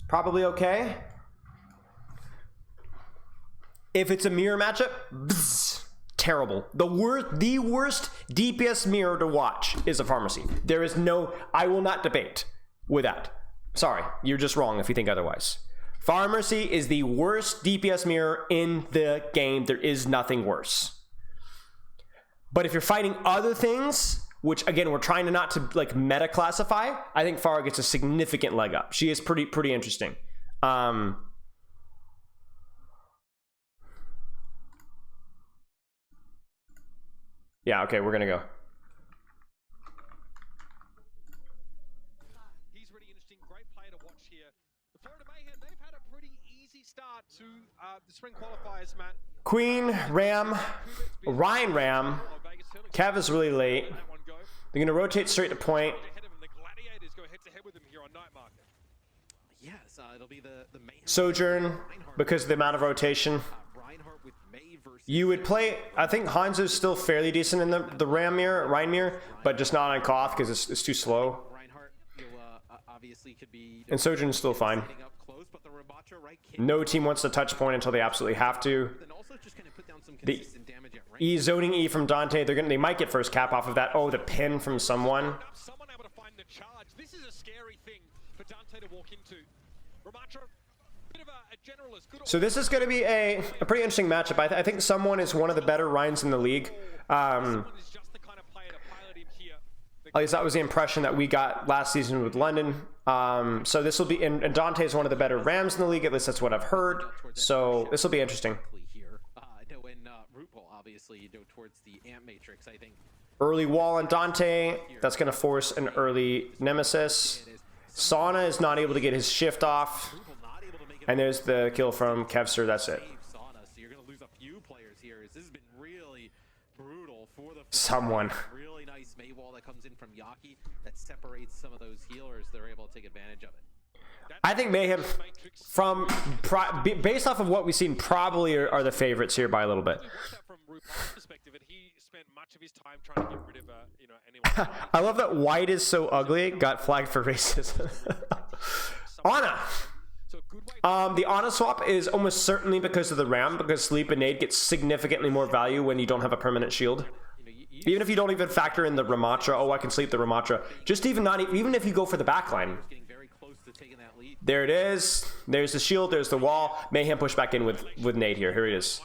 Probably okay. If it's a mirror matchup, bzz, terrible. The worst DPS mirror to watch is a Pharmercy. There is no, I will not debate with that. Sorry, you're just wrong if you think otherwise. Pharmercy is the worst DPS mirror in the game. There is nothing worse. But if you're fighting other things, which again we're trying to not to like meta classify, I think Pharah gets a significant leg up. She is pretty interesting. Yeah, okay, we're gonna go.
He's really interesting, great player to watch here. The Florida Mayhem, they've had a pretty easy start to the spring qualifiers, Matt.
Queen, Ram, Ryan Ram. Cav is really late. They're going to rotate straight to point.
The Gladiators go head to head with them here on Night Market.
Yes, it'll be the Mayhem.
Sojourn, because of the amount of rotation.
Reinhardt with May versus
You would play, I think Hanzo's still fairly decent in the Ram mirror, Rhine mirror, but just not on Koth because it's too slow.
Reinhardt, you'll, obviously could be
And Sojourn's still fine.
setting up close, but the Ramattra, right,
No team wants to touch point until they absolutely have to.
and also just kind of put down some
The
consistent damage at range.
E zoning E from Dante, they might get first cap off of that. Oh, the pin from someone.
Someone able to find the charge. This is a scary thing for Dante to walk into. Ramattra, bit of a generalist. Good
So this is going to be a pretty interesting matchup. I think someone is one of the better Rhines in the league.
is just the kind of player to pilot him here.
At least that was the impression that we got last season with London. So this will be, and Dante is one of the better Rams in the league. At least that's what I've heard. So this will be interesting.
Here, no, and RuPaul, obviously, you know, towards the Amp Matrix, I think.
Early wall on Dante. That's going to force an early Nemesis. Sauna is not able to get his shift off. And there's the kill from Kevster. That's it.
Sauna, so you're going to lose a few players here. This has been really brutal for the
Someone.
really nice May wall that comes in from Yaki that separates some of those healers. They're able to take advantage of it.
I think Mayhem, based off of what we've seen, probably are the favorites here by a little bit.
Watch that from RuPaul's perspective, and he spent much of his time trying to get rid of, anyone.
I love that White is so ugly, got flagged for racism. Ana.
So a good way
The Ana swap is almost certainly because of the Ram, because Sleep and Nade gets significantly more value when you don't have a permanent shield. Even if you don't even factor in the Ramattra, oh, I can sleep the Ramattra. Just even if you go for the backline.
Getting very close to taking that lead.
There it is. There's the shield, there's the wall. Mayhem push back in with Nade here. Here he is.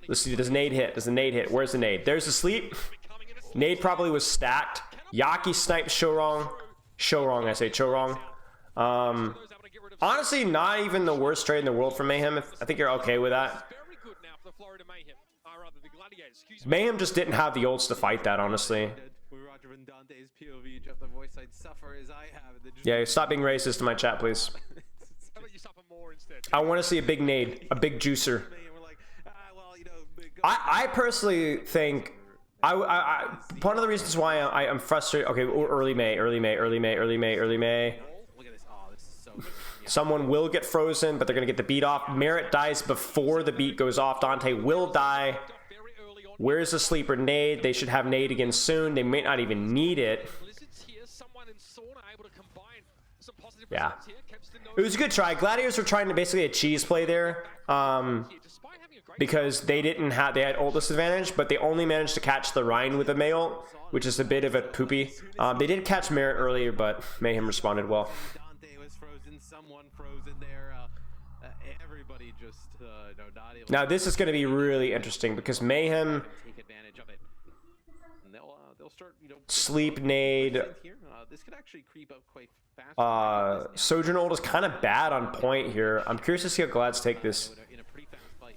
Let's see, does Nade hit? Does the Nade hit? Where's the Nade? There's the sleep. Nade probably was stacked. Yaki sniped Showrong. Showrong, I say Showrong. Honestly, not even the worst trade in the world for Mayhem. I think you're okay with that.
very good now for the Florida Mayhem. Rather, the Gladiators. Excuse me.
Mayhem just didn't have the ults to fight that, honestly.
With Roger Van Dante's POV, just the voice I'd suffer as I have. And then just
Yeah, stop being racist to my chat, please.
How about you suffer more instead?
I want to see a big Nade, a big juicer.
and we're like, well, you know,
I personally think one of the reasons why I'm frustrated. Okay, early May.
look at this. Oh, this is so good.
Someone will get frozen, but they're gonna get the beat off. Merritt dies before the beat goes off. Dante will die.
Very early on.
Where's the sleeper Nade? They should have Nade again soon. They may not even need it.
Blizzard's here. Someone in Sauna able to combine some positive
Yeah.
results here. Kempston knows
It was a good try. Gladiators were trying to basically a cheese play there.
here, despite having a great
Because they had ult disadvantage, but they only managed to catch the Rhine with a May ult, which is a bit of a poopy. They did catch Merritt earlier, but Mayhem responded well.
Dante was frozen. Someone frozen there. Everybody just not able
Now this is going to be really interesting because Mayhem,
to take advantage of it. And they'll start,
Sleep Nade,
here. This could actually creep up quite fast.
Sojourn ult is kind of bad on point here. I'm curious to see how Glads take this.
In a pretty fast fight.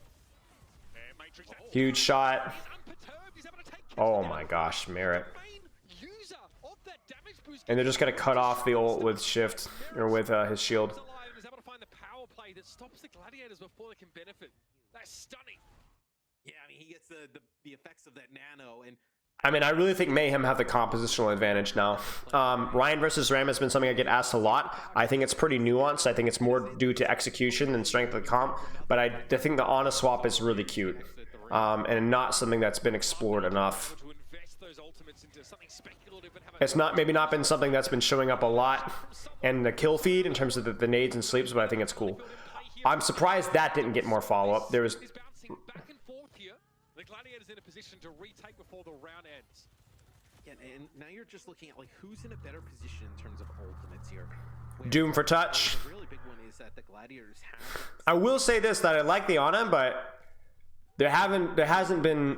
Matrix.
Huge shot.
Unperturbed. He's able to take
Oh
Kempston
my
down.
gosh, Merritt.
Main user of that damage boost.
And they're just going to cut off the ult with shift, or with his shield.
Alive and is able to find the power play that stops the Gladiators before they can benefit. That's stunning.
Yeah, I mean, he gets the effects of that nano, and
I mean, I really think Mayhem have the compositional advantage now. Ryan versus Ram has been something I get asked a lot. I think it's pretty nuanced. I think it's more due to execution than strength of the comp. But I think the Ana swap is really cute. And not something that's been explored enough.
To invest those ultimates into something speculative and have
It's maybe not been something that's been showing up a lot in the kill feed in terms of the nades and sleeps, but I think it's cool. I'm surprised that didn't get more follow-up. There was...
He's bouncing back and forth here. The Gladiators in a position to retake before the round ends.
yeah, and now you're just looking at like who's in a better position in terms of ultimates here. Where
Doom for touch.
The really big one is that the Gladiators have.
I will say this, that I like the Ana, but there hasn't been...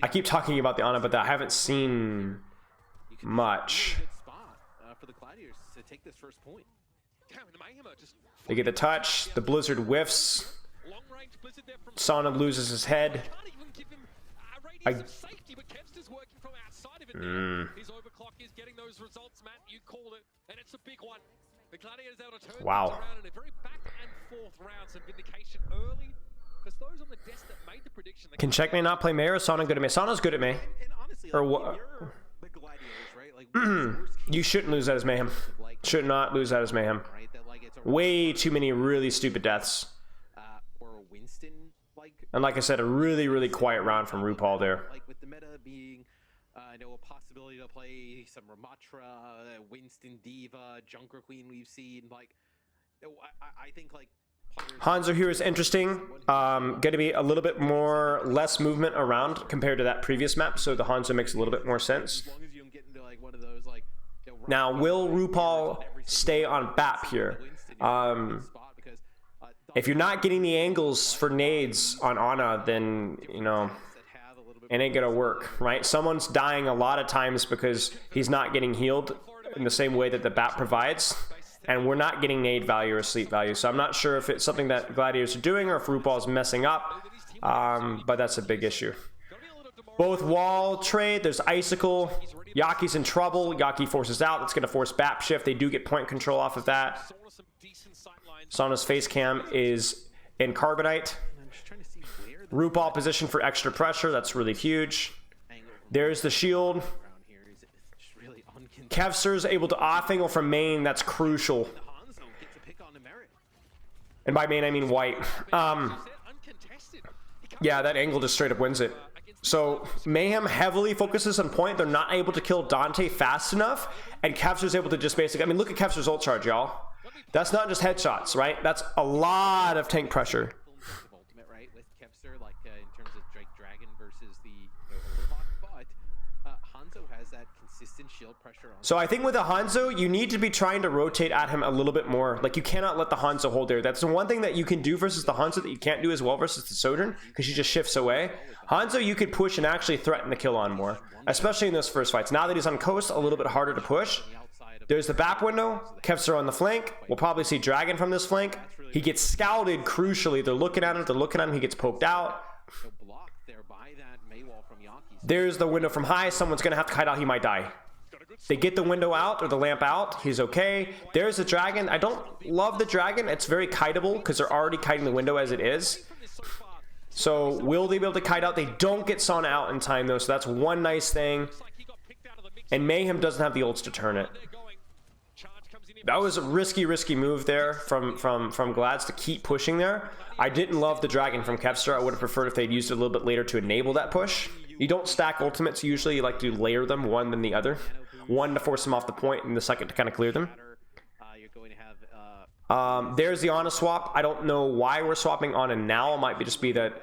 I keep talking about the Ana, but I haven't seen much.
Really good spot for the Gladiators to take this first point.
Damn, the Mayhem are just
They get the touch. The Blizzard whiffs.
long range Blizzard there from
Sauna loses his head.
can't even give him a radius of safety, but Kempster's working from outside of it now. His overclock is getting those results, Matt. You called it, and it's a big one. The Gladiators able to turn
Wow.
things around in a very back and forth round. Some vindication early. Because those on the desk that made the prediction.
Can Checkmate not play Mei or Sana good at Mei? Sana's good at Mei.
And honestly,
Or
like,
what?
you're the Gladiators, right? Like, worst case
You shouldn't lose that as Mayhem. Should not lose that as Mayhem.
right? That like it's a
Way too many really stupid deaths.
or a Winston like.
And like I said, a really, really quiet round from RuPaul there.
Like with the meta being, I know a possibility to play some Ramatra, Winston Diva, Junker Queen we've seen. Like, I think like.
Hanzo here is interesting. Going to be a little bit more less movement around compared to that previous map, so the Hanzo makes a little bit more sense.
As long as you don't get into like one of those like.
Now, will RuPaul stay on BAP here? If you're not getting the angles for nades on Ana, then, you know, it ain't gonna work, right? Someone's dying a lot of times because he's not getting healed in the same way that the BAP provides, and we're not getting nade value or sleep value. So I'm not sure if it's something that Gladiators are doing or if RuPaul's messing up, but that's a big issue. Both wall trade, there's Icicle, Yaki's in trouble, Yaki forces out, that's gonna force BAP shift, they do get point control off of that. Sana's face cam is in Carbonite. RuPaul position for extra pressure, that's really huge. There's the shield. Kevster's able to off-angle from main, that's crucial. And by main, I mean white. Yeah, that angle just straight up wins it. So Mayhem heavily focuses on point. They're not able to kill Dante fast enough. And Kevster's able to just basically, I mean, look at Kevster's ult charge, y'all. That's not just headshots, right? That's a lot of tank pressure.
Ultimate, right? With Kevster, like in terms of Drake Dragon versus the Overhawk, but Hanzo has that consistent shield pressure on.
So I think with a Hanzo, you need to be trying to rotate at him a little bit more. Like, you cannot let the Hanzo hold there. That's the one thing that you can do versus the Hanzo that you can't do as well versus the Sojourn, because she just shifts away. Hanzo, you could push and actually threaten the kill on more, especially in those first fights. Now that he's on coast, a little bit harder to push. There's the BAP window. Kevster on the flank. We'll probably see Dragon from this flank. He gets scouted crucially. They're looking at him. They're looking at him. He gets poked out. There's the window from high. Someone's going to have to kite out. He might die. They get the window out or the lamp out. He's okay. There's the Dragon. I don't love the Dragon. It's very kiteable because they're already kiting the window as it is. So will they be able to kite out? They don't get Sana out in time, though. So that's one nice thing. And Mayhem doesn't have the ults to turn it. That was a risky move there from Glads to keep pushing there. I didn't love the Dragon from Kevster. I would have preferred if they'd used it a little bit later to enable that push. You don't stack ultimates usually. You like to layer them, one then the other. One to force them off the point, and the second to kind of clear them. There's the Ana swap. I don't know why we're swapping Ana now. It might just be that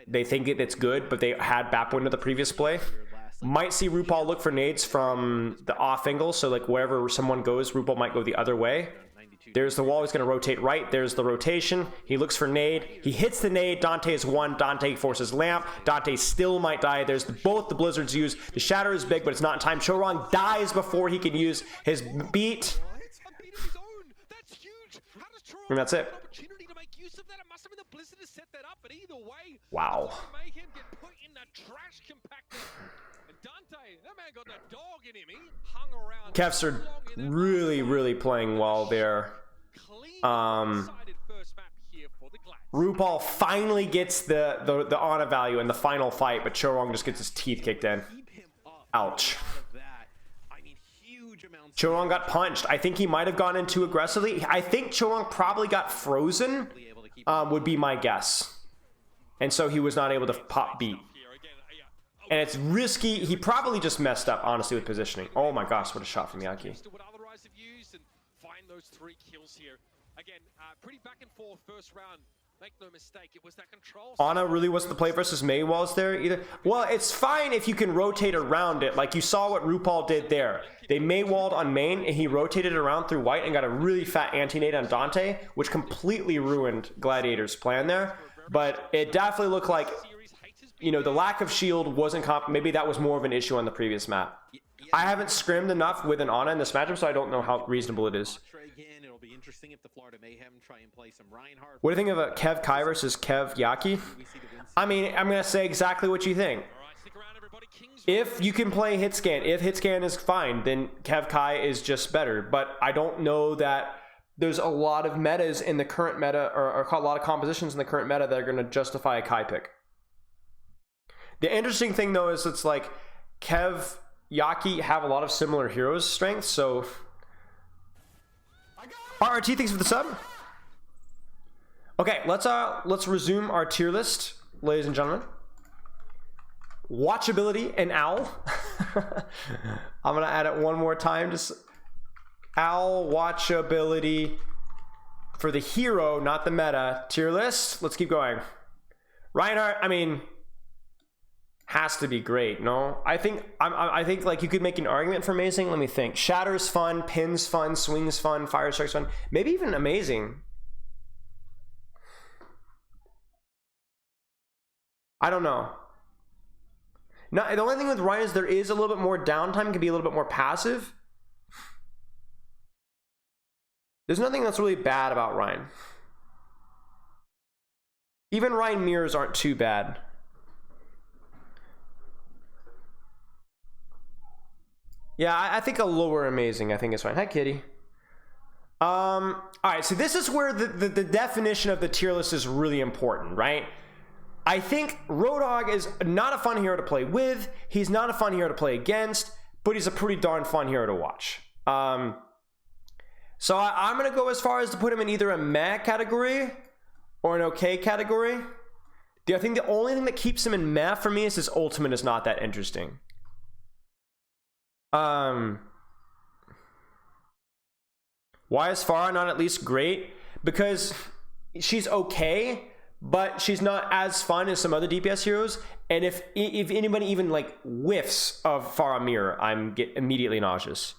they think it's good, but they had BAP window the previous play. Might see RuPaul look for nades from the off angle, so like wherever someone goes, RuPaul might go the other way. There's the wall, he's going to rotate right. There's the rotation. He looks for nade. He hits the nade. Dante is one. Dante forces lamp. Dante still might die. There's both the blizzards used. The shatter is big, but it's not in time. Chorong dies before he can use his beat. And that's it. Wow. Kevster really playing well there. RuPaul finally gets the Ana value in the final fight, but Chorong just gets his teeth kicked in. Ouch. Chorong got punched. I think he might have gone in too aggressively. I think Chorong probably got frozen, would be my guess. And so he was not able to pop beat. And it's risky. He probably just messed up, honestly, with positioning. Oh my gosh, what a shot from Yaki. Ana really wasn't the play versus Mei walls there either. Well, it's fine if you can rotate around it. Like you saw what RuPaul did there. They Mei walled on main and he rotated around through white and got a really fat anti-nade on Dante, which completely ruined Gladiator's plan there. But it definitely looked like, you know, the lack of shield wasn't maybe that was more of an issue on the previous map. I haven't scrimmed enough with an Ana in this matchup, so I don't know how reasonable it is.
be interesting if the Florida Mayhem try and play some Reinhardt.
What do you think of a Kev Kai versus Kev Yaki? I mean, I'm gonna say exactly what you think. If you can play Hitscan, if Hitscan is fine, then Kev Kai is just better. But I don't know that there's a lot of metas in the current meta, or a lot of compositions in the current meta that are going to justify a Kai pick. The interesting thing, though, is it's like Kev, Yaki have a lot of similar heroes strengths, so... RRT, thanks for the sub. Okay, let's resume our tier list, ladies and gentlemen. Watchability and Owl. I'm gonna add it one more time. Just Owl watchability for the hero, not the meta. Tier list. Let's keep going. Reinhardt, I mean, has to be great. No, I think like you could make an argument for amazing. Let me think. Shatter's fun, Pin's fun, Swing's fun, Firestrike's fun, maybe even amazing. I don't know. Now, the only thing with Ryan is there is a little bit more downtime, can be a little bit more passive. There's nothing that's really bad about Ryan. Even Ryan mirrors aren't too bad. Yeah, I think a lower amazing, I think is fine. Hi, Kitty. All right, so this is where the definition of the tier list is really important, right? I think Roadhog is not a fun hero to play with. He's not a fun hero to play against, but he's a pretty darn fun hero to watch. So I'm going to go as far as to put him in either a meh category or an okay category. I think the only thing that keeps him in meh for me is his ultimate is not that interesting. Why is Pharah not at least great? Because she's okay, but she's not as fun as some other DPS heroes. And if anybody even like whiffs of Pharah Mirror, I'm get immediately nauseous.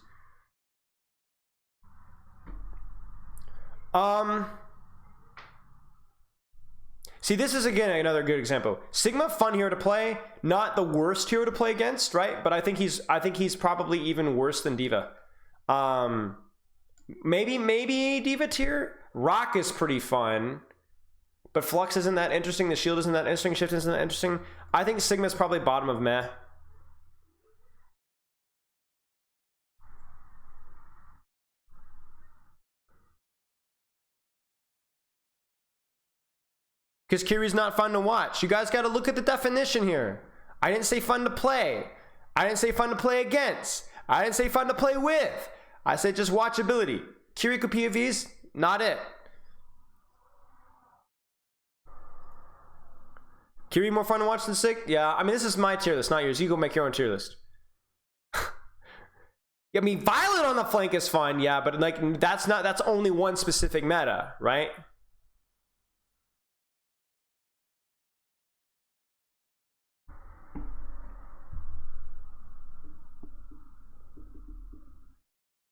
See, this is again another good example. Sigma, fun hero to play, not the worst hero to play against, right? But I think he's probably even worse than D.Va. Maybe D.Va tier. Rock is pretty fun, but Flux isn't that interesting. The Shield isn't that interesting. Shift isn't that interesting. I think Sigma's probably bottom of meh. Because Kiri's not fun to watch. You guys got to look at the definition here. I didn't say fun to play. I didn't say fun to play against. I didn't say fun to play with. I said just watchability. Kiriko POVs, not it. Kiri more fun to watch than Sig? Yeah, I mean, this is my tier list, not yours. You go make your own tier list. I mean, Violet on the flank is fun, yeah, but like that's only one specific meta, right?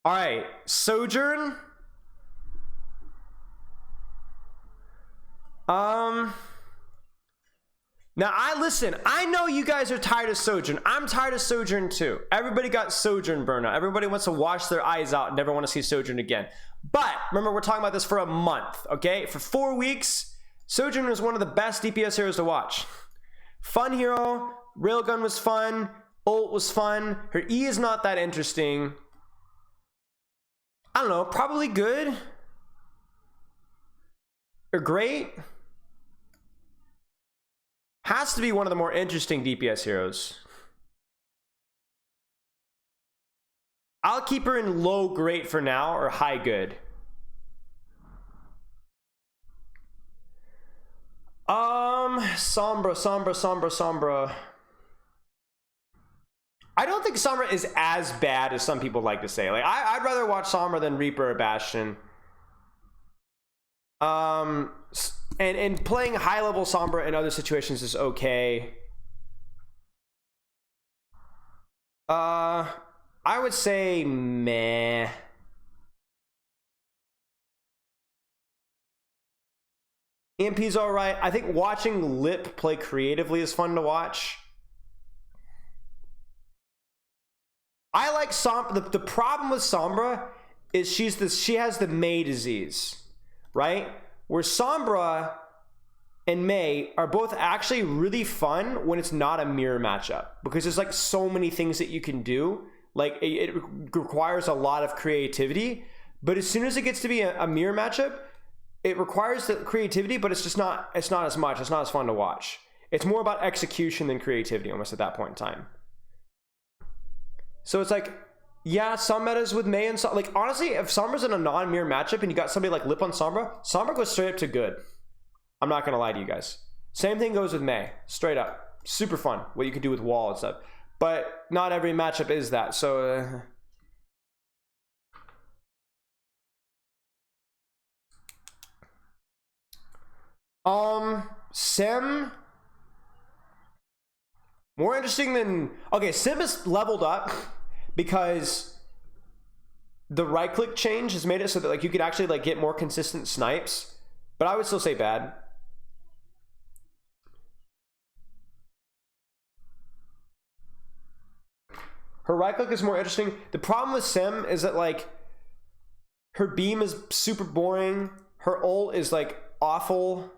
All right, Sojourn. Now I know you guys are tired of Sojourn. I'm tired of Sojourn too. Everybody got Sojourn burnout. Everybody wants to wash their eyes out and never want to see Sojourn again. But remember, we're talking about this for a month, okay? For 4 weeks, Sojourn was one of the best DPS heroes to watch. Fun hero, Railgun was fun, ult was fun. Her E is not that interesting. I don't know, probably good or great. Has to be one of the more interesting DPS heroes. I'll keep her in low great for now or high good. Sombra. I don't think Sombra is as bad as some people like to say. Like I'd rather watch Sombra than Reaper or Bastion. And playing high level Sombra in other situations is okay. I would say meh. EMP's all right. I think watching Lip play creatively is fun to watch. I like Sombra. The problem with Sombra is she has the Mei disease, right? Where Sombra and Mei are both actually really fun when it's not a mirror matchup, because there's like so many things that you can do. Like it requires a lot of creativity, but as soon as it gets to be a mirror matchup, it requires the creativity, but it's just not, it's not as much, it's not as fun to watch. It's more about execution than creativity almost at that point in time. So it's like, yeah, some metas with Mei and like honestly, if Sombra's in a non-mirror matchup and you got somebody like Lip on Sombra, Sombra goes straight up to good. I'm not gonna lie to you guys. Same thing goes with Mei, straight up. Super fun, what you can do with wall and stuff. But not every matchup is that, so... Sim... More interesting than... Okay, Sim is leveled up because the right-click change has made it so that like you could actually like get more consistent snipes. But I would still say bad. Her right click is more interesting. The problem with Sim is that like her beam is super boring. Her ult is like awful.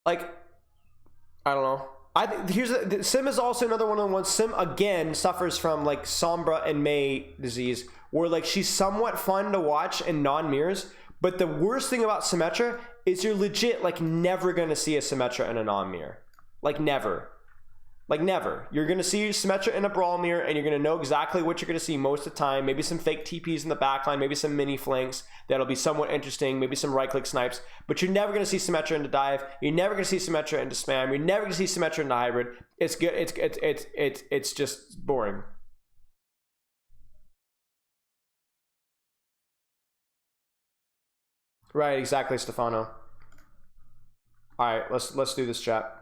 Like, I don't know. Sim is also another one of the ones. Sim again suffers from like Sombra and Mei disease, where like she's somewhat fun to watch in non-mirrors, but the worst thing about Symmetra is you're legit like never gonna see a Symmetra in a non-mirror. Like never. Like never. You're gonna see Symmetra in a brawl mirror and you're gonna know exactly what you're gonna see most of the time. Maybe some fake TPs in the backline, maybe some mini flanks that'll be somewhat interesting, maybe some right click snipes, but you're never gonna see Symmetra into dive, you're never gonna see Symmetra into spam, you're never gonna see Symmetra into hybrid. It's good, it's just boring. Right, exactly, Stefano. Alright, let's do this, chat.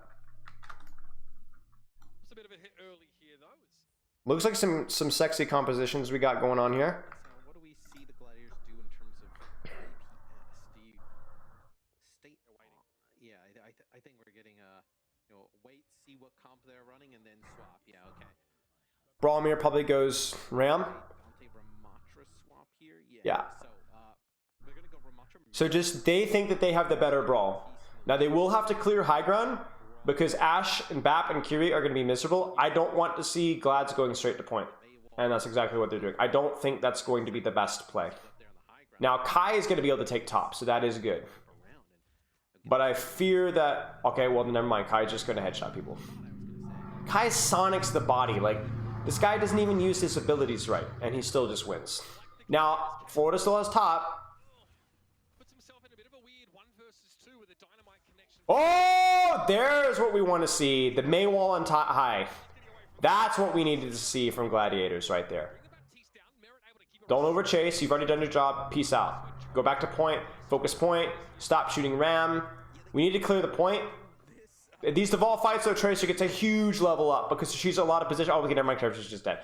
Looks like some sexy compositions we got going on here.
So what do we see the Gladiators do in terms of DPS? Do you state yeah, I think we're getting you know, wait, see what comp they're running and then swap. Yeah, okay.
Brawlmere probably goes Ram.
Ramatra swap here.
Yeah.
So they're gonna go Ramatra.
So just they think that they have the better brawl. Now they will have to clear high ground, because Ashe and Bap and Kiri are going to be miserable. I don't want to see Glads going straight to point. And that's exactly what they're doing. I don't think that's going to be the best play. Now, Kai is going to be able to take top, so that is good. But I fear that... Okay, well, never mind. Kai's just going to headshot people. Kai sonics the body. Like, this guy doesn't even use his abilities right, and he still just wins. Now, Florida still has top. Oh, there's what we want to see. The Mei wall on top high. That's what we needed to see from Gladiators right there. Don't overchase. You've already done your job. Peace out. Go back to point. Focus point. Stop shooting Ram. We need to clear the point. These Deval fights, though, Tracer gets a huge level up because she's a lot of position. Oh, we can never mind. Tracer's just dead.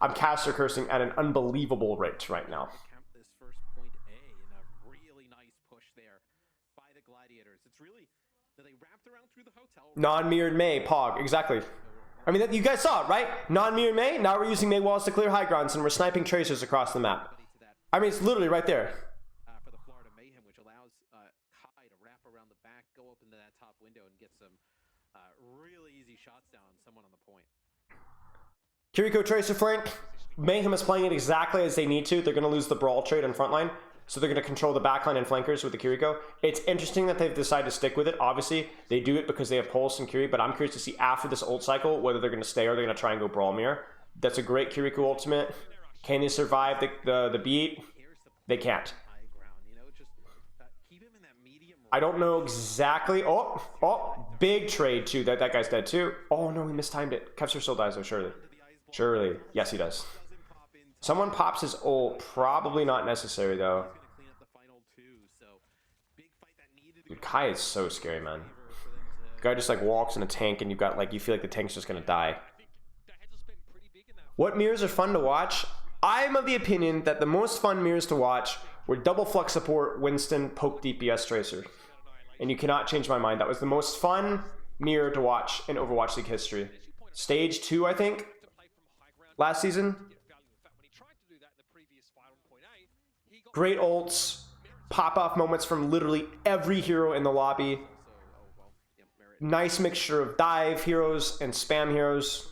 I'm caster cursing at an unbelievable rate right now.
This first point A in a really nice push there by the Gladiators. It's really... They wrapped around through the hotel.
Non-mirrored Mei, Pog, exactly. I mean, you guys saw it, right? Non-mirrored Mei, now we're using Mei walls to clear high grounds and we're sniping tracers across the map. I mean, it's literally right there.
For the Florida Mayhem, which allows Kai to wrap around the back, go up into that top window and get some really easy shots down on someone on the point.
Kiriko Tracer flank. Mayhem is playing it exactly as they need to. They're going to lose the brawl trade on frontline. So they're going to control the backline and flankers with the Kiriko. It's interesting that they've decided to stick with it. Obviously, they do it because they have Pulse and Kiri, but I'm curious to see after this ult cycle whether they're going to stay or they're going to try and go Brawlmere. That's a great Kiriko ultimate. Can they survive the beat? They can't. I don't know exactly. Oh, big trade too. That guy's dead too. Oh no, he mistimed it. Kevster still dies though, surely. Surely. Yes, he does. Someone pops his ult. Probably not necessary though. Dude, Kai is so scary, man. The guy just like walks in a tank and you've got like, you feel like the tank's just gonna die. What mirrors are fun to watch? I'm of the opinion that the most fun mirrors to watch were double flux support, Winston, poke DPS Tracer. And you cannot change my mind. That was the most fun mirror to watch in Overwatch League history. Stage 2, I think, last season. Great ults, pop-off moments from literally every hero in the lobby. Nice mixture of dive heroes and spam heroes.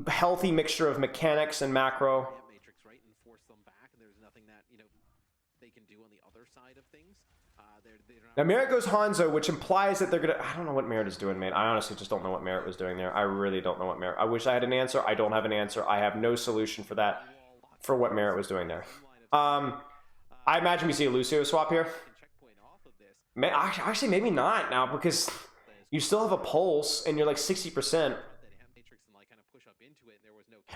Healthy mixture of mechanics and macro.
Matrix, right, and force them back, and there's nothing that, you know, they can do on the other side of things.
Now Merit goes Hanzo, which implies that they're gonna... I don't know what Merit is doing, man. I honestly just don't know what Merit was doing there. I really don't know what Merit... I wish I had an answer. I don't have an answer. I have no solution for that, for what Merit was doing there. I imagine we see a Lucio swap here. Actually, maybe not now, because you still have a pulse, and you're like 60%.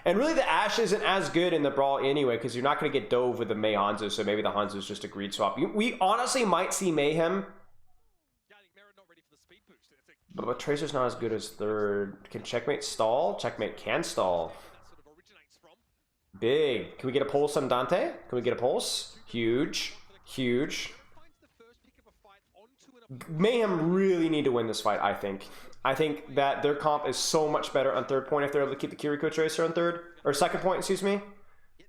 And really, the Ashe isn't as good in the Brawl anyway, because you're not going to get dove with the Mei Hanzo, so maybe the Hanzo is just a greed swap. We honestly might see Mayhem. But Tracer's not as good as third. Can Checkmate stall? Checkmate can stall. Big. Can we get a pulse on Dante? Can we get a pulse? Huge. Huge. Mayhem really need to win this fight, I think. I think that their comp is so much better on third point if they're able to keep the Kiriko Tracer on third. Or second point, excuse me.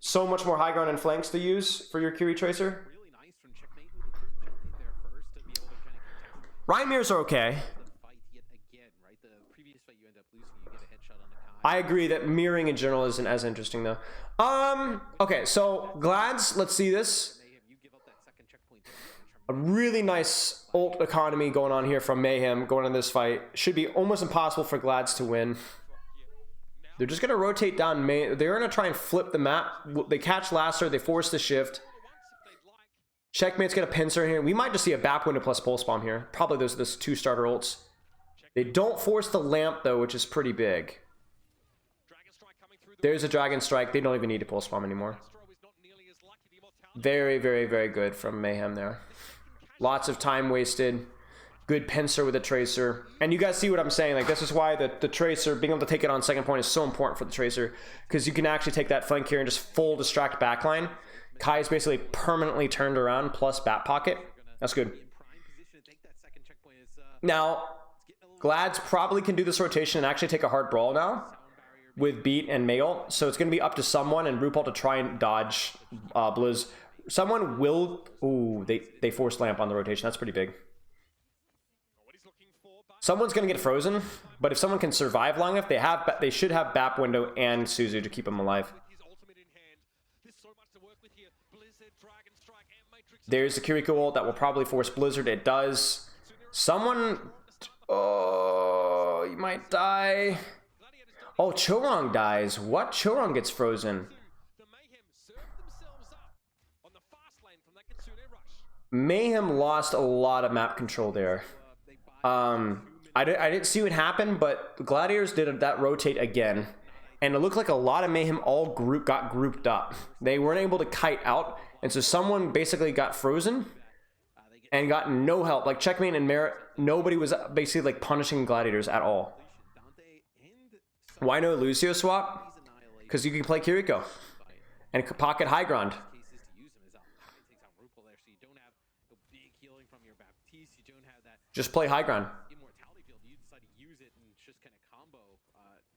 So much more high ground and flanks to use for your Kiri Tracer. Rymers are okay. I agree that mirroring in general isn't as interesting though. Okay, so Glads, let's see this. A really nice ult economy going on here from Mayhem going on this fight. Should be almost impossible for Glads to win. They're just going to rotate down May. They're going to try and flip the map. They catch Lasser. They force the shift. Checkmate's going to pincer here. We might just see a BAP window plus pulse bomb here. Probably those two starter ults. They don't force the lamp though, which is pretty big. There's a Dragon Strike. They don't even need to pulse bomb anymore. Very, very, very good from Mayhem there. Lots of time wasted. Good pincer with a Tracer. And you guys see what I'm saying. Like, this is why the Tracer, being able to take it on second point is so important for the Tracer. Because you can actually take that flank here and just full distract backline. Kai is basically permanently turned around plus bat pocket. That's good. Now, Glads probably can do this rotation and actually take a hard brawl now. With Beat and Mail, so it's going to be up to someone and RuPaul to try and dodge Blizz. Someone will... Ooh, they force lamp on the rotation. That's pretty big. Someone's going to get frozen, but if someone can survive long enough, they should have BAP window and Suzu to keep them alive. There's the Kiriko ult that will probably force Blizzard. It does. Someone... Oh, you might die... Oh, Chorong dies. What? Chorong gets frozen. Mayhem lost a lot of map control there. I didn't see what happened, but the Gladiators did that rotate again. And it looked like a lot of Mayhem all got grouped up. They weren't able to kite out. And so someone basically got frozen and got no help. Like Checkmate and Merit, nobody was basically like punishing Gladiators at all. Why no Lucio swap? Because you can play Kiriko and pocket high ground. Just play high ground.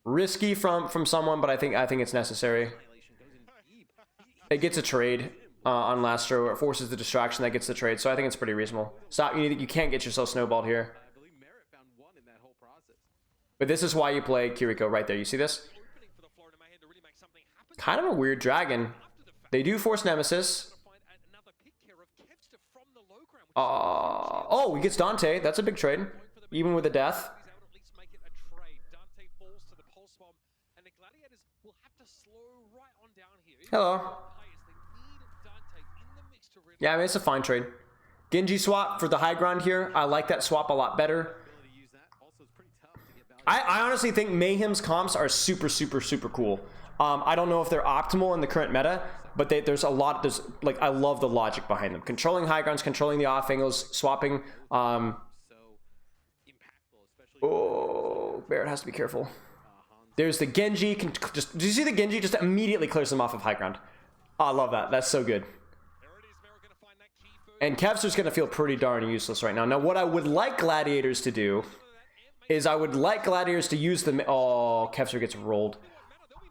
Risky from someone, but I think it's necessary. It gets a trade on Lastro, or it forces the distraction that gets the trade, so I think it's pretty reasonable. Stop! You can't get yourself snowballed here. But this is why you play Kiriko right there. You see this? Kind of a weird dragon. They do force Nemesis. Oh, he gets Dante. That's a big trade. Even with the death. Hello. Yeah, I mean, it's a fine trade. Genji swap for the high ground here. I like that swap a lot better. I honestly think Mayhem's comps are super, super, super cool. I don't know if they're optimal in the current meta, but I love the logic behind them. Controlling high grounds, controlling the off angles, swapping. Oh, Barrett has to be careful. There's the Genji. Do you see the Genji just immediately clears them off of high ground? Oh, I love that. That's so good. And Kevster's going to feel pretty darn useless right now. Now, what I would like Gladiators to do is I would like Gladiators to use the... Oh, Kevster gets rolled.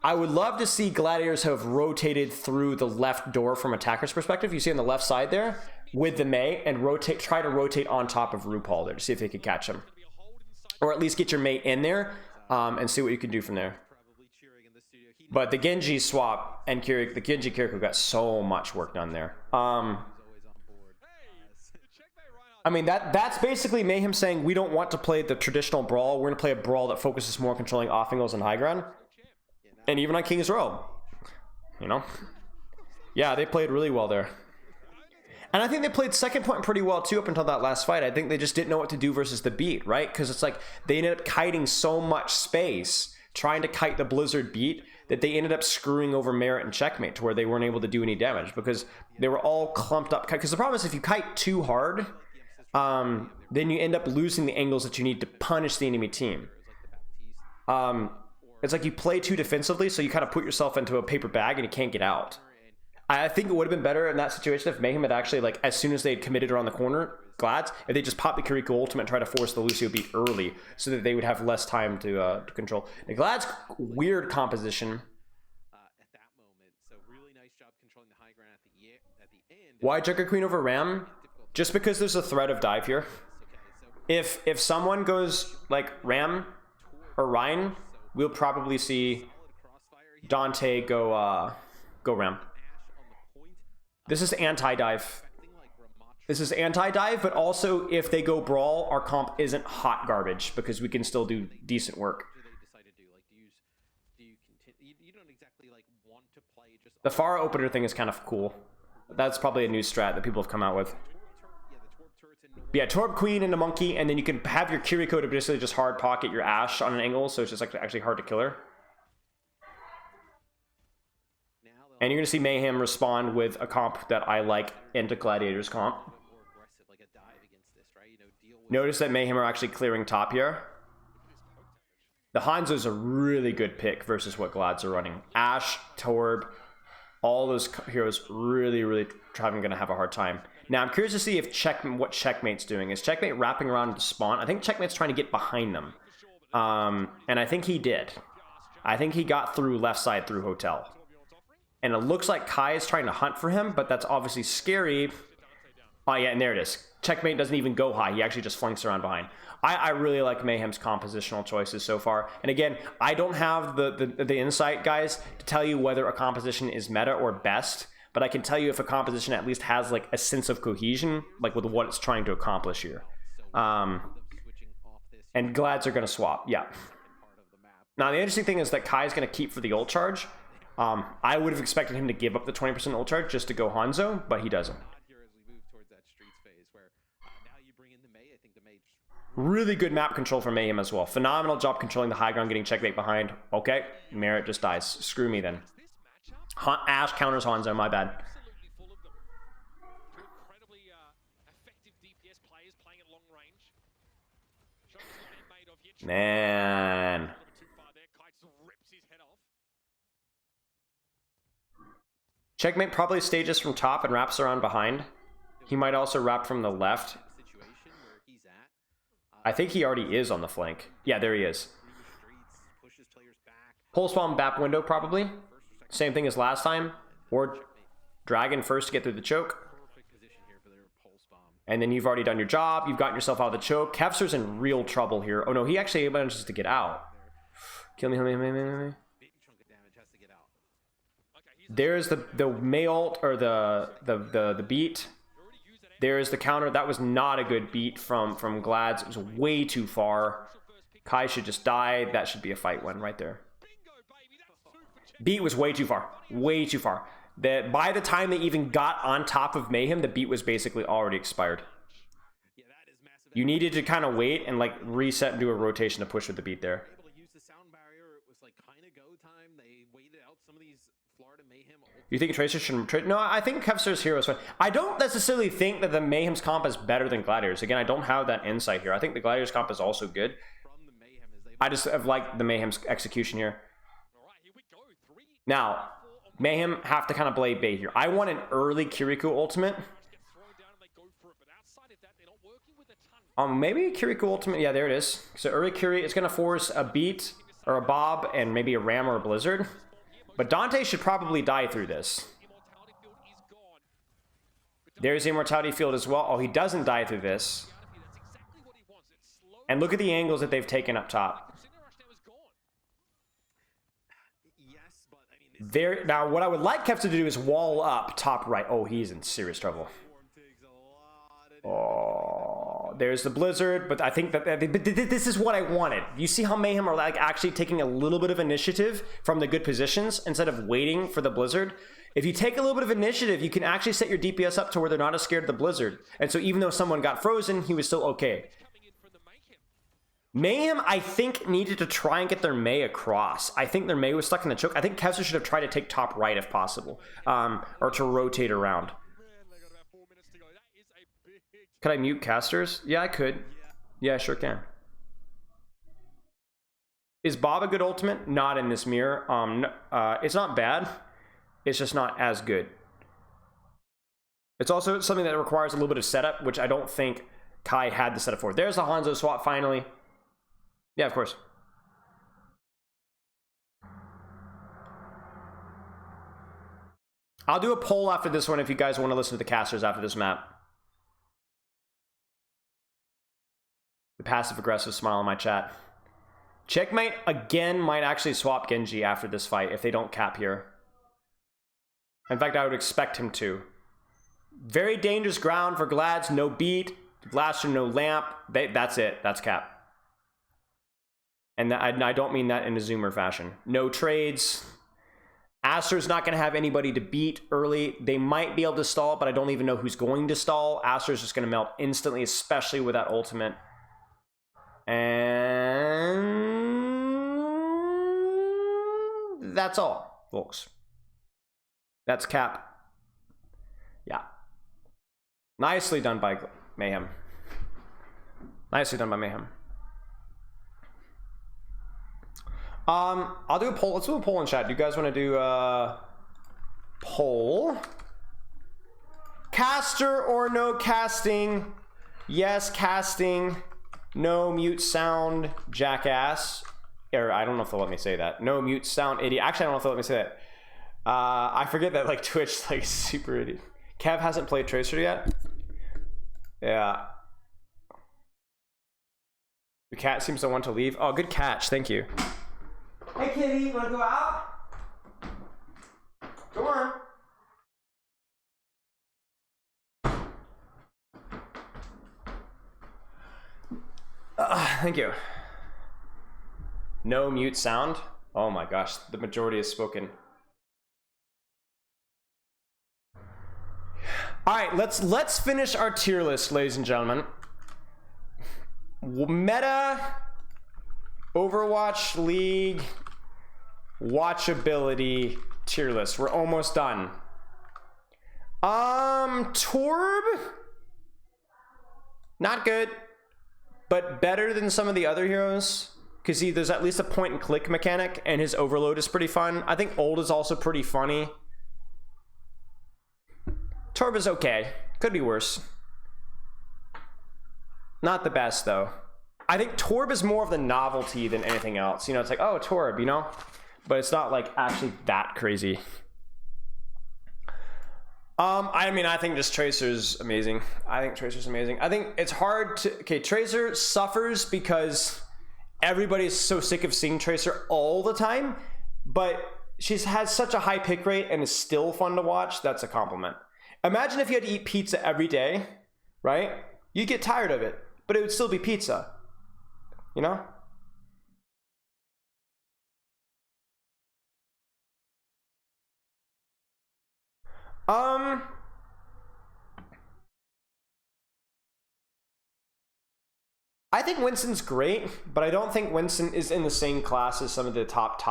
I would love to see Gladiators have rotated through the left door from attacker's perspective. You see on the left side there with the Mei and try to rotate on top of RuPaul there to see if they could catch him. Or at least get your Mei in there and see what you can do from there. But the Genji swap and the Genji Kiriko got so much work done there. I mean, that's basically Mayhem saying we don't want to play the traditional brawl. We're going to play a brawl that focuses more on controlling off angles and high ground. And even on King's Row. You know? Yeah, they played really well there. And I think they played second point pretty well too up until that last fight. I think they just didn't know what to do versus the beat, right? Because it's like they ended up kiting so much space trying to kite the Blizzard beat that they ended up screwing over Merit and Checkmate to where they weren't able to do any damage because they were all clumped up. Because the problem is if you kite too hard, then you end up losing the angles that you need to punish the enemy team. It's like you play too defensively, so you kind of put yourself into a paper bag and you can't get out. I think it would have been better in that situation if Mayhem had actually, like, as soon as they had committed around the corner, Glads, if they just popped the Kiriko ultimate and tried to force the Lucio beat early so that they would have less time to control. The Glad's weird composition. Why Joker Queen over Ram? Just because there's a threat of dive here. If someone goes, like, Ram or Ryan, we'll probably see Dante go Ram. This is anti-dive. This is anti-dive, but also if they go brawl, our comp isn't hot garbage because we can still do decent work. The Pharah opener thing is kind of cool. That's probably a new strat that people have come out with. But yeah, Torb Queen into Monkey, and then you can have your Kiriko to basically just hard pocket your Ashe on an angle, so it's just like actually hard to kill her. And you're going to see Mayhem respond with a comp that I like into Gladiator's comp. Notice that Mayhem are actually clearing top here. The Hanzo's a really good pick versus what Glads are running. Ashe, Torb, all those heroes really going to have a hard time. Now, I'm curious to see if what Checkmate's doing. Is Checkmate wrapping around to spawn? I think Checkmate's trying to get behind them. And I think he did. I think he got through left side through Hotel. And it looks like Kai is trying to hunt for him, but that's obviously scary. Oh, yeah, and there it is. Checkmate doesn't even go high. He actually just flanks around behind. I really like Mayhem's compositional choices so far. And again, I don't have the insight, guys, to tell you whether a composition is meta or best, but I can tell you if a composition at least has like a sense of cohesion, like with what it's trying to accomplish here. And Glads are going to swap, yeah. Now, the interesting thing is that Kai is going to keep for the ult charge. I would have expected him to give up the 20% ult charge just to go Hanzo, but he doesn't. Really good map control from Mayhem as well. Phenomenal job controlling the high ground, getting Checkmate behind. Okay, Merit just dies. Screw me then. Ashe counters Hanzo, my bad. Man. Checkmate probably stages from top and wraps around behind. He might also wrap from the left. I think he already is on the flank. Yeah, there he is. Pulse bomb BAP window probably. Same thing as last time. Or Dragon first to get through the choke. And then you've already done your job. You've gotten yourself out of the choke. Kevser's in real trouble here. Oh no, he actually manages to get out. Kill me, kill me, kill me, kill me. There's the Mei ult, or the beat. There's the counter. That was not a good beat from Glads. It was way too far. Kai should just die. That should be a fight win right there. Beat was way too far. Way too far. By the time they even got on top of Mayhem, the beat was basically already expired. You needed to kind of wait and like reset and do a rotation to push with the beat there. You think Tracer should trade? No, I think Kevster's hero is fine. I don't necessarily think that the Mayhem's comp is better than Gladiators. Again, I don't have that insight here. I think the Gladiators comp is also good. I just have liked the Mayhem's execution here. Now, Mayhem have to kind of play bait here. I want an early Kiriko ultimate. Maybe Kiriko ultimate. Yeah, there it is. So early Kiri is going to force a beat or a Bob and maybe a Ram or a Blizzard. But Dante should probably die through this.
Immortality field is gone. But
There's the Immortality Field as well. Oh, he doesn't die through this.
That's exactly what he wants. It's slow.
And look at the angles that they've taken up top.
Cinder Rush now is gone.
Yes, but I mean, this
There. Now, what I would like Kev to do is wall up top right. Oh, he's in serious trouble.
form takes a lot of
Oh, there's the Blizzard, but I think that this is what I wanted. You see how Mayhem are like actually taking a little bit of initiative from the good positions instead of waiting for the Blizzard. If you take a little bit of initiative, you can actually set your DPS up to where they're not as scared of the Blizzard. And so even though someone got frozen, he was still okay.
Coming in from the Mayhem.
Mayhem, I think, needed to try and get their May across. I think their May was stuck in the choke. I think Kevster should have tried to take top right if possible, or to rotate around.
Man, they got about 4 minutes to go. That is a big.
Could I mute casters? Yeah, I could. Yeah, I sure can. Is Bob a good ultimate? Not in this mirror. It's not bad. It's just not as good. It's also something that requires a little bit of setup, which I don't think Kai had the setup for. There's the Hanzo swap finally. Yeah, of course. I'll do a poll after this one if you guys want to listen to the casters after this map. The passive-aggressive smile in my chat. Checkmate again might actually swap Genji after this fight if they don't cap here. In fact, I would expect him to. Very dangerous ground for Glads. No beat. Blaster, no lamp. That's it. That's cap. And I don't mean that in a Zoomer fashion. No trades. Aster's not going to have anybody to beat early. They might be able to stall, but I don't even know who's going to stall. Aster's just going to melt instantly, especially with that ultimate. And that's all, folks. That's cap. Yeah. Nicely done by Mayhem. Nicely done by Mayhem. I'll do a poll. Let's do a poll in chat. Do you guys want to do a poll? Caster or no casting? Yes, casting. No mute sound, jackass. Or I don't know if they'll let me say that. No mute sound, idiot. Actually, I don't know if they'll let me say that. I forget that like Twitch like super idiot. Kev hasn't played Tracer yet. Yeah. The cat seems to want to leave. Oh, good catch. Thank you. Hey, kitty, wanna go out? Go on. Thank you. No mute sound. Oh my gosh, the majority has spoken. All right, let's finish our tier list, ladies and gentlemen. Meta, Overwatch League, watchability tier list. We're almost done. Torb, not good, but better than some of the other heroes. Because there's at least a point and click mechanic, and his overload is pretty fun. I think Ult is also pretty funny. Torb is okay. Could be worse. Not the best, though. I think Torb is more of the novelty than anything else. You know, it's like, oh, Torb, you know? But it's not, like, actually that crazy. I mean, I think this Tracer's amazing. I think it's hard to... Okay, Tracer suffers because everybody's so sick of seeing Tracer all the time, but she's has such a high pick rate and is still fun to watch. That's a compliment. Imagine if you had to eat pizza every day, right? You'd get tired of it, but it would still be pizza. You know? I think Winston's great, but I don't think Winston is in the same class as some of the top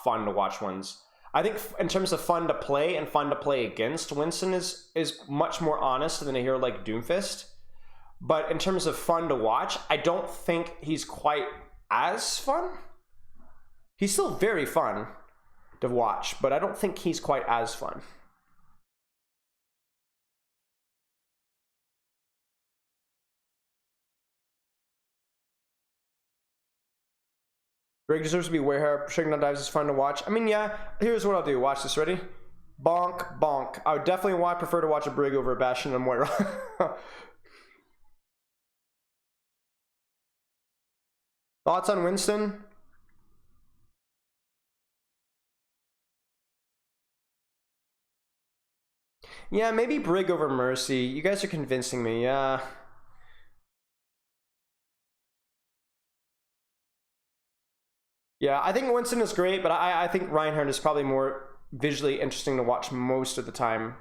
fun to watch ones. I think in terms of fun to play and fun to play against, Winston is much more honest than a hero like Doomfist. But in terms of fun to watch, I don't think he's quite as fun. He's still very fun to watch, but I don't think he's quite as fun. Brig deserves to be way higher. Shakedown Dives is fun to watch. I mean, yeah. Here's what I'll do. Watch this. Ready? Bonk, bonk. I would definitely prefer to watch a Brig over a Bastion and Moira. Thoughts on Winston? Yeah, maybe Brig over Mercy. You guys are convincing me, yeah. Yeah, I think Winston is great, but I think Reinhardt is probably more visually interesting to watch most of the time.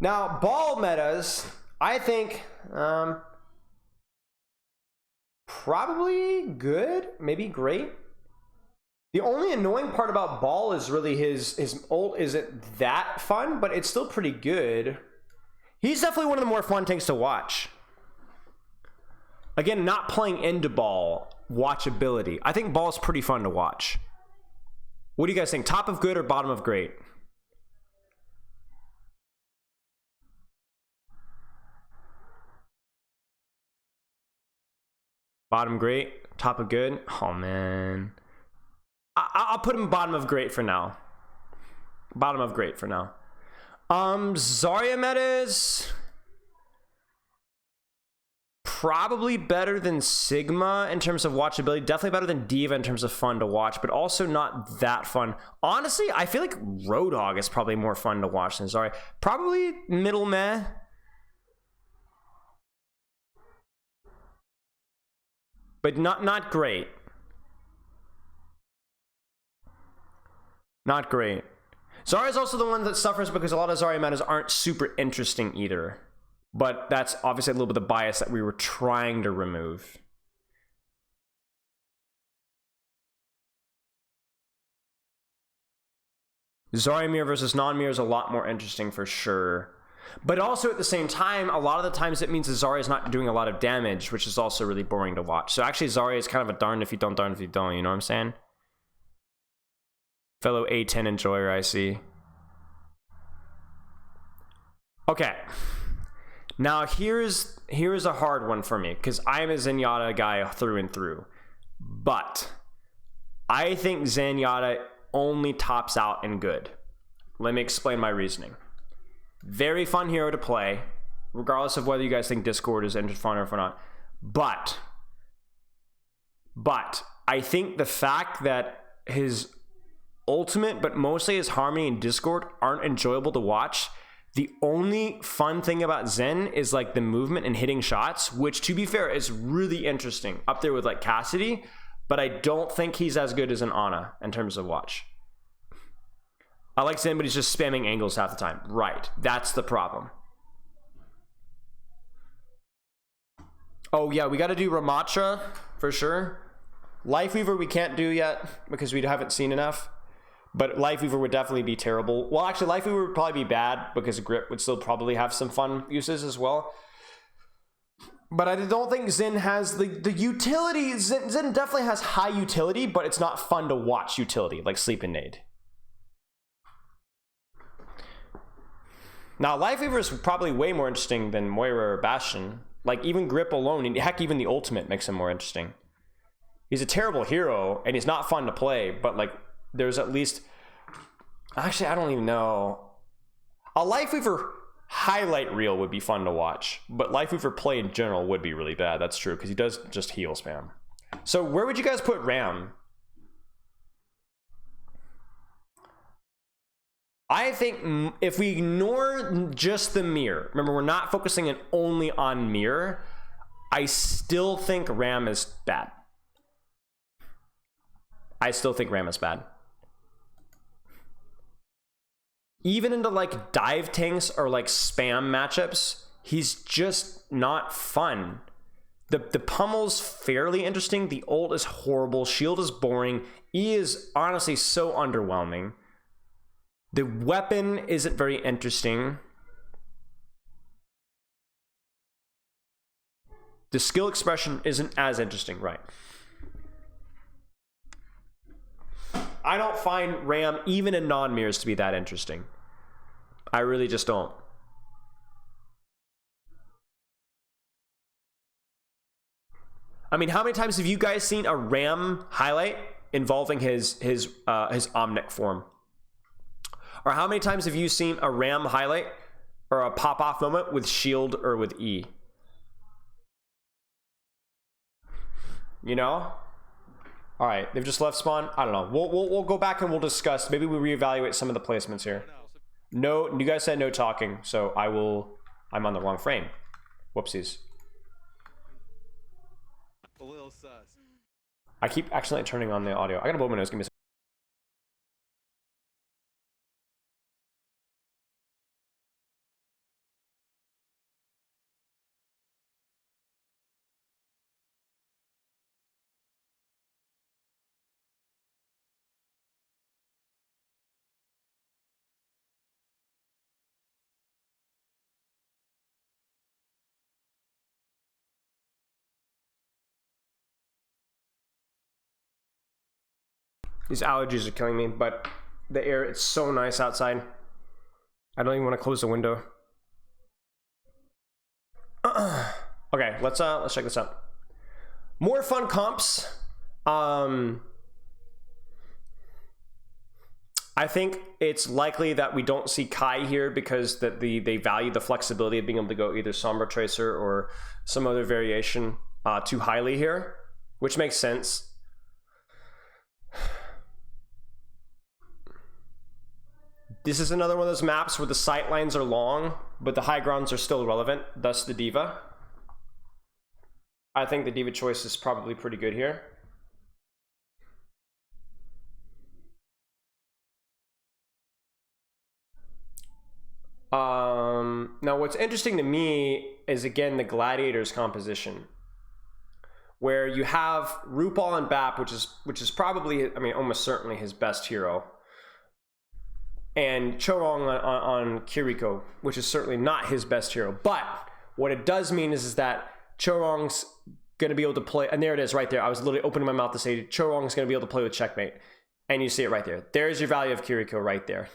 Now, ball metas, I think, probably good, maybe great. The only annoying part about ball is really his ult isn't that fun, but it's still pretty good. He's definitely one of the more fun things to watch. Again, not playing into ball, watchability. I think ball is pretty fun to watch. What do you guys think? Top of good or bottom of great? Bottom great, top of good. Oh man, I'll put him bottom of great for now. Bottom of great for now. Zarya metas probably better than Sigma in terms of watchability. Definitely better than D.Va in terms of fun to watch, but also not that fun. Honestly, I feel like Roadhog is probably more fun to watch than Zarya. Probably middle meh. But not great. Not great. Zarya is also the one that suffers because a lot of Zarya metas aren't super interesting either. But that's obviously a little bit of bias that we were trying to remove. Zarya mirror versus non-mirror is a lot more interesting for sure. But also at the same time, a lot of the times it means that Zarya is not doing a lot of damage, which is also really boring to watch. So actually Zarya is kind of a darned if you don't, darned if you don't, you know what I'm saying? Fellow A10 enjoyer, I see. Okay. Now here's a hard one for me, because I'm a Zenyatta guy through and through. But I think Zenyatta only tops out in good. Let me explain my reasoning. Very fun hero to play, regardless of whether you guys think Discord is fun or not. But I think the fact that his ultimate, but mostly his Harmony and Discord aren't enjoyable to watch. The only fun thing about Zen is like the movement and hitting shots, which to be fair is really interesting. Up there with like Cassidy, but I don't think he's as good as an Ana in terms of watch. I like Zen, but he's just spamming angles half the time. Right, that's the problem. Oh yeah, we got to do Ramattra for sure. Lifeweaver we can't do yet because we haven't seen enough. But Lifeweaver would definitely be terrible. Well, actually, Lifeweaver would probably be bad because Grip would still probably have some fun uses as well. But I don't think Zen has the utility. Zen definitely has high utility, but it's not fun to watch utility like Sleep and Nade. Now, Lifeweaver is probably way more interesting than Moira or Bastion. Like, even Grip alone, and heck, even the ultimate makes him more interesting. He's a terrible hero, and he's not fun to play, but, like, there's at least... Actually, I don't even know. A Lifeweaver highlight reel would be fun to watch, but Lifeweaver play in general would be really bad. That's true, because he does just heal spam. So, where would you guys put Ram? I think if we ignore just the mirror, remember we're not focusing it only on mirror, I still think Ram is bad. I still think Ram is bad. Even into like dive tanks or like spam matchups, he's just not fun. The pummel's fairly interesting, the ult is horrible, shield is boring, E is honestly so underwhelming. The weapon isn't very interesting. The skill expression isn't as interesting, right? I don't find Ram, even in non-mirrors, to be that interesting. I really just don't. I mean, how many times have you guys seen a Ram highlight involving his Omnic form? Or how many times have you seen a Ram highlight or a pop-off moment with shield or with E? You know? All right, they've just left spawn. I don't know. We'll go back and we'll discuss. Maybe we reevaluate some of the placements here. No, you guys said no talking, so I'm on the wrong frame. Whoopsies.
A little sus.
I keep accidentally turning on the audio. I gotta blow my nose. Give me a second. These allergies are killing me, but the air, it's so nice outside. I don't even want to close the window. Okay, let's check this out. More fun comps. I think it's likely that we don't see Kai here because they value the flexibility of being able to go either Sombra Tracer or some other variation too highly here, which makes sense. This is another one of those maps where the sight lines are long, but the high grounds are still relevant, thus the D.Va. I think the D.Va choice is probably pretty good here. Now what's interesting to me is, again, the Gladiators composition, where you have RuPaul and Bap, which is probably, I mean, almost certainly his best hero, and Chorong on Kiriko, which is certainly not his best hero. But what it does mean is that Chorong's going to be able to play, and there it is right there. I was literally opening my mouth to say Chorong's going to be able to play with Checkmate. And you see it right there. There's your value of Kiriko right there.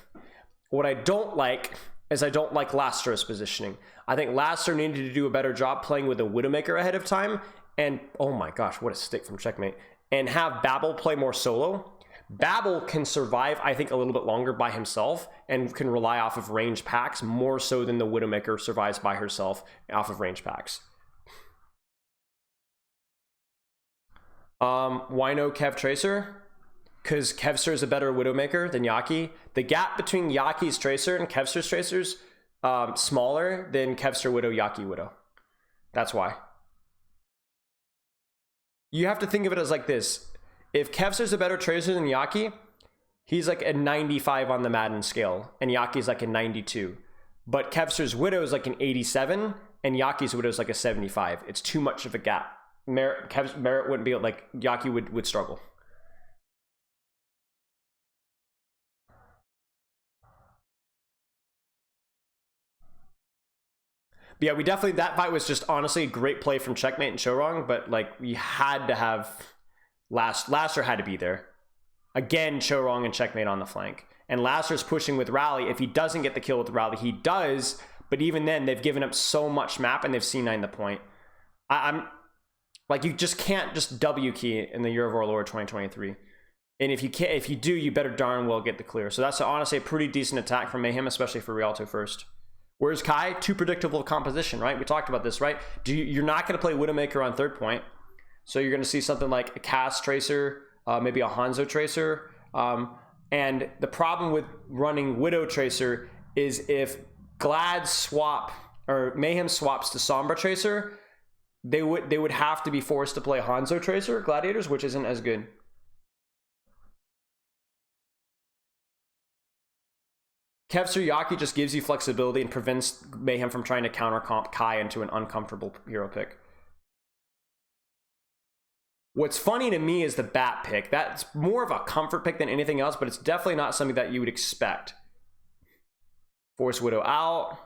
What I don't like is I don't like Lastro's positioning. I think Lastro needed to do a better job playing with a Widowmaker ahead of time. And, oh my gosh, what a stick from Checkmate. And have Babel play more solo. Babel can survive, I think, a little bit longer by himself and can rely off of range packs more so than the Widowmaker survives by herself off of range packs. Why no Kev Tracer? Because Kevster is a better Widowmaker than Yaki. The gap between Yaki's Tracer and Kevster's Tracer's smaller than Kevster Widow, Yaki Widow. That's why. You have to think of it as like this. If Kevster's a better Tracer than Yaki, he's like a 95 on the Madden scale, and Yaki's like a 92. But Kevster's Widow is like an 87, and Yaki's Widow is like a 75. It's too much of a gap. Merit wouldn't be like, Yaki would struggle. But yeah, we definitely, that fight was just honestly a great play from Checkmate and Chorong, but like we had to have Laster had to be there. Again, Chorong and Checkmate on the flank. And Laster's pushing with Rally. If he doesn't get the kill with Rally, he does. But even then, they've given up so much map and they've C9 the point. I'm like, you just can't just W key in the Year of Our Lord 2023. And if you do, you better darn well get the clear. So that's honestly a pretty decent attack from Mayhem, especially for Rialto first. Whereas Kai, too predictable composition, right? We talked about this, right? You're not going to play Widowmaker on third point. So you're going to see something like a Cass Tracer, maybe a Hanzo Tracer. And the problem with running Widow Tracer is if Glad swap or Mayhem swaps to Sombra Tracer, they would have to be forced to play Hanzo Tracer Gladiators, which isn't as good. Kevster Yaki just gives you flexibility and prevents Mayhem from trying to counter comp Kai into an uncomfortable hero pick. What's funny to me is the Bat pick. That's more of a comfort pick than anything else, but it's definitely not something that you would expect. Force Widow out.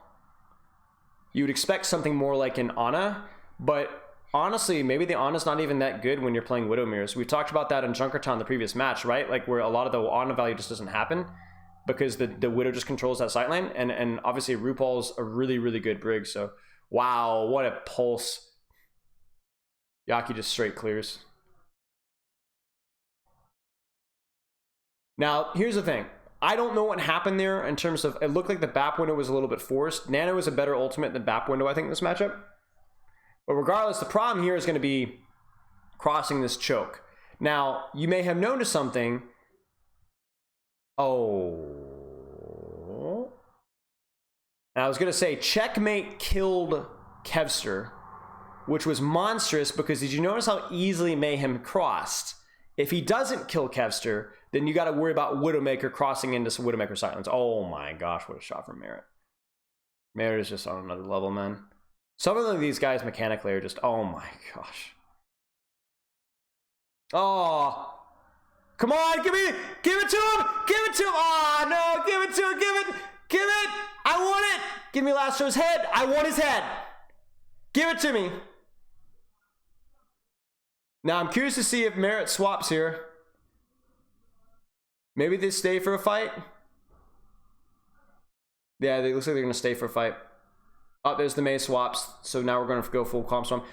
You would expect something more like an Ana, but honestly, maybe the Ana's not even that good when you're playing Widow Mirrors. We talked about that in Junkertown the previous match, right? Like where a lot of the Ana value just doesn't happen because the Widow just controls that sightline, and obviously RuPaul's a really, really good brig, so wow, what a pulse. Yaki just straight clears. Now, here's the thing. I don't know what happened there in terms of, it looked like the BAP window was a little bit forced. Nano was a better ultimate than BAP window, I think, in this matchup. But regardless, the problem here is going to be crossing this choke. Now, you may have noticed something. Oh. And I was going to say, Checkmate killed Kevster, which was monstrous because did you notice how easily Mayhem crossed? If he doesn't kill Kevster, then you got to worry about Widowmaker crossing into some Widowmaker silence. Oh my gosh, what a shot from Merit. Merit is just on another level, man. Some of these guys mechanically are just, oh my gosh. Oh. Come on, give it to him! Give it to him! Oh no, give it to him, give it! I want it! Give me Lastro's head! I want his head! Give it to me! Now I'm curious to see if Merit swaps here. Maybe they stay for a fight? Yeah, it looks like they're gonna stay for a fight. Oh, there's the May swaps, so now we're gonna go full Calm Storm.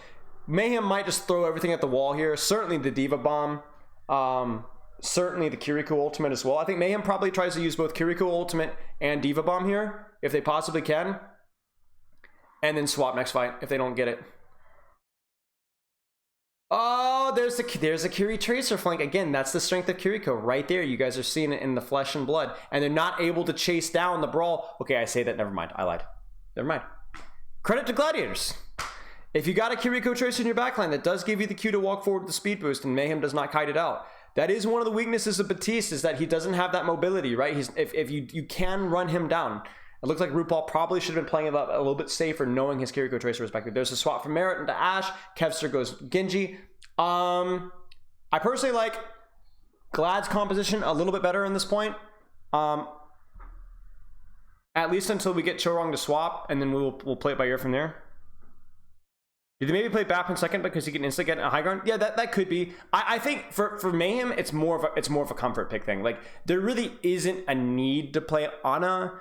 Mayhem might just throw everything at the wall here. Certainly the Diva Bomb. Certainly the Kiriko ultimate as well. I think Mayhem probably tries to use both Kiriko ultimate and Diva Bomb here, if they possibly can. And then swap next fight, if they don't get it. Oh, there's a Kiri Tracer flank. Again, that's the strength of Kiriko right there. You guys are seeing it in the flesh and blood. And they're not able to chase down the Brawl. Okay, I say that. Never mind. I lied. Never mind. Credit to Gladiators. If you got a Kiriko Tracer in your backline, that does give you the cue to walk forward with the speed boost, and Mayhem does not kite it out. That is one of the weaknesses of Batiste, is that he doesn't have that mobility, right? If you can run him down. It looks like RuPaul probably should have been playing it a little bit safer, knowing his Kiriko Tracer respective. There's a swap from Merit into Ash. Kevster goes Genji. I personally like Glad's composition a little bit better in this point. At least until we get Chorong to swap, and then we'll play it by ear from there. Did they maybe play BAP in second because he can instantly get a high ground? Yeah, that could be. I think for Mayhem, it's more of a comfort pick thing. Like, there really isn't a need to play Ana.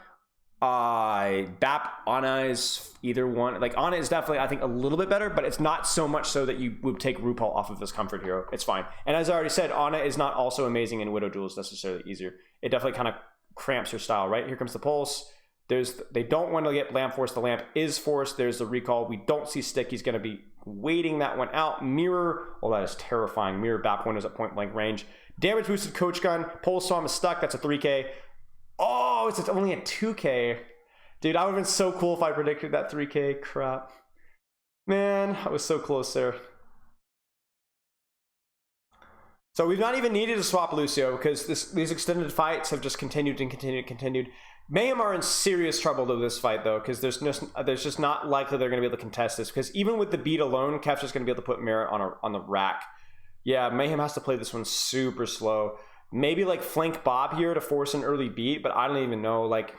BAP, Ana is either one. Like, Ana is definitely, I think, a little bit better, but it's not so much so that you would take RuPaul off of this comfort hero. It's fine. And as I already said, Ana is not also amazing in Widow duels necessarily easier. It definitely kind of cramps your style, right? Here comes the pulse. They don't want to get lamp force. The lamp is forced. There's the recall. We don't see Stick. He's going to be waiting that one out. Mirror. Oh, that is terrifying. Mirror BAP windows at point blank range. Damage boosted coach gun. Pulse Storm is stuck. That's a 3K. Oh, it's only a 2K. Dude, I would have been so cool if I predicted that 3K. Crap. Man, I was so close there. So we've not even needed to swap Lucio because these extended fights have just continued and continued. Mayhem are in serious trouble though this fight though, because there's just not likely they're going to be able to contest this, because even with the beat alone, Kev's just going to be able to put Merit on the rack. Yeah, Mayhem has to play this one super slow. Maybe like flank Bob here to force an early beat, but I don't even know. Like,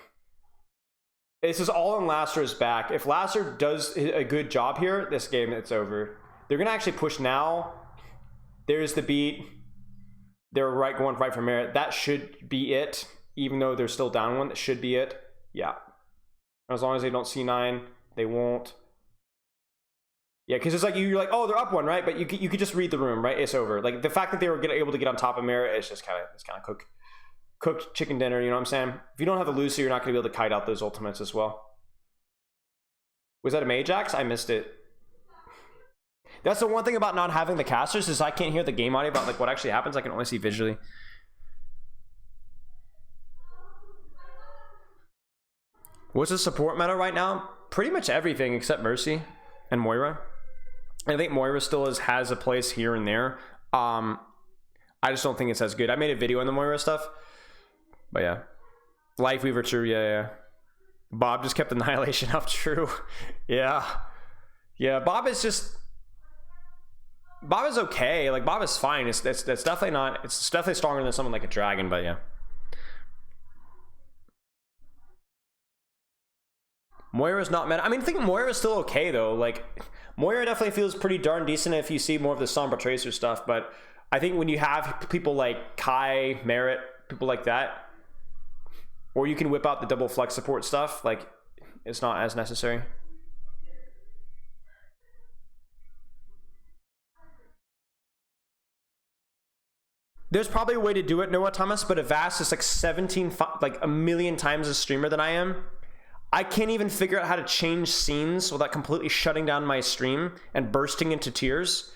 this is all in Laster's back. If Laster does a good job here, this game, it's over. They're going to actually push now. There's the beat. They're going right for Merit. That should be it. Even though they're still down one, that should be it. Yeah. As long as they don't C9, they won't. Yeah, because it's like you're like, oh, they're up one, right? But you could just read the room, right? It's over. Like, the fact that they were able to get on top of Merit, it's kind of cooked chicken dinner. You know what I'm saying? If you don't have the Lucy, you're not going to be able to kite out those ultimates as well. Was that a Majax? I missed it. That's the one thing about not having the casters, is I can't hear the game audio about like what actually happens. I can only see visually. What's the support meta right now? Pretty much everything except Mercy and Moira. I think Moira still has a place here and there. I just don't think it's as good. I made a video on the Moira stuff. But yeah. Life Weaver, true. Yeah. Bob just kept Annihilation up, true. Yeah. Bob is okay. Like, Bob is fine. It's definitely not. It's definitely stronger than someone like a Dragon, but yeah. Moira's not meta. I mean, I think Moira's still okay though. Like, Moira definitely feels pretty darn decent if you see more of the Sombra Tracer stuff, but I think when you have people like Kai, Merit, people like that, or you can whip out the double flex support stuff, like, it's not as necessary. There's probably a way to do it, Noah Thomas, but Avast is like 1 million times a streamer than I am. I can't even figure out how to change scenes without completely shutting down my stream and bursting into tears.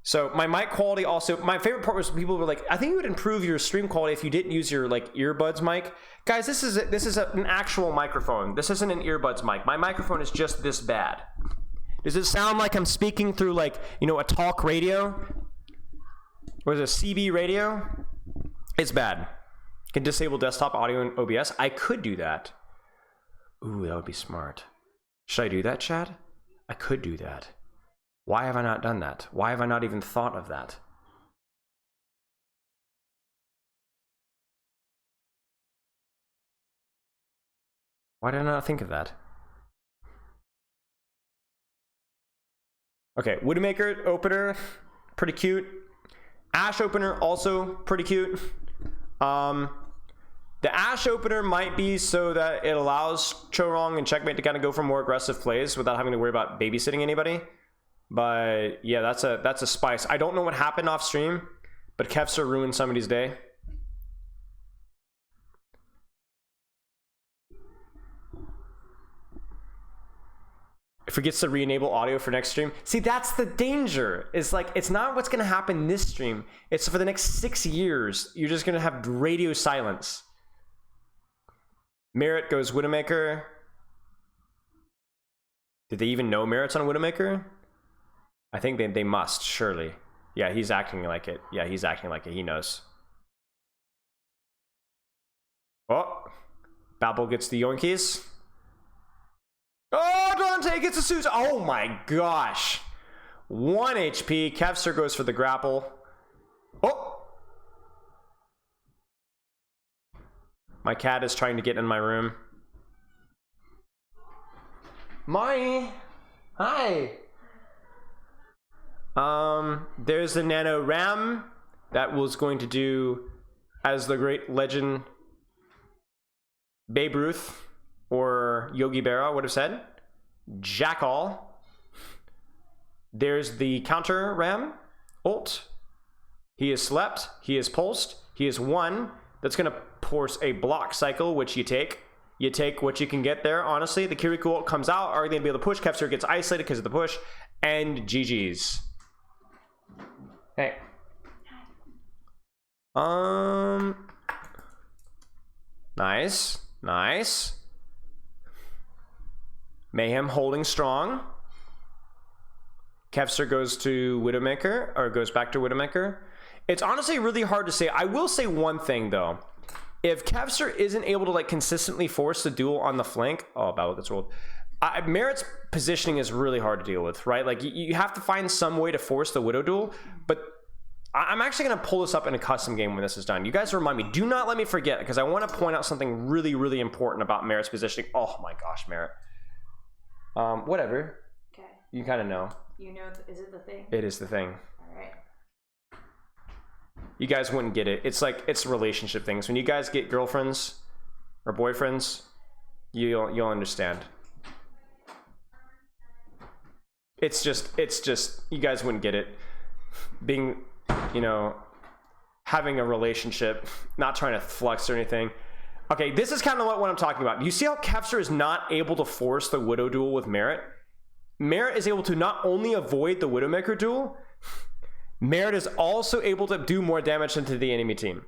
So my mic quality also, my favorite part was people were like, I think it would improve your stream quality if you didn't use your like earbuds mic. Guys, this is an actual microphone. This isn't an earbuds mic. My microphone is just this bad. Does it sound like I'm speaking through like, you know, a talk radio? Or is it a CB radio? It's bad. Can disable desktop audio in OBS. I could do that. Ooh, that would be smart. Should I do that, Chad? I could do that. Why have I not done that? Why have I not even thought of that? Why did I not think of that? Okay, Widowmaker opener, pretty cute. Ashe opener, also pretty cute. The Ashe opener might be so that it allows Chorong and Checkmate to kind of go for more aggressive plays without having to worry about babysitting anybody. But yeah, that's a spice. I don't know what happened off stream, but Kevser ruined somebody's day. It forgets to re-enable audio for next stream. See, that's the danger. It's like, it's not what's gonna happen this stream. It's for the next 6 years, you're just gonna have radio silence. Merit goes Widowmaker. Did they even know Merit's on Widowmaker? I think they must, surely. Yeah, he's acting like it. Yeah, he's acting like it. He knows. Oh, Babel gets the Yoinkies. Oh, Dante gets a Susan. Oh my gosh. 1 HP. Kevster goes for the grapple. Oh. My cat is trying to get in my room. Mai. Hi. There's the Nano Ram that was going to do as the great legend Babe Ruth or Yogi Berra would have said, Jackal. There's the counter Ram ult. He is slept, he is pulsed, he is one. That's gonna force a block cycle, which you take. You take what you can get there, honestly. The Kirikou ult comes out, are they gonna be able to push? Kevster gets isolated because of the push, and GG's. Hey. Nice. Nice. Mayhem holding strong. Kevster goes to Widowmaker, or goes back to Widowmaker. It's honestly really hard to say. I will say one thing though. If Kevster isn't able to like consistently force the duel on the flank, oh, Battle gets rolled. Merit's positioning is really hard to deal with, right? Like you have to find some way to force the Widow duel, but I'm actually going to pull this up in a custom game when this is done. You guys remind me, do not let me forget, because I want to point out something really, really important about Merit's positioning. Oh my gosh, Merit. Whatever.
Okay.
You kind of know.
You know, is it the thing?
It is the thing.
All right.
You guys wouldn't get it. It's like, it's relationship things. When you guys get girlfriends or boyfriends, you'll understand. It's just, you guys wouldn't get it. Being, you know, having a relationship, not trying to flex or anything. Okay, this is kind of what I'm talking about. You see how Kevster is not able to force the Widow duel with Merit? Merit is able to not only avoid the Widowmaker duel, Merit is also able to do more damage into the enemy team.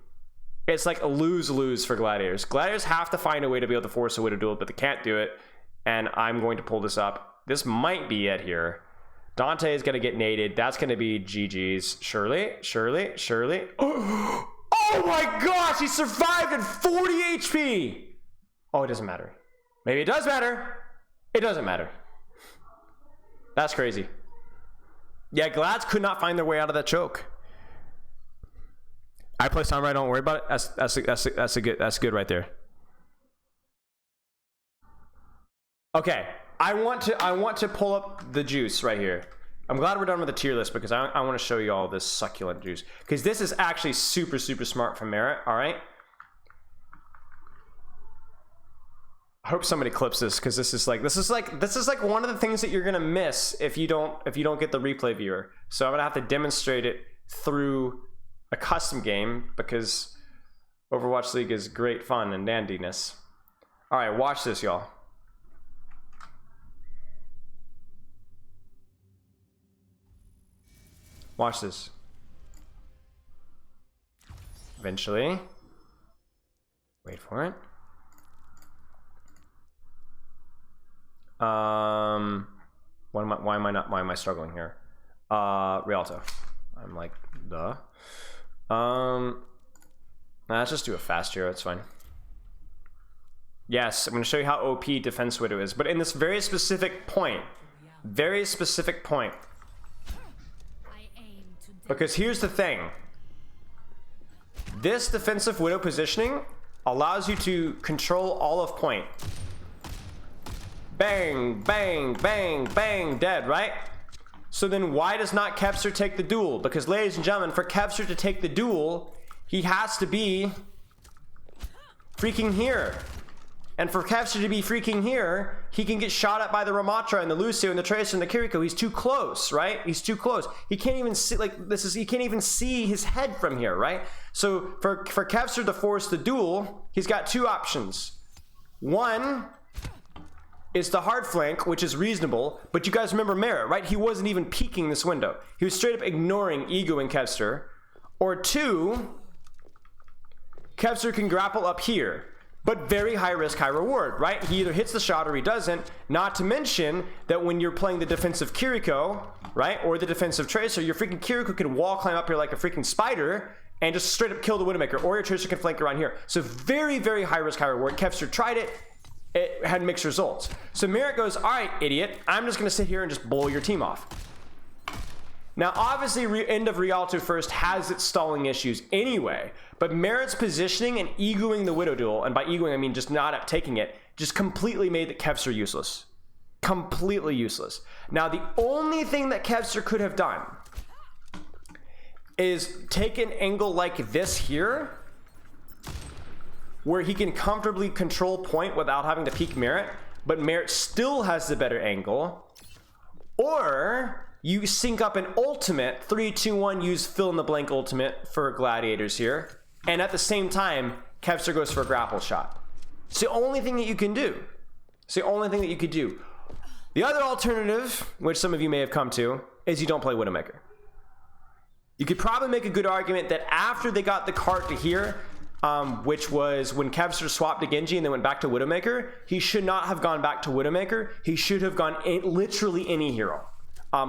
It's like a lose-lose for Gladiators. Gladiators have to find a way to be able to force a Widow duel, but they can't do it. And I'm going to pull this up. This might be it here. Dante is going to get naded. That's going to be GG's. Surely. Oh my gosh, he survived at 40 HP. Oh, it doesn't matter. Maybe it does matter. It doesn't matter. That's crazy. Yeah, Glads could not find their way out of that choke. I play Samurai, don't worry about it. That's good right there. Okay, I want to pull up the juice right here. I'm glad we're done with the tier list because I want to show you all this succulent juice, because this is actually super smart from Merit. All right, I hope somebody clips this, because this is like one of the things that you're gonna miss if you don't get the replay viewer. So I'm gonna have to demonstrate it through a custom game because Overwatch League is great fun and dandiness. All right, watch this, y'all. Watch this. Eventually. Wait for it. Why am I struggling here? Rialto. I'm like, duh. Let's just do a fast hero, it's fine. Yes, I'm gonna show you how OP Defense Widow is, but in this very specific point. Because here's the thing. This defensive Widow positioning allows you to control all of point. Bang, bang, bang, bang, dead, right? So then why does not Kevster take the duel? Because ladies and gentlemen, for Kevster to take the duel, he has to be freaking here. And for Kevster to be freaking here, he can get shot at by the Ramatra and the Lucio and the Tracer and the Kiriko. He's too close, right? He's too close. He can't even see, like, he can't even see his head from here, right? So for Kevster to force the duel, he's got two options. One is the hard flank, which is reasonable, but you guys remember Merit, right? He wasn't even peeking this window. He was straight up ignoring Ego and Kevster. Or two, Kevster can grapple up here. But very high risk, high reward, right? He either hits the shot or he doesn't. Not to mention that when you're playing the defensive Kiriko, right? Or the defensive Tracer, your freaking Kiriko can wall climb up here like a freaking spider and just straight up kill the Widowmaker. Or your Tracer can flank around here. So very, very high risk, high reward. Kevster tried it. It had mixed results. So Merit goes, all right, idiot. I'm just going to sit here and just blow your team off. Now, obviously, End of Rialto First has its stalling issues anyway, but Merit's positioning and egoing the Widow duel, and by egoing I mean just not taking it, just completely made the Kevster useless. Completely useless. Now, the only thing that Kevster could have done is take an angle like this here, where he can comfortably control point without having to peek Merit, but Merit still has the better angle, or you sync up an ultimate, 3, 2, 1, use fill in the blank ultimate for gladiators here. And at the same time, Kevster goes for a grapple shot. It's the only thing that you can do. It's the only thing that you could do. The other alternative, which some of you may have come to, is you don't play Widowmaker. You could probably make a good argument that after they got the cart to here, which was when Kevster swapped to Genji and then went back to Widowmaker, he should not have gone back to Widowmaker. He should have gone literally any hero.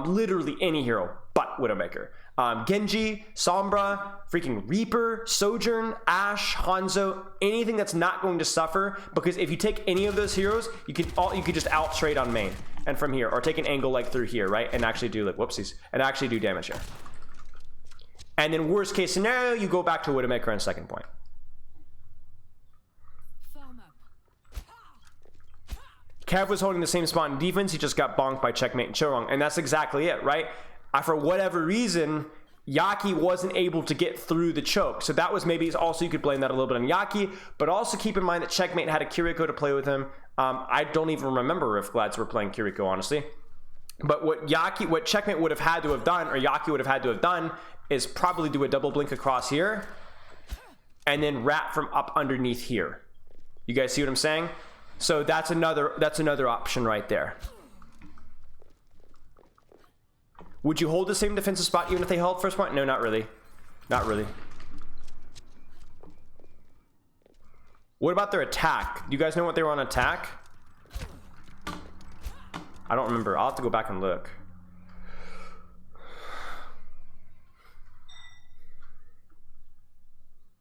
Literally any hero but Widowmaker. Genji, Sombra, freaking Reaper, Sojourn, Ashe, Hanzo, anything that's not going to suffer, because if you take any of those heroes, you could just out trade on main and from here, or take an angle like through here, right? And actually do like whoopsies and actually do damage here. And then worst case scenario, you go back to Widowmaker on second point. Kev was holding the same spot in defense. He just got bonked by Checkmate and Chorong. And that's exactly it, right? For whatever reason, Yaki wasn't able to get through the choke. So that was maybe also, you could blame that a little bit on Yaki. But also keep in mind that Checkmate had a Kiriko to play with him. I don't even remember if Glads were playing Kiriko, honestly. But what Checkmate would have had to have done, or Yaki would have had to have done, is probably do a double blink across here. And then wrap from up underneath here. You guys see what I'm saying? So that's another option right there. Would you hold the same defensive spot even if they held first point? No, not really. Not really. What about their attack? Do you guys know what they were on attack? I don't remember. I'll have to go back and look.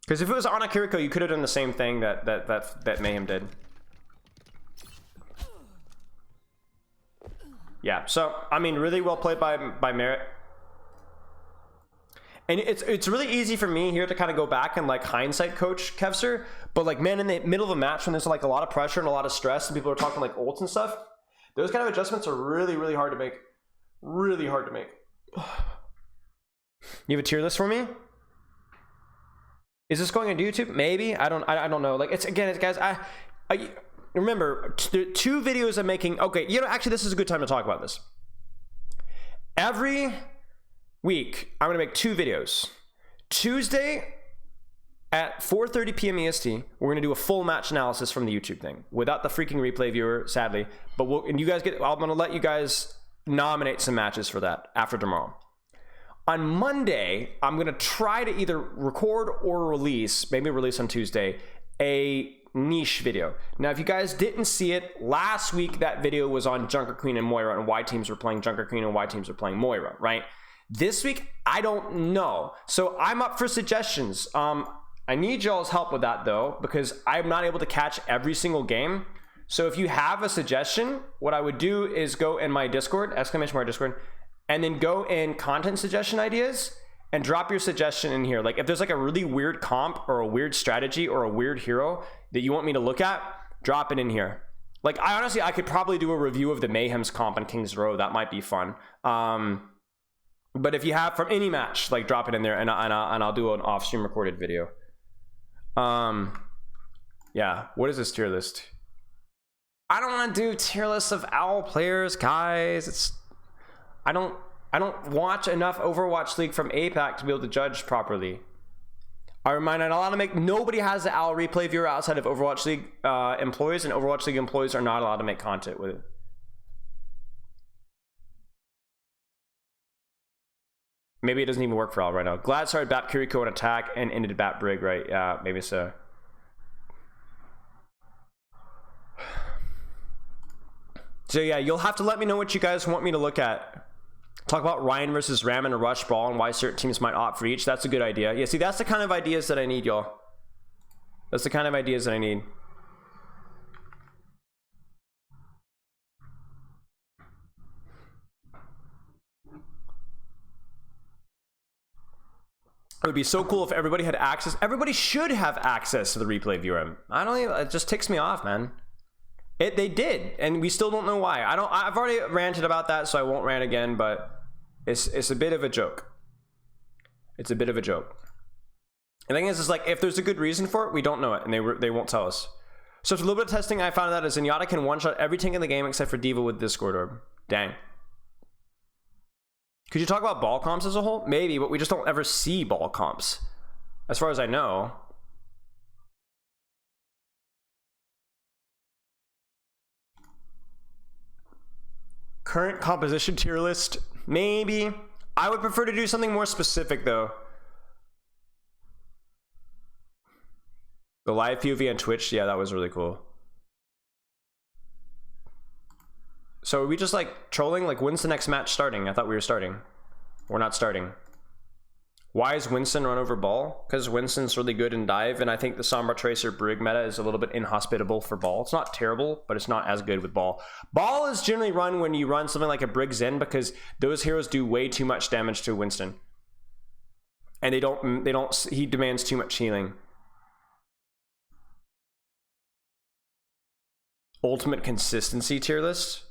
Because if it was on a Kiriko, you could have done the same thing that Mayhem did. Yeah, so I mean, really well played by Merit. And it's really easy for me here to kind of go back and like hindsight coach Kevster, but like, man, in the middle of a match when there's like a lot of pressure and a lot of stress and people are talking like ults and stuff, those kind of adjustments are really, really hard to make. Really hard to make. You have a tier list for me? Is this going on YouTube? Maybe. I don't know. Like, it's guys. I remember the 2 videos I'm making. Okay, you know, actually, this is a good time to talk about this. Every week, I'm gonna make 2 videos. Tuesday at 4:30 p.m. EST, we're going to do a full match analysis from the YouTube thing without the freaking replay viewer, sadly. But I'm going to let you guys nominate some matches for that after tomorrow. On Monday, I'm going to try to either record or release, maybe release on Tuesday, a niche video. Now, if you guys didn't see it, last week that video was on Junker Queen and Moira, and why teams were playing Junker Queen and why teams were playing Moira, right? This week, I don't know. So I'm up for suggestions. I need y'all's help with that though, because I'm not able to catch every single game. So if you have a suggestion, what I would do is go in my Discord, !Discord, and then go in content suggestion ideas and drop your suggestion in here. Like if there's like a really weird comp or a weird strategy or a weird hero that you want me to look at, drop it in here. Like I could probably do a review of the Mayhem's comp on King's Row. That might be fun. But if you have from any match, like drop it in there and I'll do an off-stream recorded video. Yeah, what is this tier list? I don't want to do tier lists of OWL players, guys. I don't watch enough Overwatch League from APAC to be able to judge properly. I remind, I'm not allowed to make, nobody has the OWL replay viewer outside of Overwatch League employees, and Overwatch League employees are not allowed to make content with it. Maybe it doesn't even work for all right now. Glad started Bap Kiriko on attack and ended Bap Brig, right? Yeah, maybe so. So yeah, you'll have to let me know what you guys want me to look at. Talk about Ryan versus Ram in a rush ball and why certain teams might opt for each. That's a good idea. Yeah, see, that's the kind of ideas that I need, y'all. That's the kind of ideas that I need. It would be so cool if everybody had access. Everybody should have access to the replay viewer. I don't even, it just ticks me off, man. They did, and we still don't know why. I've already ranted about that, so I won't rant again, but it's a bit of a joke. It's a bit of a joke. The thing is like, if there's a good reason for it, we don't know it, and they won't tell us. So after a little bit of testing, I found out that Zenyatta can one-shot every tank in the game except for D.Va with Discord Orb. Dang. Could you talk about ball comps as a whole? Maybe, but we just don't ever see ball comps, as far as I know. Current composition tier list? Maybe. I would prefer to do something more specific, though. The live POV on Twitch? Yeah, that was really cool. So are we just like trolling? Like, when's the next match starting? I thought we were starting. We're not starting. Why is Winston run over ball? Because Winston's really good in dive, and I think the Sombra Tracer Brig meta is a little bit inhospitable for ball. It's not terrible, but it's not as good with ball. Ball is generally run when you run something like a Brig Zen, because those heroes do way too much damage to Winston. And he demands too much healing. Ultimate consistency tier list?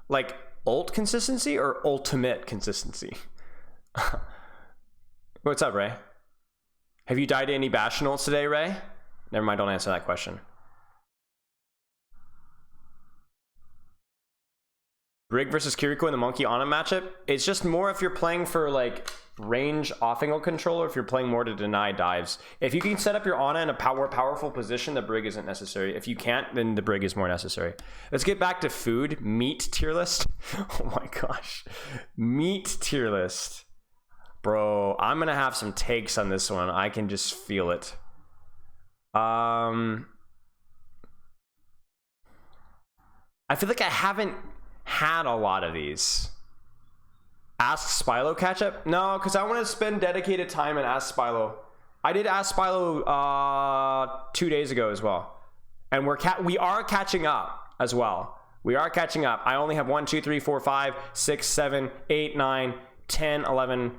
Like ult consistency or ultimate consistency? What's up, Ray? Have you died to any Bastion ults today, Ray? Never mind, don't answer that question. Brig versus Kiriko in the Monkey Ana matchup? It's just more if you're playing for like range off-angle control, or if you're playing more to deny dives. If you can set up your Ana in a more powerful position, the Brig isn't necessary. If you can't, then the Brig is more necessary. Let's get back to food. Meat tier list. Oh my gosh. Meat tier list. Bro, I'm gonna have some takes on this one. I can just feel it. I feel like I haven't had a lot of these. Ask Spylo catch up? No, because I want to spend dedicated time and Ask Spylo. I did Ask Spylo 2 days ago as well. And we are catching up as well. We are catching up. I only have 1, 2, 3, 4, 5, 6, 7, 8, 9, 10, 11,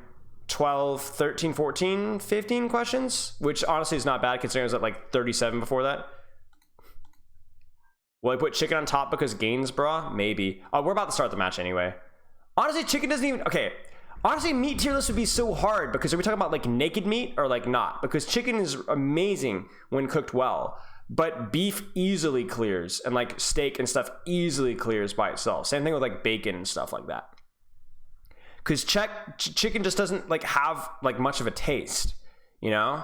12, 13, 14, 15 questions, which honestly is not bad considering I was at like 37 before that. Will I put chicken on top because gains, brah? Maybe. We're about to start the match anyway. Honestly, chicken doesn't even... Okay. Honestly, meat tier list would be so hard because are we talking about like naked meat or like not? Because chicken is amazing when cooked well, but beef easily clears, and like steak and stuff easily clears by itself. Same thing with like bacon and stuff like that. Because chicken just doesn't like have like much of a taste. you know?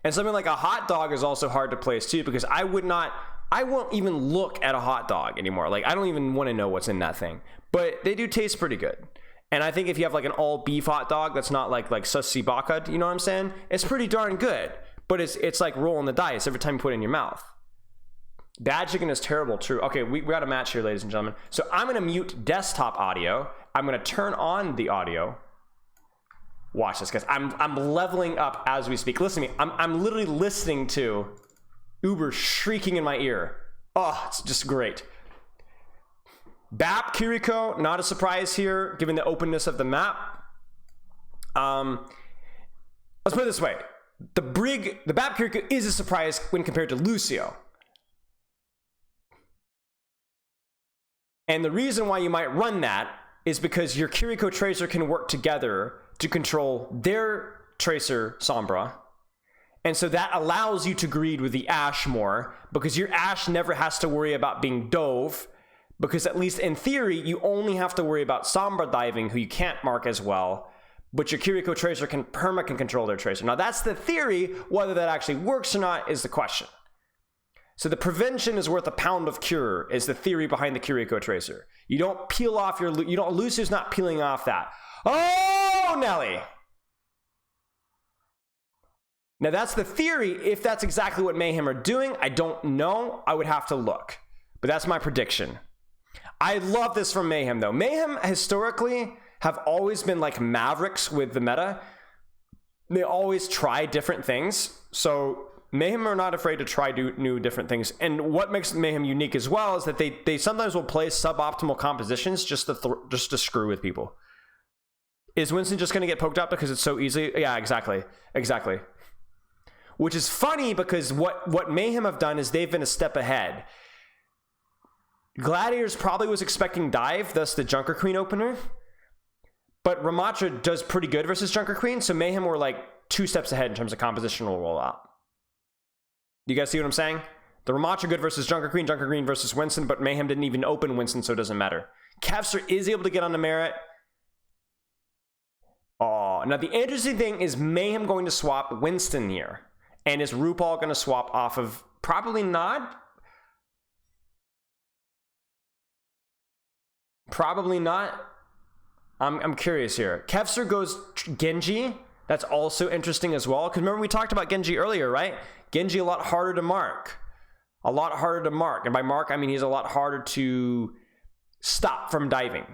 And something like a hot dog is also hard to place too, because I won't even look at a hot dog anymore. Like, I don't even want to know what's in that thing. But they do taste pretty good. And I think if you have like an all beef hot dog that's not like Sussi Bakad, you know what I'm saying? It's pretty darn good. But it's like rolling the dice every time you put it in your mouth. Bad chicken is terrible, true. Okay, we got a match here, ladies and gentlemen. So I'm gonna mute desktop audio. I'm gonna turn on the audio. Watch this, guys. I'm leveling up as we speak. Listen to me. I'm literally listening to Uber shrieking in my ear. Oh, it's just great. BAP Kiriko, not a surprise here, given the openness of the map. Let's put it this way. The BAP Kiriko is a surprise when compared to Lucio. And the reason why you might run that is because your Kiriko Tracer can work together to control their Tracer Sombra. And so that allows you to greed with the Ashe more, because your Ashe never has to worry about being dove, because at least in theory, you only have to worry about Sombra diving, who you can't mark as well, but your Kiriko Tracer can control their Tracer. Now that's the theory. Whether that actually works or not is the question. So the prevention is worth a pound of cure is the theory behind the Kiriko Tracer. You don't peel off your, Lucio's not peeling off that. Oh, Nelly. Now that's the theory. If that's exactly what Mayhem are doing, I don't know. I would have to look, but that's my prediction. I love this from Mayhem though. Mayhem historically have always been like Mavericks with the meta. They always try different things. So Mayhem are not afraid to try new different things. And what makes Mayhem unique as well is that they sometimes will play suboptimal compositions just to screw with people. Is Winston just going to get poked up because it's so easy? Yeah, exactly. Which is funny because what Mayhem have done is they've been a step ahead. Gladiators probably was expecting dive, thus the Junker Queen opener. But Ramattra does pretty good versus Junker Queen, so Mayhem were like 2 steps ahead in terms of compositional rollout. You guys see what I'm saying? The Ramattra good versus Junker Queen versus Winston, but Mayhem didn't even open Winston, so it doesn't matter. Kevster is able to get on the Merit. Oh, now the interesting thing is Mayhem going to swap Winston here. And is RuPaul going to swap off of, probably not. Probably not. I'm curious here. Kevster goes Genji. That's also interesting as well. Because remember we talked about Genji earlier, right? Genji a lot harder to mark. And by mark, I mean he's a lot harder to stop from diving.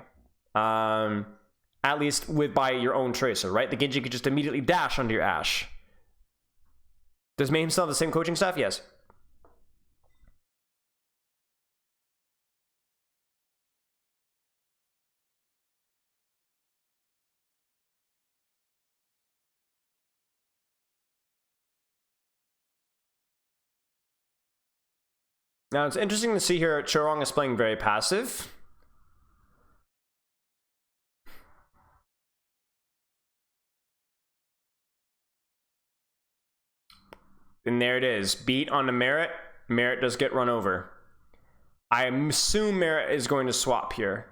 At least by your own Tracer, right? The Genji could just immediately dash onto your Ashe. Does Mayhem still have the same coaching staff? Yes. Now it's interesting to see here Chorong is playing very passive. And there it is. Beat on the Merit. Merit does get run over. I assume Merit is going to swap here.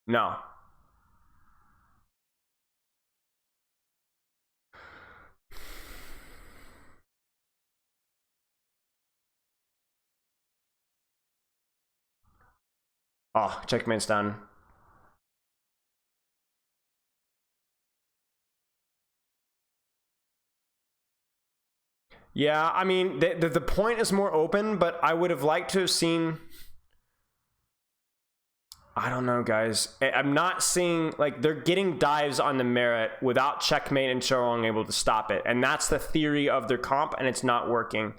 No. Oh, checkmate's done. Yeah, I mean, the point is more open, but I would have liked to have seen... I don't know, guys. I'm not seeing... Like, they're getting dives on the Merit without checkmate and Chorong able to stop it. And that's the theory of their comp, and it's not working.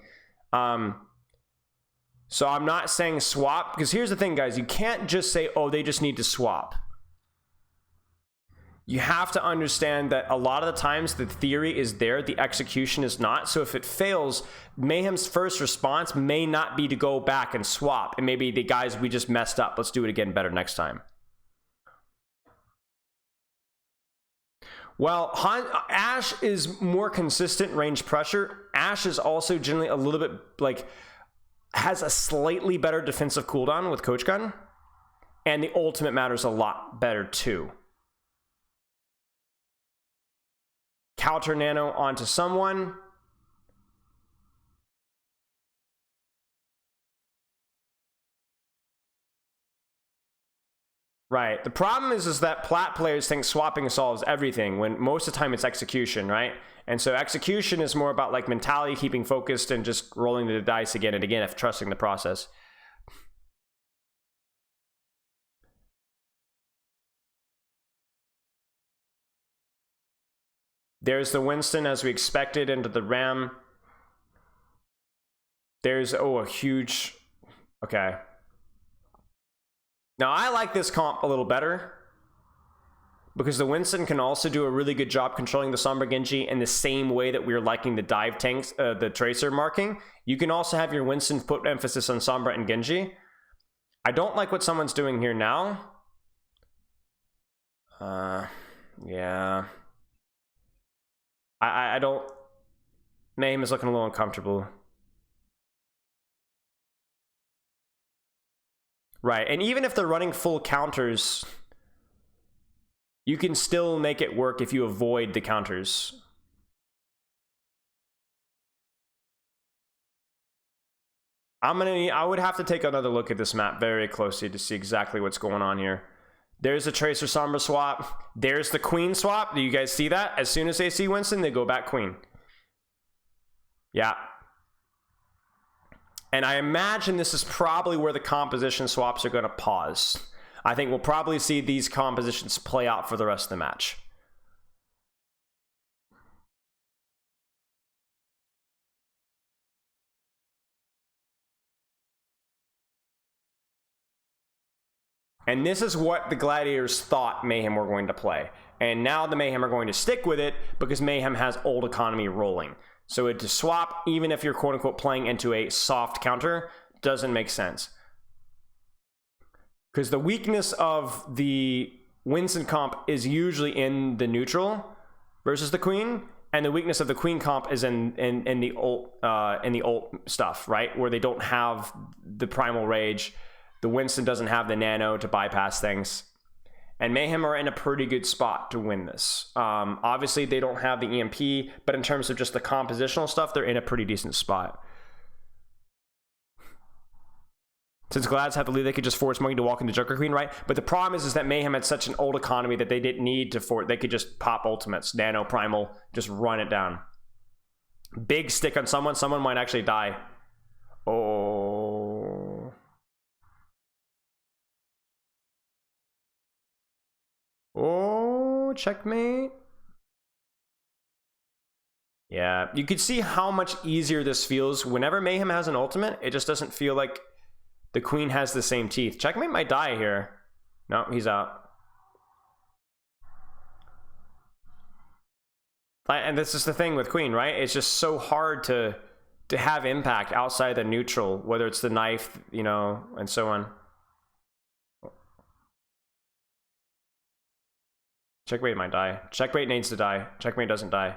So I'm not saying swap, because here's the thing, guys. You can't just say, oh, they just need to swap. You have to understand that a lot of the times the theory is there, the execution is not. So if it fails, Mayhem's first response may not be to go back and swap. And maybe the guys, we just messed up. Let's do it again better next time. Well, Ashe is more consistent range pressure. Ashe is also generally a little bit like, has a slightly better defensive cooldown with Coach Gun. And the ultimate matters a lot better too. counter nano onto someone. Right. The problem is that plat players think swapping solves everything when most of the time it's execution, right? And so execution is more about like mentality, keeping focused, and just rolling the dice again and again if trusting the process. There's the Winston as we expected into the Ram. There's, oh, a huge, okay. Now, I like this comp a little better because the Winston can also do a really good job controlling the Sombra Genji in the same way that we're liking the dive tanks, the Tracer marking. You can also have your Winston put emphasis on Sombra and Genji. I don't like what someone's doing here now. Yeah. I don't... Mayhem is looking a little uncomfortable. Right, and even if they're running full counters, you can still make it work if you avoid the counters. I would have to take another look at this map very closely to see exactly what's going on here. There's the Tracer Sombra swap. There's the Queen swap. Do you guys see that? As soon as they see Winston, they go back Queen. Yeah. And I imagine this is probably where the composition swaps are going to pause. I think we'll probably see these compositions play out for the rest of the match. And this is what the Gladiators thought Mayhem were going to play. And now the Mayhem are going to stick with it because Mayhem has old economy rolling. So to swap, even if you're quote-unquote playing into a soft counter, doesn't make sense. Because the weakness of the Winston comp is usually in the neutral versus the Queen, and the weakness of the Queen comp is in the ult stuff, right? Where they don't have the primal rage. The Winston doesn't have the nano to bypass things. And Mayhem are in a pretty good spot to win this. Obviously, they don't have the EMP, but in terms of just the compositional stuff, they're in a pretty decent spot. Since Glads have to leave, they could just force Monkey to walk into Joker Queen, right? But the problem is that Mayhem had such an old economy that they didn't need to force. They could just pop ultimates, nano, primal, just run it down. Big stick on someone. Someone might actually die. Oh... Oh, checkmate. Yeah, you could see how much easier this feels. Whenever Mayhem has an ultimate, it just doesn't feel like the Queen has the same teeth. Checkmate might die here. No, he's out. And this is the thing with Queen, right? It's just so hard to have impact outside the neutral, whether it's the knife, you know, and so on. Checkmate might die. Checkmate needs to die. Checkmate doesn't die.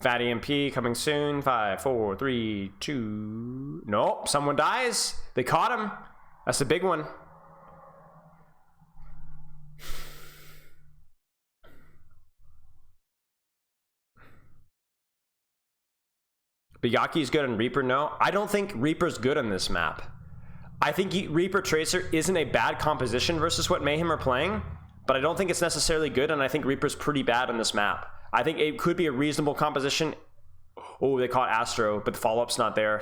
Fat EMP coming soon. 5, 4, 3, 2. Nope, someone dies. They caught him. That's the big one. Biyaki's good on Reaper? No. I don't think Reaper's good on this map. I think Reaper Tracer isn't a bad composition versus what Mayhem are playing, but I don't think it's necessarily good, and I think Reaper's pretty bad on this map. I think it could be a reasonable composition. Oh, they caught Astro, but the follow-up's not there.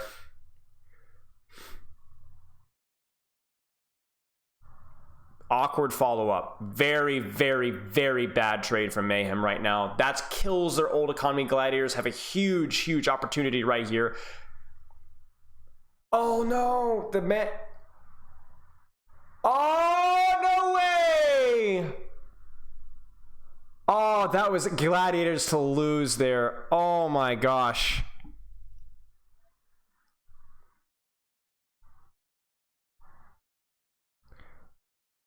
Awkward follow-up. Very, very, very bad trade from Mayhem right now. That kills their old economy. Gladiators have a huge, huge opportunity right here. Oh no, the man. Oh, no way! Oh, that was Gladiators to lose there. Oh my gosh.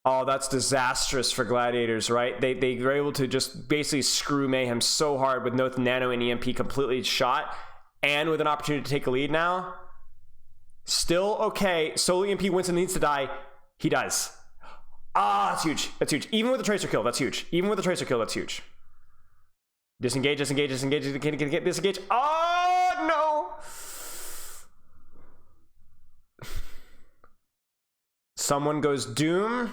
Oh, that's disastrous for Gladiators, right? They were able to just basically screw Mayhem so hard with no nano and EMP completely shot, and with an opportunity to take a lead now. Still okay. Solo EMP Winston needs to die. He does. Ah, that's huge. That's huge. Even with the Tracer kill, that's huge. Even with the Tracer kill, that's huge. Disengage, disengage, disengage, disengage, disengage. Oh, no! Someone goes Doom.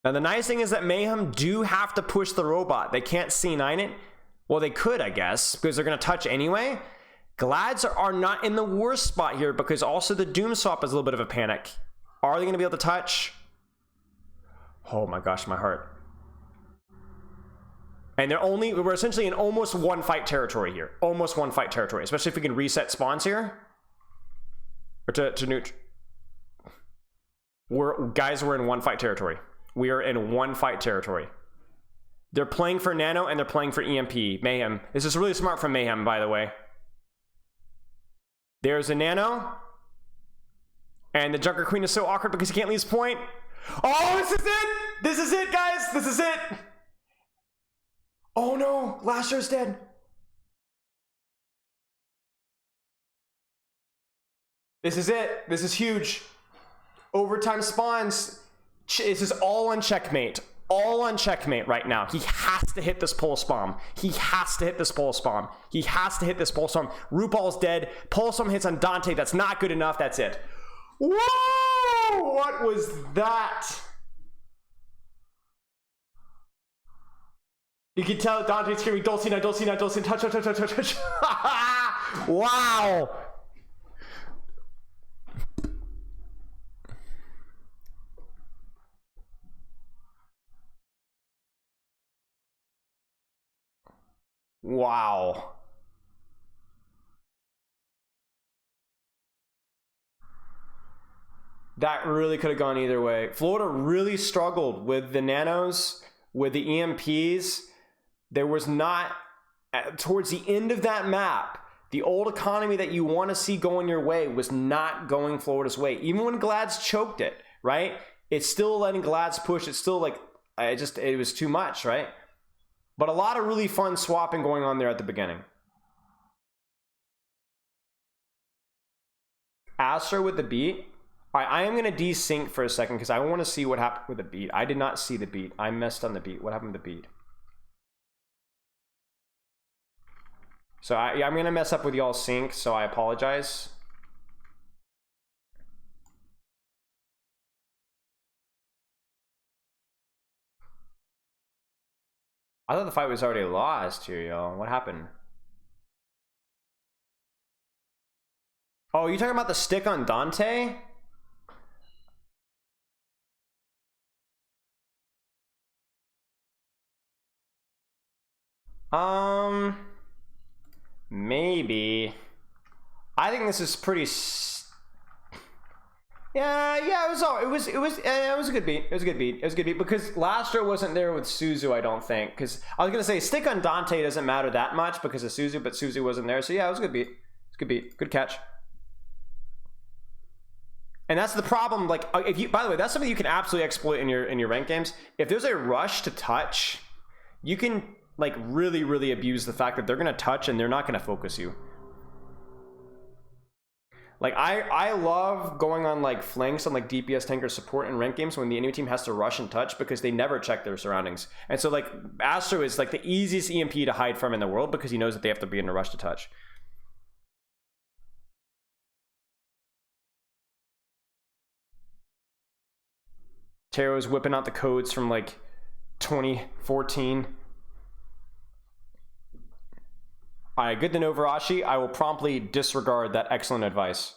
Now, the nice thing is that Mayhem do have to push the robot. They can't C9 it. Well, they could, I guess, because they're going to touch anyway. Glads are not in the worst spot here because also the Doom swap is a little bit of a panic. Are they going to be able to touch? Oh my gosh, my heart. And we're essentially in almost one fight territory here. Almost one fight territory, especially if we can reset spawns here. Or to neut. Guys, we're in one fight territory. We are in one fight territory. They're playing for Nano and they're playing for EMP. Mayhem. This is really smart from Mayhem, by the way. There's a Nano. And the Junker Queen is so awkward because he can't leave his point. Oh, this is it! This is it, guys! This is it! Oh no! Lasher's dead. This is it. This is huge. Overtime spawns. This is all on checkmate. All on checkmate right now. He has to hit this pulse bomb. He has to hit this pulse bomb. He has to hit this pulse bomb. RuPaul's dead. Pulse bomb hits on Dante. That's not good enough. That's it. Whoa! What was that? You can tell Dante's screaming, Dulcina, Dulcina, Dulcina, touch, touch, touch, touch, touch. Wow! Wow. That really could have gone either way. Florida really struggled with the nanos, with the EMPs. There was not, towards the end of that map, the old economy that you want to see going your way was not going Florida's way. Even when Glads choked it, right? It's still letting Glads push. It's still like, it was too much, right? But a lot of really fun swapping going on there at the beginning. Astro with the beat. All right, I am going to desync for a second because I want to see what happened with the beat. I did not see the beat. I messed on the beat. What happened with the beat? So I'm going to mess up with y'all's sync, so I apologize. I thought the fight was already lost here, y'all. What happened? Oh, you talking about the stick on Dante? Maybe. I think this is pretty. Yeah, it was a good beat. It was a good beat. It was a good beat because Lastro wasn't there with Suzu, I don't think. Because I was gonna say stick on Dante doesn't matter that much because of Suzu, but Suzu wasn't there. So yeah, it was a good beat. It's a good beat. Good catch. And that's the problem. Like, if you, by the way, that's something you can absolutely exploit in your ranked games. If there's a rush to touch, you can like really abuse the fact that they're gonna touch and they're not gonna focus you. Like I love going on like flanks on like DPS tanker support in ranked games when the enemy team has to rush and touch because they never check their surroundings. And so like Astro is like the easiest EMP to hide from in the world because he knows that they have to be in a rush to touch. Tero's whipping out the codes from like 2014. All right, good to know, Varashi. I will promptly disregard that excellent advice.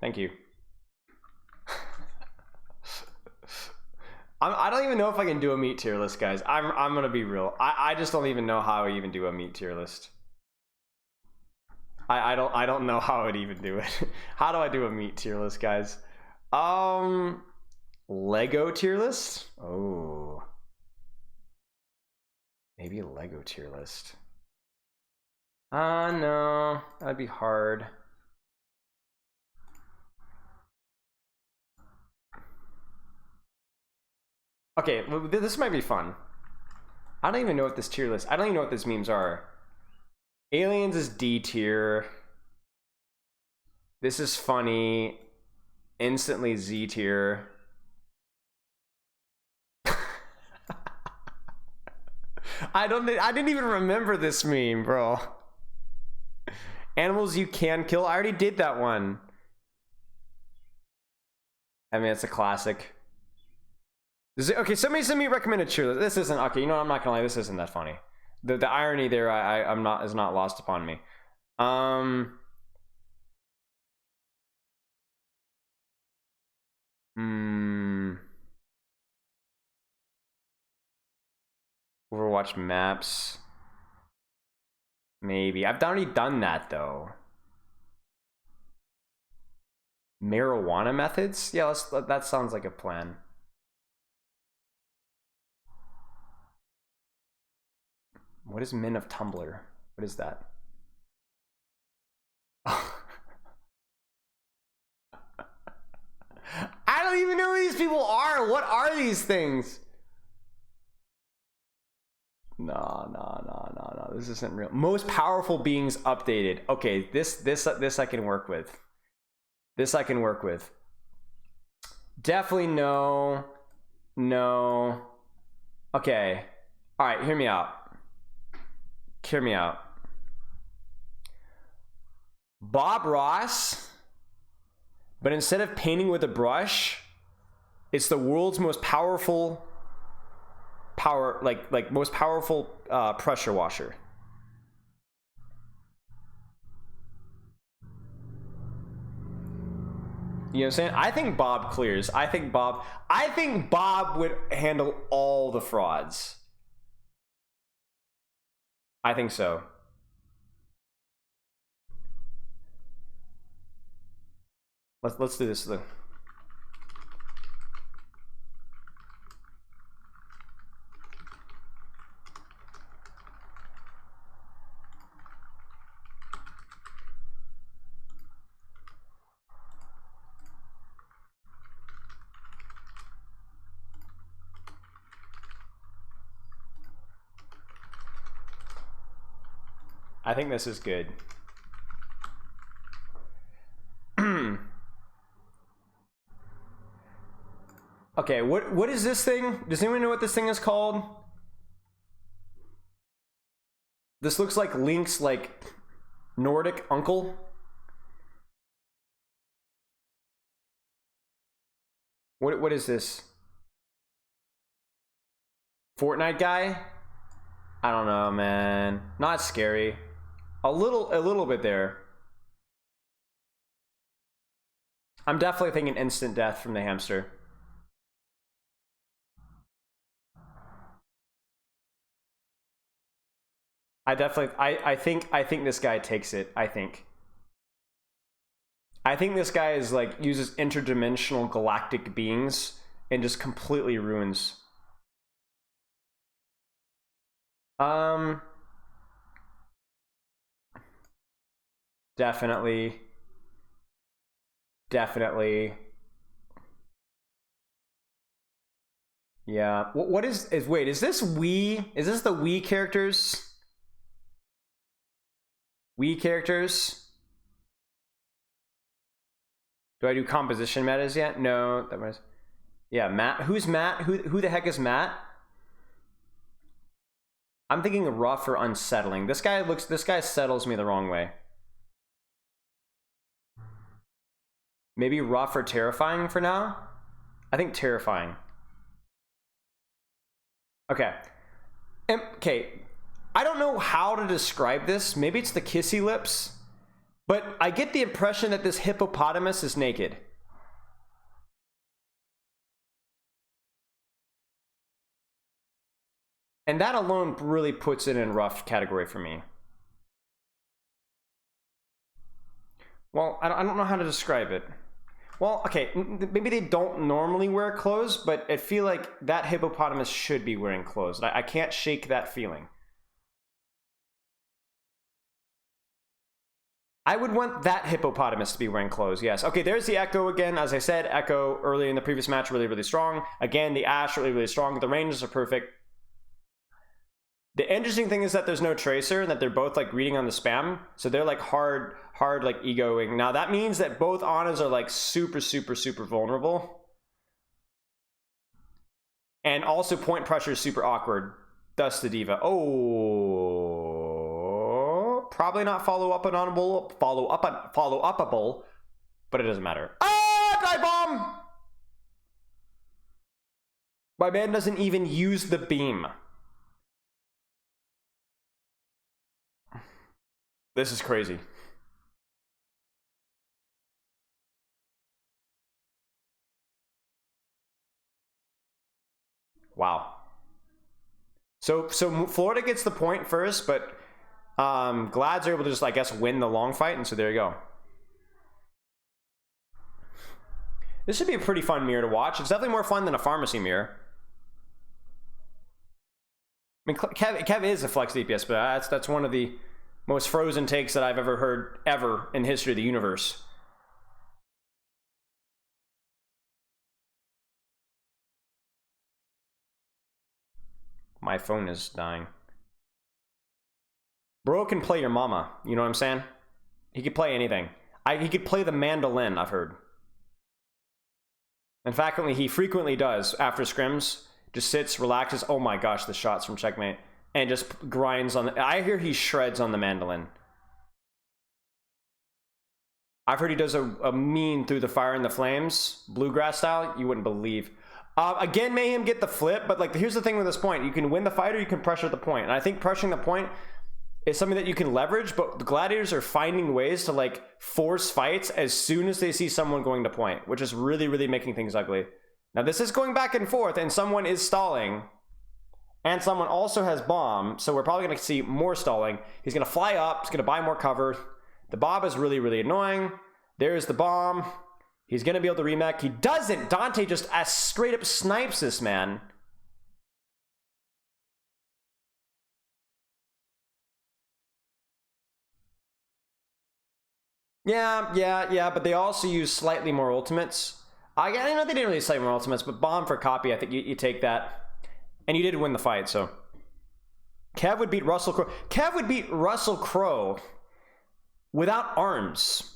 Thank you. I don't even know if I can do a meat tier list, guys. I'm gonna be real. I just don't even know how I even do a meat tier list. I don't know how I'd even do it. How do I do a meat tier list, guys? Lego tier list? Oh. Maybe a Lego tier list. No, that'd be hard. Okay, this might be fun. I don't even know what this tier list, I don't even know what these memes are. Aliens is D tier. This is funny. Instantly Z tier. I didn't even remember this meme, bro. Animals you can kill. I already did that one. I mean, it's a classic. Okay, somebody send me a recommended cheer. This isn't okay. You know what? I'm not gonna lie. This isn't that funny. The irony there, is not lost upon me. Overwatch maps. Maybe. I've already done that though. Marijuana methods? Yeah, that sounds like a plan. What is Min of Tumblr? What is that? I don't even know who these people are. What are these things? No. This isn't real. Most powerful beings updated. Okay, this I can work with. This I can work with. Definitely no. No. Okay. All right, hear me out. Hear me out. Bob Ross, but instead of painting with a brush, it's the world's most powerful most powerful pressure washer. You know what I'm saying? I think Bob clears. I think Bob would handle all the frauds. I think so. Let's do this. I think this is good. Okay, what is this thing? Does anyone know what this thing is called? This looks like Link's Nordic uncle. What is this? Fortnite guy? I don't know, man. Not scary. A little bit there. I'm definitely thinking instant death from the hamster. I think this guy takes it. I think this guy is uses interdimensional galactic beings and just completely ruins. Definitely. Yeah. What is wait, is this Wii? Is this the Wii characters? Wii characters? Do I do composition metas yet? No, that was. Yeah, Matt. Who's Matt? Who the heck is Matt? I'm thinking rough or unsettling. This guy settles me the wrong way. Maybe rough or terrifying for now? I think terrifying. Okay. Okay. I don't know how to describe this. Maybe it's the kissy lips. But I get the impression that this hippopotamus is naked. And that alone really puts it in rough category for me. Well, I don't know how to describe it. Well, okay, maybe they don't normally wear clothes, but I feel like that hippopotamus should be wearing clothes. I can't shake that feeling. I would want that hippopotamus to be wearing clothes, yes. Okay, there's the Echo again. As I said, Echo early in the previous match, really, really strong. Again, the Ashe, really, really strong. The ranges are perfect. The interesting thing is that there's no Tracer and that they're both like reading on the spam. So they're like hard like egoing. Now that means that both Anas are like super vulnerable. And also point pressure is super awkward. Thus the D.Va. Oh, probably not follow upable, but it doesn't matter. Ah, dive bomb! My man doesn't even use the beam. This is crazy. Wow. So Florida gets the point first, but Glads are able to just, I guess, win the long fight, and so there you go. This should be a pretty fun mirror to watch. It's definitely more fun than a pharmacy mirror. I mean, Kev is a flex DPS, but that's one of the most frozen takes that I've ever heard ever in the history of the universe. My phone is dying. Bro can play your mama. You know what I'm saying? He could play anything. He could play the mandolin, I've heard. In fact, he frequently does after scrims. Just sits, relaxes. Oh my gosh, the shots from Checkmate. And just grinds on the... I hear he shreds on the mandolin. I've heard he does a mean through the fire and the flames. Bluegrass style. You wouldn't believe. Again, Mayhem get the flip, but like here's the thing with this point. You can win the fight or you can pressure the point. And I think pressuring the point is something that you can leverage, but the Gladiators are finding ways to like force fights as soon as they see someone going to point, which is really making things ugly. Now this is going back and forth and someone is stalling and someone also has bomb. So we're probably going to see more stalling. He's going to fly up. He's going to buy more cover. The Bob is really annoying. There's the bomb. He's going to be able to remake. He doesn't. Dante just straight up snipes this man. Yeah, but they also use slightly more ultimates. I know they didn't really slightly more ultimates, but bomb for copy, I think you take that. And you did win the fight, so. Kev would beat Russell Crowe. Kev would beat Russell Crowe without arms.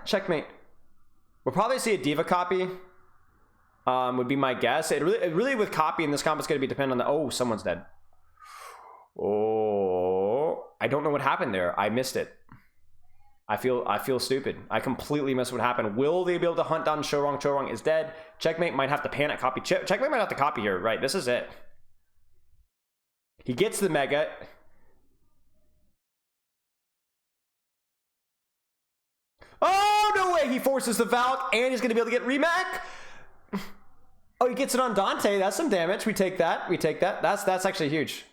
Checkmate. We'll probably see a D.Va copy. Would be my guess. It really with copy in this comp is going to be dependent on the... Oh, someone's dead. Oh, I don't know what happened there. I missed it. I feel stupid. I completely missed what happened. Will they be able to hunt down Chorong? Chorong is dead. Checkmate might have to panic copy. Checkmate might have to copy here. Right, this is it. He gets the mega. Oh, no way! He forces the Valk, and he's going to be able to get Remac. Oh, he gets it on Dante. That's some damage. We take that. That's actually huge.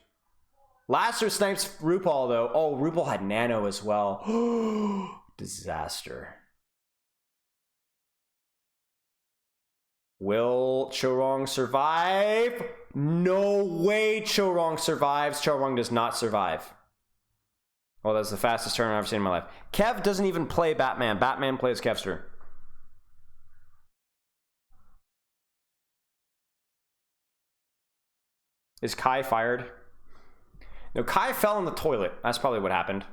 Lasser snipes RuPaul, though. Oh, RuPaul had Nano as well. Disaster. Will Chorong survive? No way Chorong survives. Chorong does not survive. Oh, that's the fastest turn I've ever seen in my life. Kev doesn't even play Batman. Batman plays Kevster. Is Kai fired? No, Kai fell in the toilet. That's probably what happened.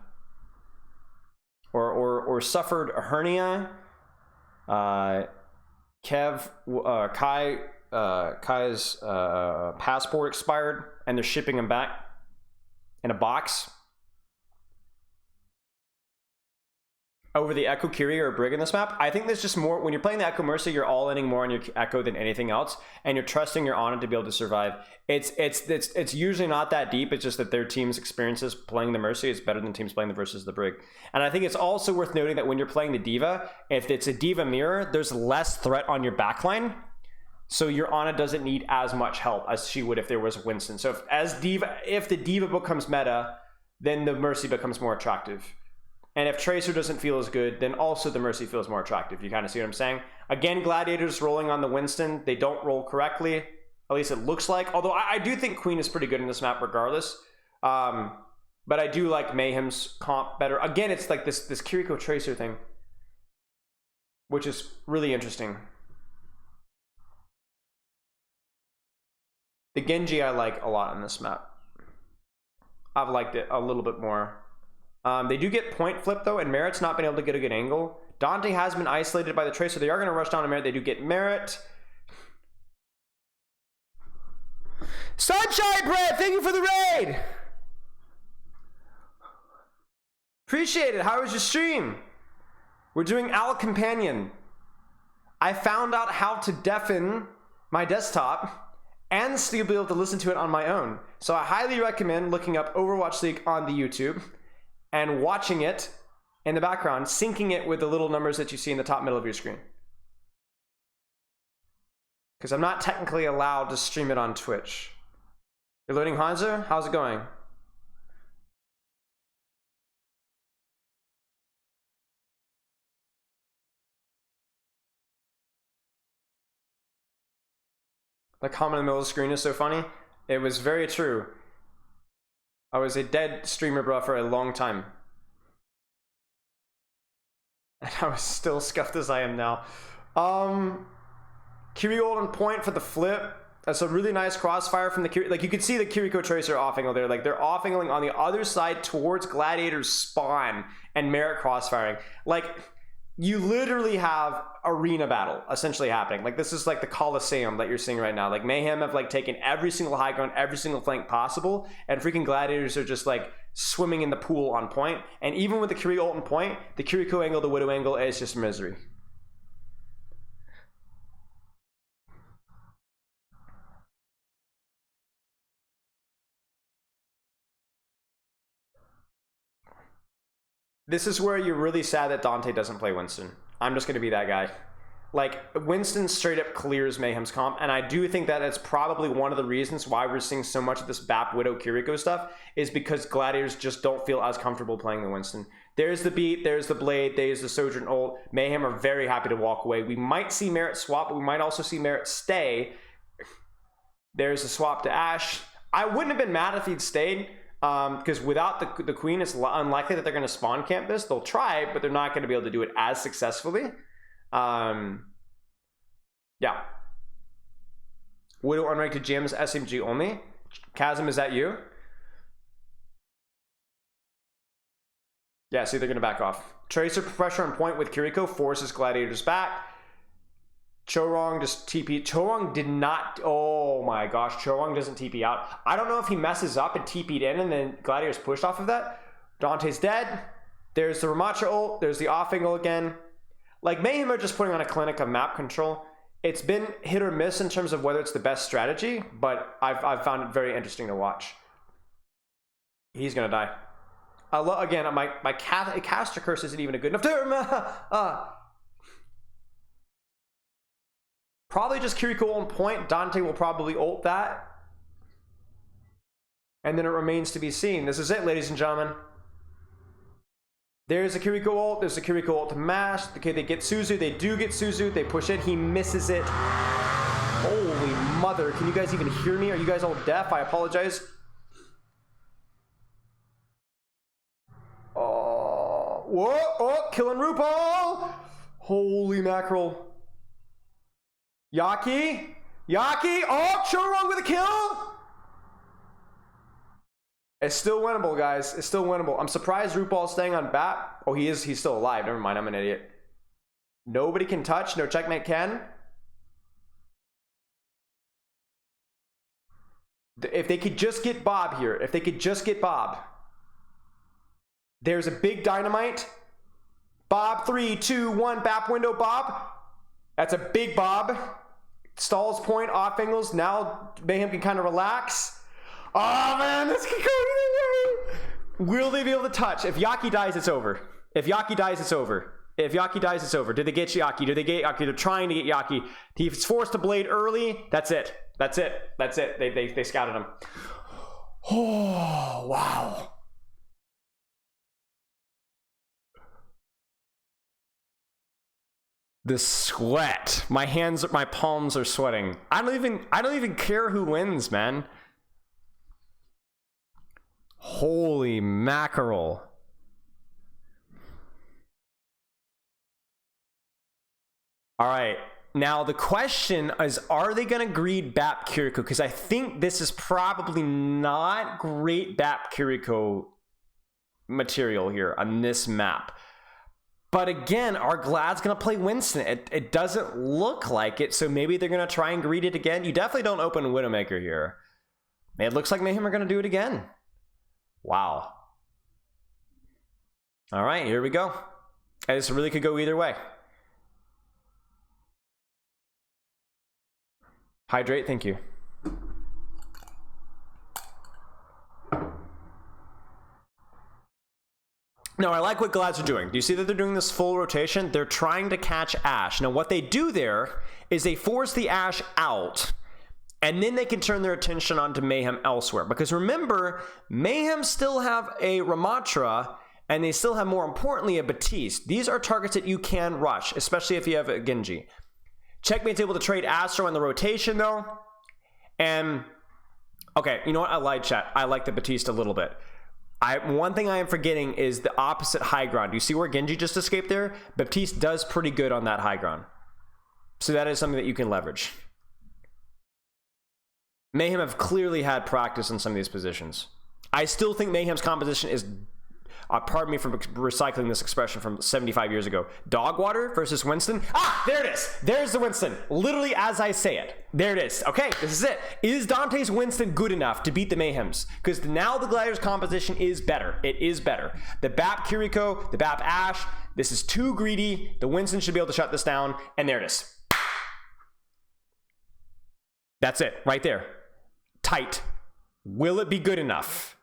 Or suffered a hernia. Kai's passport expired, and they're shipping him back in a box. Over the Echo Curie or Brig in this map. I think there's just more, when you're playing the Echo Mercy, you're all inning more on your Echo than anything else, and you're trusting your Ana to be able to survive. It's usually not that deep. It's just that their team's experiences playing the Mercy is better than teams playing the versus the Brig. And I think it's also worth noting that when you're playing the D.Va, if it's a D.Va mirror, there's less threat on your backline, so your Ana doesn't need as much help as she would if there was Winston. So if the D.Va becomes meta, then the Mercy becomes more attractive. And if Tracer doesn't feel as good, then also the Mercy feels more attractive. You kind of see what I'm saying? Again, Gladiators rolling on the Winston. They don't roll correctly. At least it looks like. Although I do think Queen is pretty good in this map regardless. But But I do like Mayhem's comp better. Again, it's like this Kiriko Tracer thing, which is really interesting. The Genji I like a lot on this map. I've liked it a little bit more. They do get point flip though, and Merit's not been able to get a good angle. Dante has been isolated by the Tracer. They are going to rush down to Merit. They do get Merit. Sunshine Bread, thank you for the raid. Appreciate it. How was your stream? We're doing Owl Companion. I found out how to deafen my desktop and still be able to listen to it on my own. So I highly recommend looking up Overwatch League on the YouTube and watching it in the background, syncing it with the little numbers that you see in the top middle of your screen. Because I'm not technically allowed to stream it on Twitch. You're loading Hanzo? How's it going? The comment in the middle of the screen is so funny. It was very true. I was a dead streamer, bro, for a long time. And I was still scuffed as I am now. Kiriko on point for the flip. That's a really nice crossfire from the Kiriko. Like, you can see the Kiriko Tracer off-angle there. Like, they're off-angling on the other side towards Gladiator's spawn and Merit crossfiring. Like, you literally have arena battle essentially happening. Like, this is like the Coliseum that you're seeing right now. Like, Mayhem have like taken every single high ground, every single flank possible, and freaking Gladiators are just like swimming in the pool on point. And even with the Kiriko ult on point, the Kiriko angle, the Widow angle is just misery. This is where you're really sad that Dante doesn't play Winston. I'm just going to be that guy. Like, Winston straight up clears Mayhem's comp, and I do think that it's probably one of the reasons why we're seeing so much of this BAP Widow Kiriko stuff, is because Gladiators just don't feel as comfortable playing the Winston. There's the beat, there's the blade, there's the Sojourn ult. Mayhem are very happy to walk away. We might see Merit swap, but we might also see Merit stay. There's a swap to Ashe. I wouldn't have been mad if he'd stayed. Because without the Queen, it's unlikely that they're going to spawn camp this. They'll try, but they're not going to be able to do it as successfully. Yeah. Widow unranked to GM's SMG only. Chasm, is that you? Yeah, see, they're going to back off. Tracer pressure on point with Kiriko forces Gladiators back. Chorong just TP. Chorong did not. Oh my gosh, Chorong doesn't TP out. I don't know if he messes up and TP'd in and then Gladiators pushed off of that. Dante's dead. There's the Ramattra ult. There's the off angle again. Like, Mayhem are just putting on a clinic of map control. It's been hit or miss in terms of whether it's the best strategy, but I've found it very interesting to watch. He's gonna die. Again, my caster curse isn't even a good enough term. Probably just Kiriko on point. Dante will probably ult that. And then it remains to be seen. This is it, ladies and gentlemen. There's a Kiriko ult. There's a Kiriko ult to mash. Okay, they get Suzu. They do get Suzu. They push it. He misses it. Holy mother. Can you guys even hear me? Are you guys all deaf? I apologize. Oh, whoa, oh, killing RuPaul. Holy mackerel. Yaki? Oh, Chorong with a kill? It's still winnable, guys. It's still winnable. I'm surprised RuPaul's staying on BAP. Oh, he's still alive. Never mind, I'm an idiot. Nobody can touch. No checkmate can. If they could just get Bob here. If they could just get Bob. There's a big dynamite. Bob, 3, 2, 1. BAP window, Bob. That's a big Bob. Stalls point, off angles. Now Mayhem can kind of relax. Oh man, this could go either way. Will they be able to touch? If Yaki dies, it's over. If Yaki dies, it's over. If Yaki dies, it's over. Did they get Yaki? Did they get Yaki? They're trying to get Yaki. He's forced to blade early. That's it. That's it. That's it. They scouted him. Oh, wow. The sweat. My palms are sweating. I don't even care who wins, man. Holy mackerel. All right. Now the question is, are they going to greed BAP Kiriko? Because I think this is probably not great BAP Kiriko material here on this map. But again, are Glad's going to play Winston? It doesn't look like it, so maybe they're going to try and greed it again. You definitely don't open Widowmaker here. It looks like Mayhem are going to do it again. Wow. All right, here we go. And this really could go either way. Hydrate, thank you. Now, I like what Glads are doing. Do you see that they're doing this full rotation? They're trying to catch Ashe. Now, what they do there is they force the Ashe out, and then they can turn their attention onto Mayhem elsewhere. Because remember, Mayhem still have a Ramattra, and they still have, more importantly, a Baptiste. These are targets that you can rush, especially if you have a Genji. Checkmate's able to trade Astro in the rotation, though. And, okay, you know what? I lied, chat. I like the Baptiste a little bit. One thing I am forgetting is the opposite high ground. You see where Genji just escaped there? Baptiste does pretty good on that high ground. So that is something that you can leverage. Mayhem have clearly had practice in some of these positions. I still think Mayhem's composition is, pardon me for recycling this expression from 75 years ago, dog water versus Winston. Ah, there it is. There's the Winston. Literally as I say it. There it is. Okay, this is it. Is Dante's Winston good enough to beat the Mayhems? Because now the Gladiators composition is better. It is better. The BAP Kiriko, the BAP Ashe, this is too greedy. The Winston should be able to shut this down. And there it is. That's it, right there. Tight. Will it be good enough?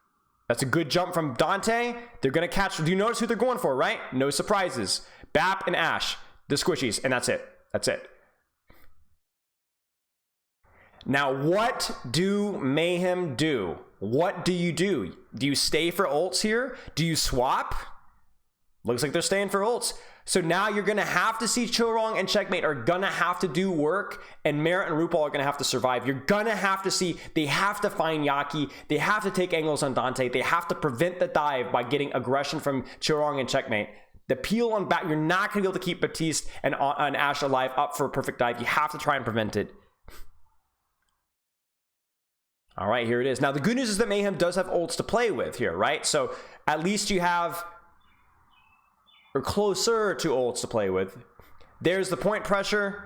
That's a good jump from Dante. They're going to catch. Do you notice who they're going for, right? No surprises. BAP and Ashe, the squishies, and that's it. That's it. Now, what do Mayhem do? What do you do? Do you stay for ults here? Do you swap? Looks like they're staying for ults. So now you're going to have to see Chorong and Checkmate are going to have to do work, and Merit and RuPaul are going to have to survive. You're going to have to see, they have to find Yaki. They have to take angles on Dante. They have to prevent the dive by getting aggression from Chorong and Checkmate. The peel on back, you're not going to be able to keep Baptiste and Ashe alive up for a perfect dive. You have to try and prevent it. All right, here it is. Now, the good news is that Mayhem does have ults to play with here, right? So at least you have, or closer to ults to play with. There's the point pressure.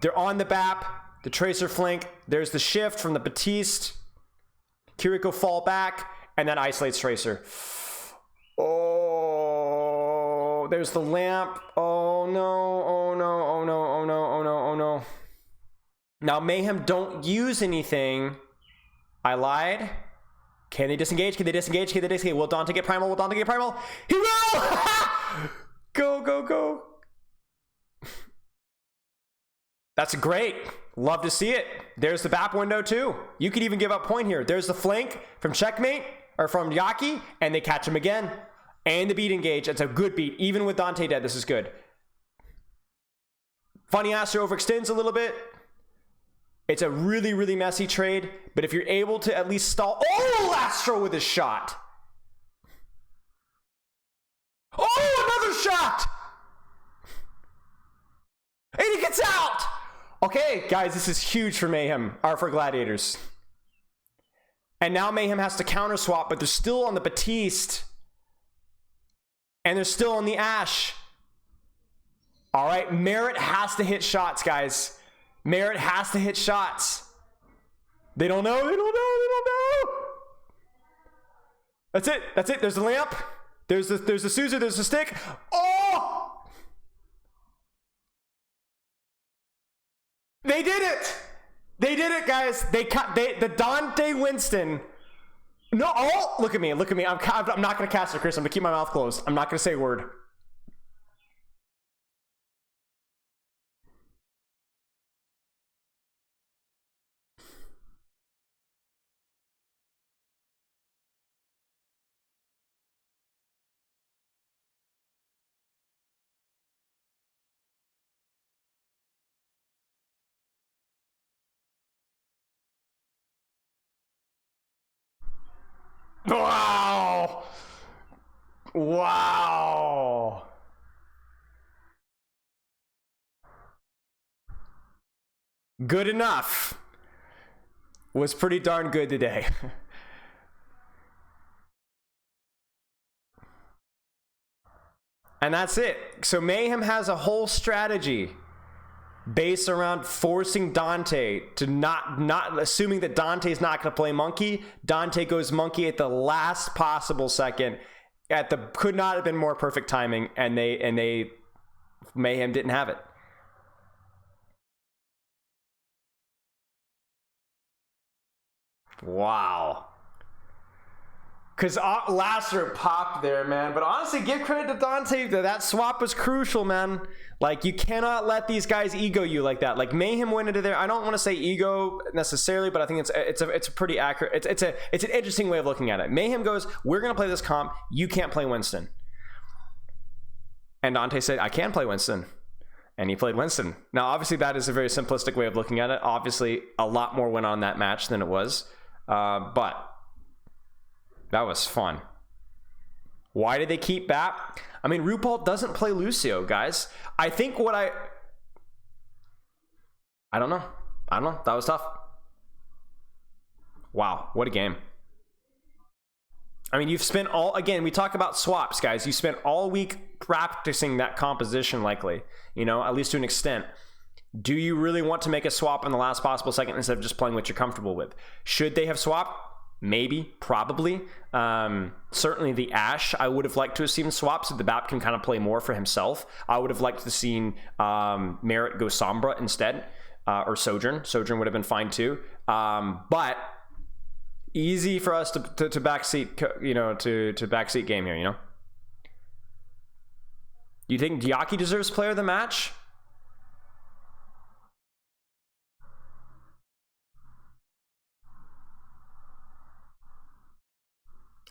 They're on the BAP, the Tracer flank. There's the shift from the Baptiste. Kiriko fall back, and then isolates Tracer. Oh, there's the lamp. Oh no, oh no, oh no, oh no, oh no, oh no. Now, Mayhem don't use anything. I lied. Can they disengage? Can they disengage? Can they disengage? Will Dante get primal? Will Dante get primal? He will! Go, go, go. That's great. Love to see it. There's the BAP window too. You could even give up point here. There's the flank from Checkmate, or from Yaki, and they catch him again. And the beat engage. It's a good beat. Even with Dante dead, this is good. Funny Astro overextends a little bit. It's a really, really messy trade, but if you're able to at least stall... Oh, Astro with his shot! Oh, another shot! And he gets out! Okay, guys, this is huge for Mayhem, or for Gladiators. And now Mayhem has to counter swap, but they're still on the Baptiste. And they're still on the Ashe. All right, Merit has to hit shots, guys. Merit has to hit shots. They don't know. They don't know. They don't know. That's it. That's it. There's the lamp. There's the Suzu. There's the stick. Oh! They did it. They did it, guys. The Dante Winston. No. Oh, look at me. Look at me. I'm not gonna cast it, Chris. I'm gonna keep my mouth closed. I'm not gonna say a word. Wow. Wow. Good enough was pretty darn good today. And that's it. So Mayhem has a whole strategy based around forcing Dante to not assuming that Dante's not going to play monkey. Dante goes monkey at the last possible second. Could not have been more perfect timing, and Mayhem didn't have it. Wow. Because Lasser popped there, man. But honestly, give credit to Dante. That swap was crucial, man. Like, you cannot let these guys ego you like that. Like, Mayhem went into there. I don't want to say ego necessarily, but I think it's a pretty accurate. It's an interesting way of looking at it. Mayhem goes, we're gonna play this comp. You can't play Winston. And Dante said, I can play Winston. And he played Winston. Now, obviously, that is a very simplistic way of looking at it. Obviously, a lot more went on that match than it was. But that was fun. Why did they keep BAP? I mean, RuPaul doesn't play Lucio, guys. I think I don't know. That was tough. Wow, what a game. I mean, you've spent again, we talk about swaps, guys. You spent all week practicing that composition likely, at least to an extent. Do you really want to make a swap in the last possible second instead of just playing what you're comfortable with? Should they have swapped? Maybe, probably. Certainly the Ashe, I would have liked to have seen swaps so the BAP can kind of play more for himself. I would have liked to have seen Merit go Sombra instead, or Sojourn. Sojourn would have been fine too. But easy for us to backseat, to backseat game here, Do you think Diaki deserves player of the match?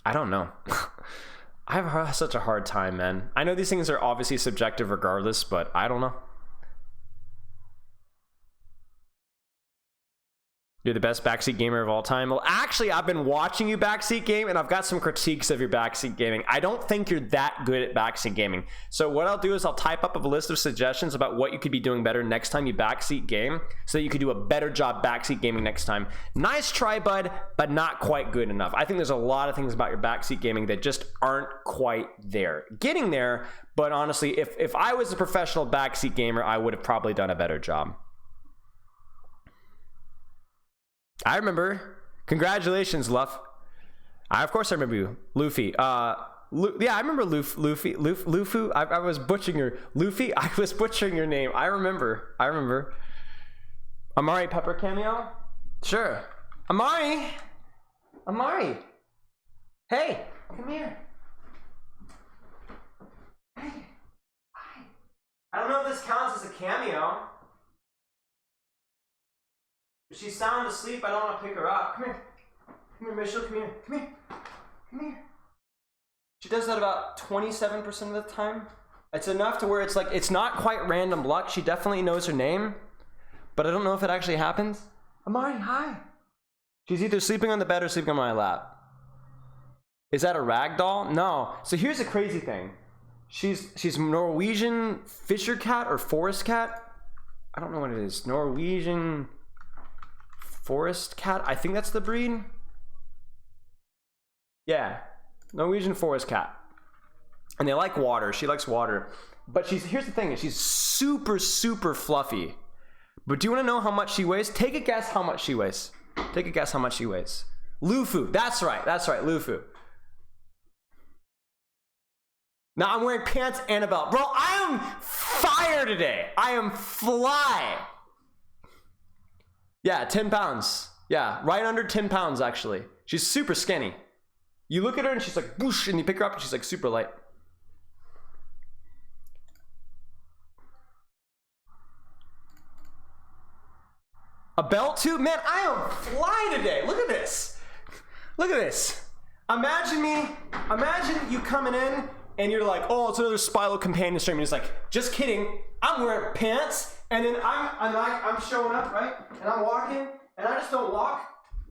I don't know. I have such a hard time, man. I know these things are obviously subjective regardless, but I don't know. You're the best backseat gamer of all time. Well, actually, I've been watching you backseat game, and I've got some critiques of your backseat gaming. I don't think you're that good at backseat gaming. So what I'll do is I'll type up a list of suggestions about what you could be doing better next time you backseat game, so that you could do a better job backseat gaming next time. Nice try, bud, but not quite good enough. I think there's a lot of things about your backseat gaming that just aren't quite there. Getting there, but honestly, if I was a professional backseat gamer, I would have probably done a better job. I remember. Congratulations, Luff. Of course I remember you. Luffy. Yeah, I remember Luffy. I was butchering your... Luffy? I was butchering your name. I remember. Amari Pepper cameo? Sure. Amari! Hey, come here. Hey. Hi. I don't know if this counts as a cameo. If she's sound asleep, I don't want to pick her up. Come here, Mitchell, come here. She does that about 27% of the time. It's enough to where it's like, it's not quite random luck. She definitely knows her name, but I don't know if it actually happens. Amari, hi. She's either sleeping on the bed or sleeping on my lap. Is that a rag doll? No. So here's the crazy thing. She's Norwegian fisher cat or forest cat. I don't know what it is. Norwegian forest cat, I think that's the breed. Yeah, Norwegian forest cat. And they like water. She likes water. But here's the thing, she's super, super fluffy. But do you want to know how much she weighs? Take a guess how much she weighs. Lufu, that's right, Lufu. Now I'm wearing pants and a belt. Bro, I am fire today. I am fly. Yeah, 10 pounds. Yeah, right under 10 pounds, actually. She's super skinny. You look at her and she's like, whoosh, and you pick her up and she's like super light. A belt too? Man, I am fly today. Look at this. Imagine you coming in and you're like, oh, it's another Spilo companion stream. And it's like, just kidding. I'm wearing pants. And then I'm showing up, right? And I'm walking, and I just don't walk.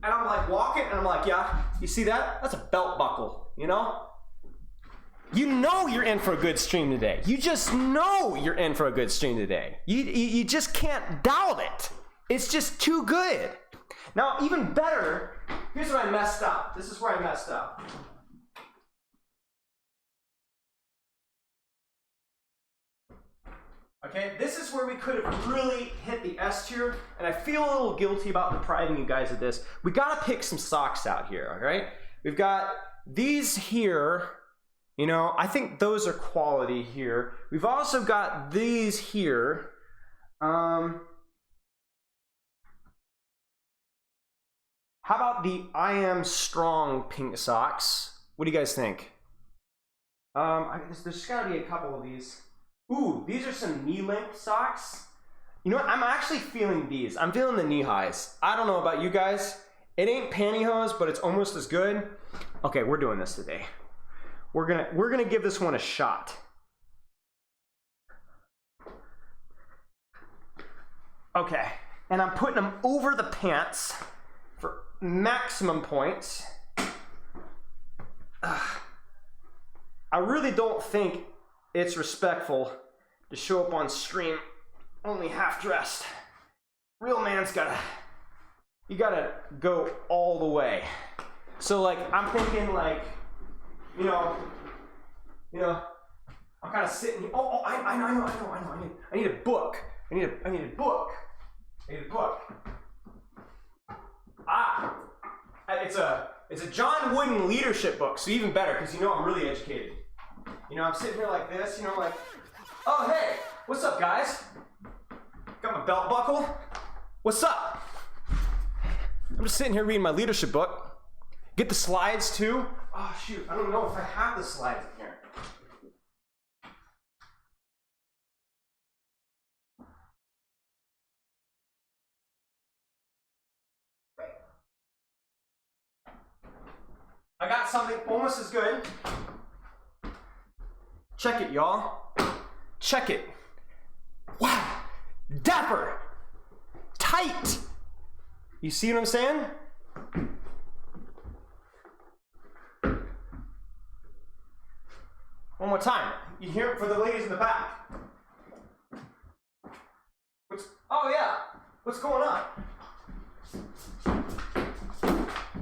And I'm like walking, and I'm like, yeah, you see that? That's a belt buckle, you know? You know you're in for a good stream today. You just know you're in for a good stream today. You just can't doubt it. It's just too good. Now, even better, here's where I messed up. This is where I messed up. Okay, this is where we could have really hit the S tier, and I feel a little guilty about depriving you guys of this. We gotta pick some socks out here, all right? We've got these here, you know, I think those are quality here. We've also got these here. How about the I Am Strong pink socks? What do you guys think? There's gotta be a couple of these. Ooh, these are some knee-length socks. You know what? I'm actually feeling these. I'm feeling the knee highs. I don't know about you guys. It ain't pantyhose, but it's almost as good. Okay, we're doing this today. We're gonna give this one a shot. Okay, and I'm putting them over the pants for maximum points. I really don't think it's respectful to show up on stream only half dressed. Real man's you gotta go all the way. So like, I'm thinking like, you know, I'm kind of sitting. I know. I need a book. I need a book. It's a John Wooden leadership book, so even better, because you know I'm really educated. You know, I'm sitting here like this, you know, like, oh, hey, what's up, guys? Got my belt buckle. What's up? I'm just sitting here reading my leadership book. Get the slides, too. Oh, shoot, I don't know if I have the slides in here. Wait. I got something almost as good. Check it, y'all. Check it. Wow. Dapper. Tight. You see what I'm saying? One more time. You hear it for the ladies in the back. Oh, yeah. What's going on?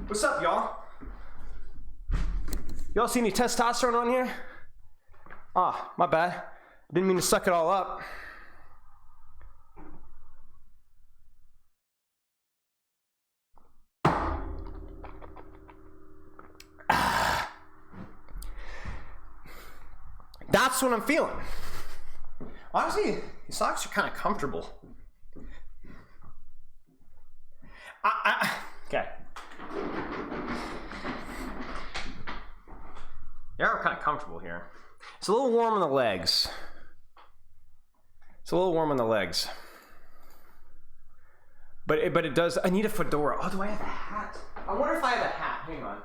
What's up, y'all? Y'all see any testosterone on here? Ah, my bad. Didn't mean to suck it all up. That's what I'm feeling. Honestly, these socks are kind of comfortable. Okay. They are kind of comfortable here. It's a little warm on the legs. But it does. I need a fedora. Oh, do I have a hat? I wonder if I have a hat. Hang on.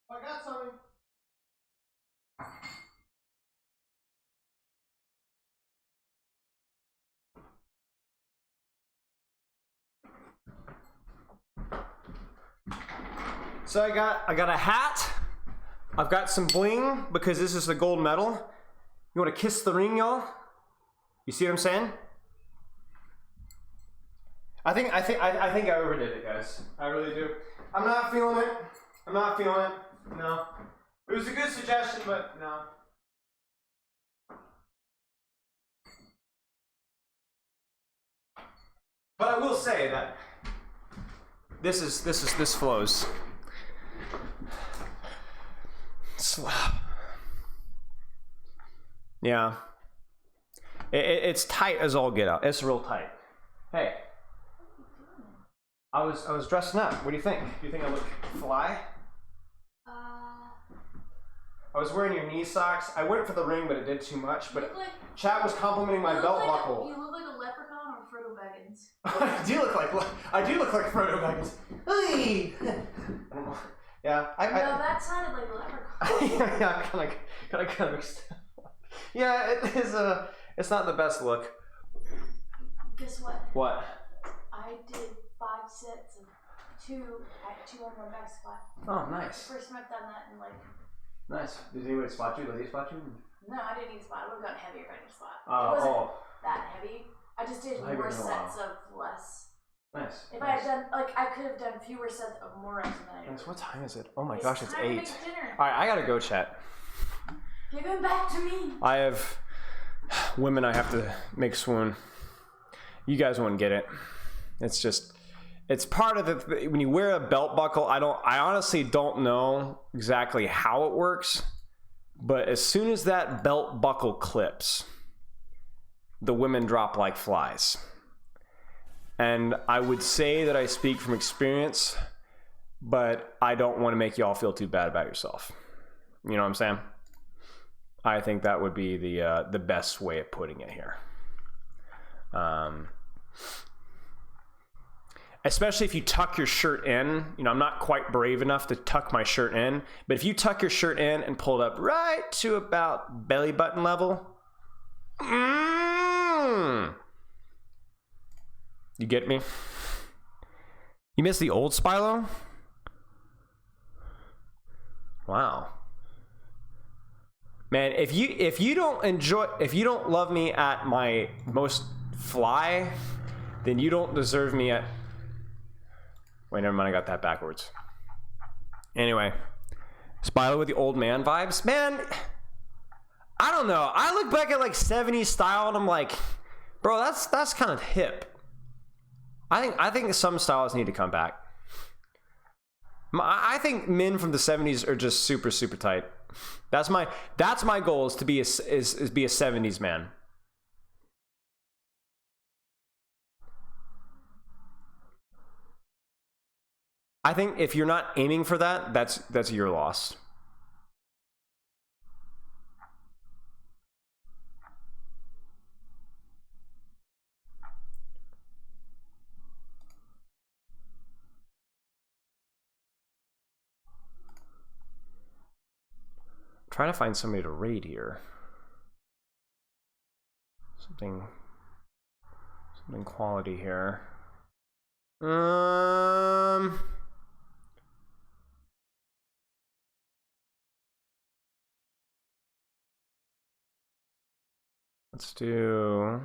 I got something. So I got a hat. I've got some bling because this is a gold medal. You want to kiss the ring, y'all? You see what I'm saying? I think I overdid it, guys. I really do. I'm not feeling it. No. It was a good suggestion, but no. But I will say that this flows. Yeah. It's tight as all get out. It's real tight. Hey. I was dressing up. What do you think? Do you think I look fly? I was wearing your knee socks. I went for the ring, but it did too much. But chat was complimenting my
You
belt
look like
buckle.
You look like a leprechaun or Frodo Baggins.
I do look like Frodo Baggins. Hey! Yeah,
No, that sounded like a leprechaun.
yeah, kind of mixed up. Yeah, it is it's not the best look.
Guess what?
What?
I did 5 sets of 2 at 2 on 1 back squat.
Oh, nice.
First time I've done that in like.
Nice. Did anybody spot you? Lady spot you?
No, I didn't need spot. I would have gotten heavier if I did spot.
Oh,
It wasn't that heavy. I just did
Heavier
more
than a
sets
while.
of less.
Nice.
If I had done, like, I could have done fewer sets of more reps than I did.
Nice. What time is it? Oh my
It's
gosh, it's
time to
8.
make dinner.
All right, I gotta go, chat.
Give him back to me.
I have women I have to make swoon. You guys wouldn't get it. It's just, it's part of the, when you wear a belt buckle, I honestly don't know exactly how it works, but as soon as that belt buckle clips, the women drop like flies. And I would say that I speak from experience, but I don't want to make y'all feel too bad about yourself. You know what I'm saying? I think that would be the best way of putting it here. Especially if you tuck your shirt in. You know, I'm not quite brave enough to tuck my shirt in, but if you tuck your shirt in and pull it up right to about belly button level, you get me? You miss the old Spilo? Wow. Man, if you don't love me at my most fly, then you don't deserve me at. Wait, never mind, I got that backwards. Anyway, Spilo with the old man vibes. Man, I don't know. I look back at like 70s style and I'm like, bro, that's kind of hip. I think some styles need to come back. I think men from the 70s are just super, super tight. That's my goal, is to be be a 70s man. I think if you're not aiming for that, that's your loss. Trying to find somebody to raid here. Something quality here. Let's do.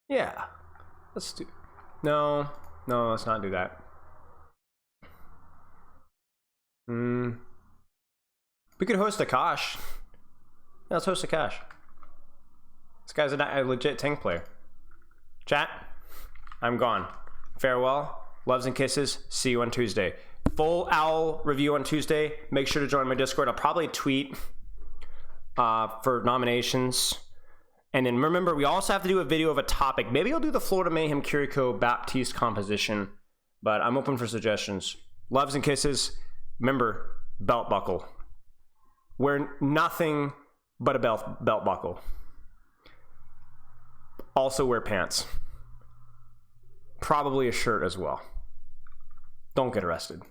Yeah, let's do. No, let's not do that. We could host Akash. Yeah, let's host Akash. This guy's a legit tank player. Chat, I'm gone. Farewell, loves and kisses. See you on Tuesday. Full owl review on Tuesday. Make sure to join my Discord. I'll probably tweet for nominations. And then remember, we also have to do a video of a topic. Maybe I'll do the Florida Mayhem Kiriko Baptiste composition, but I'm open for suggestions. Loves and kisses. Remember, belt buckle. Wear nothing but a belt buckle. Also wear pants. Probably a shirt as well. Don't get arrested.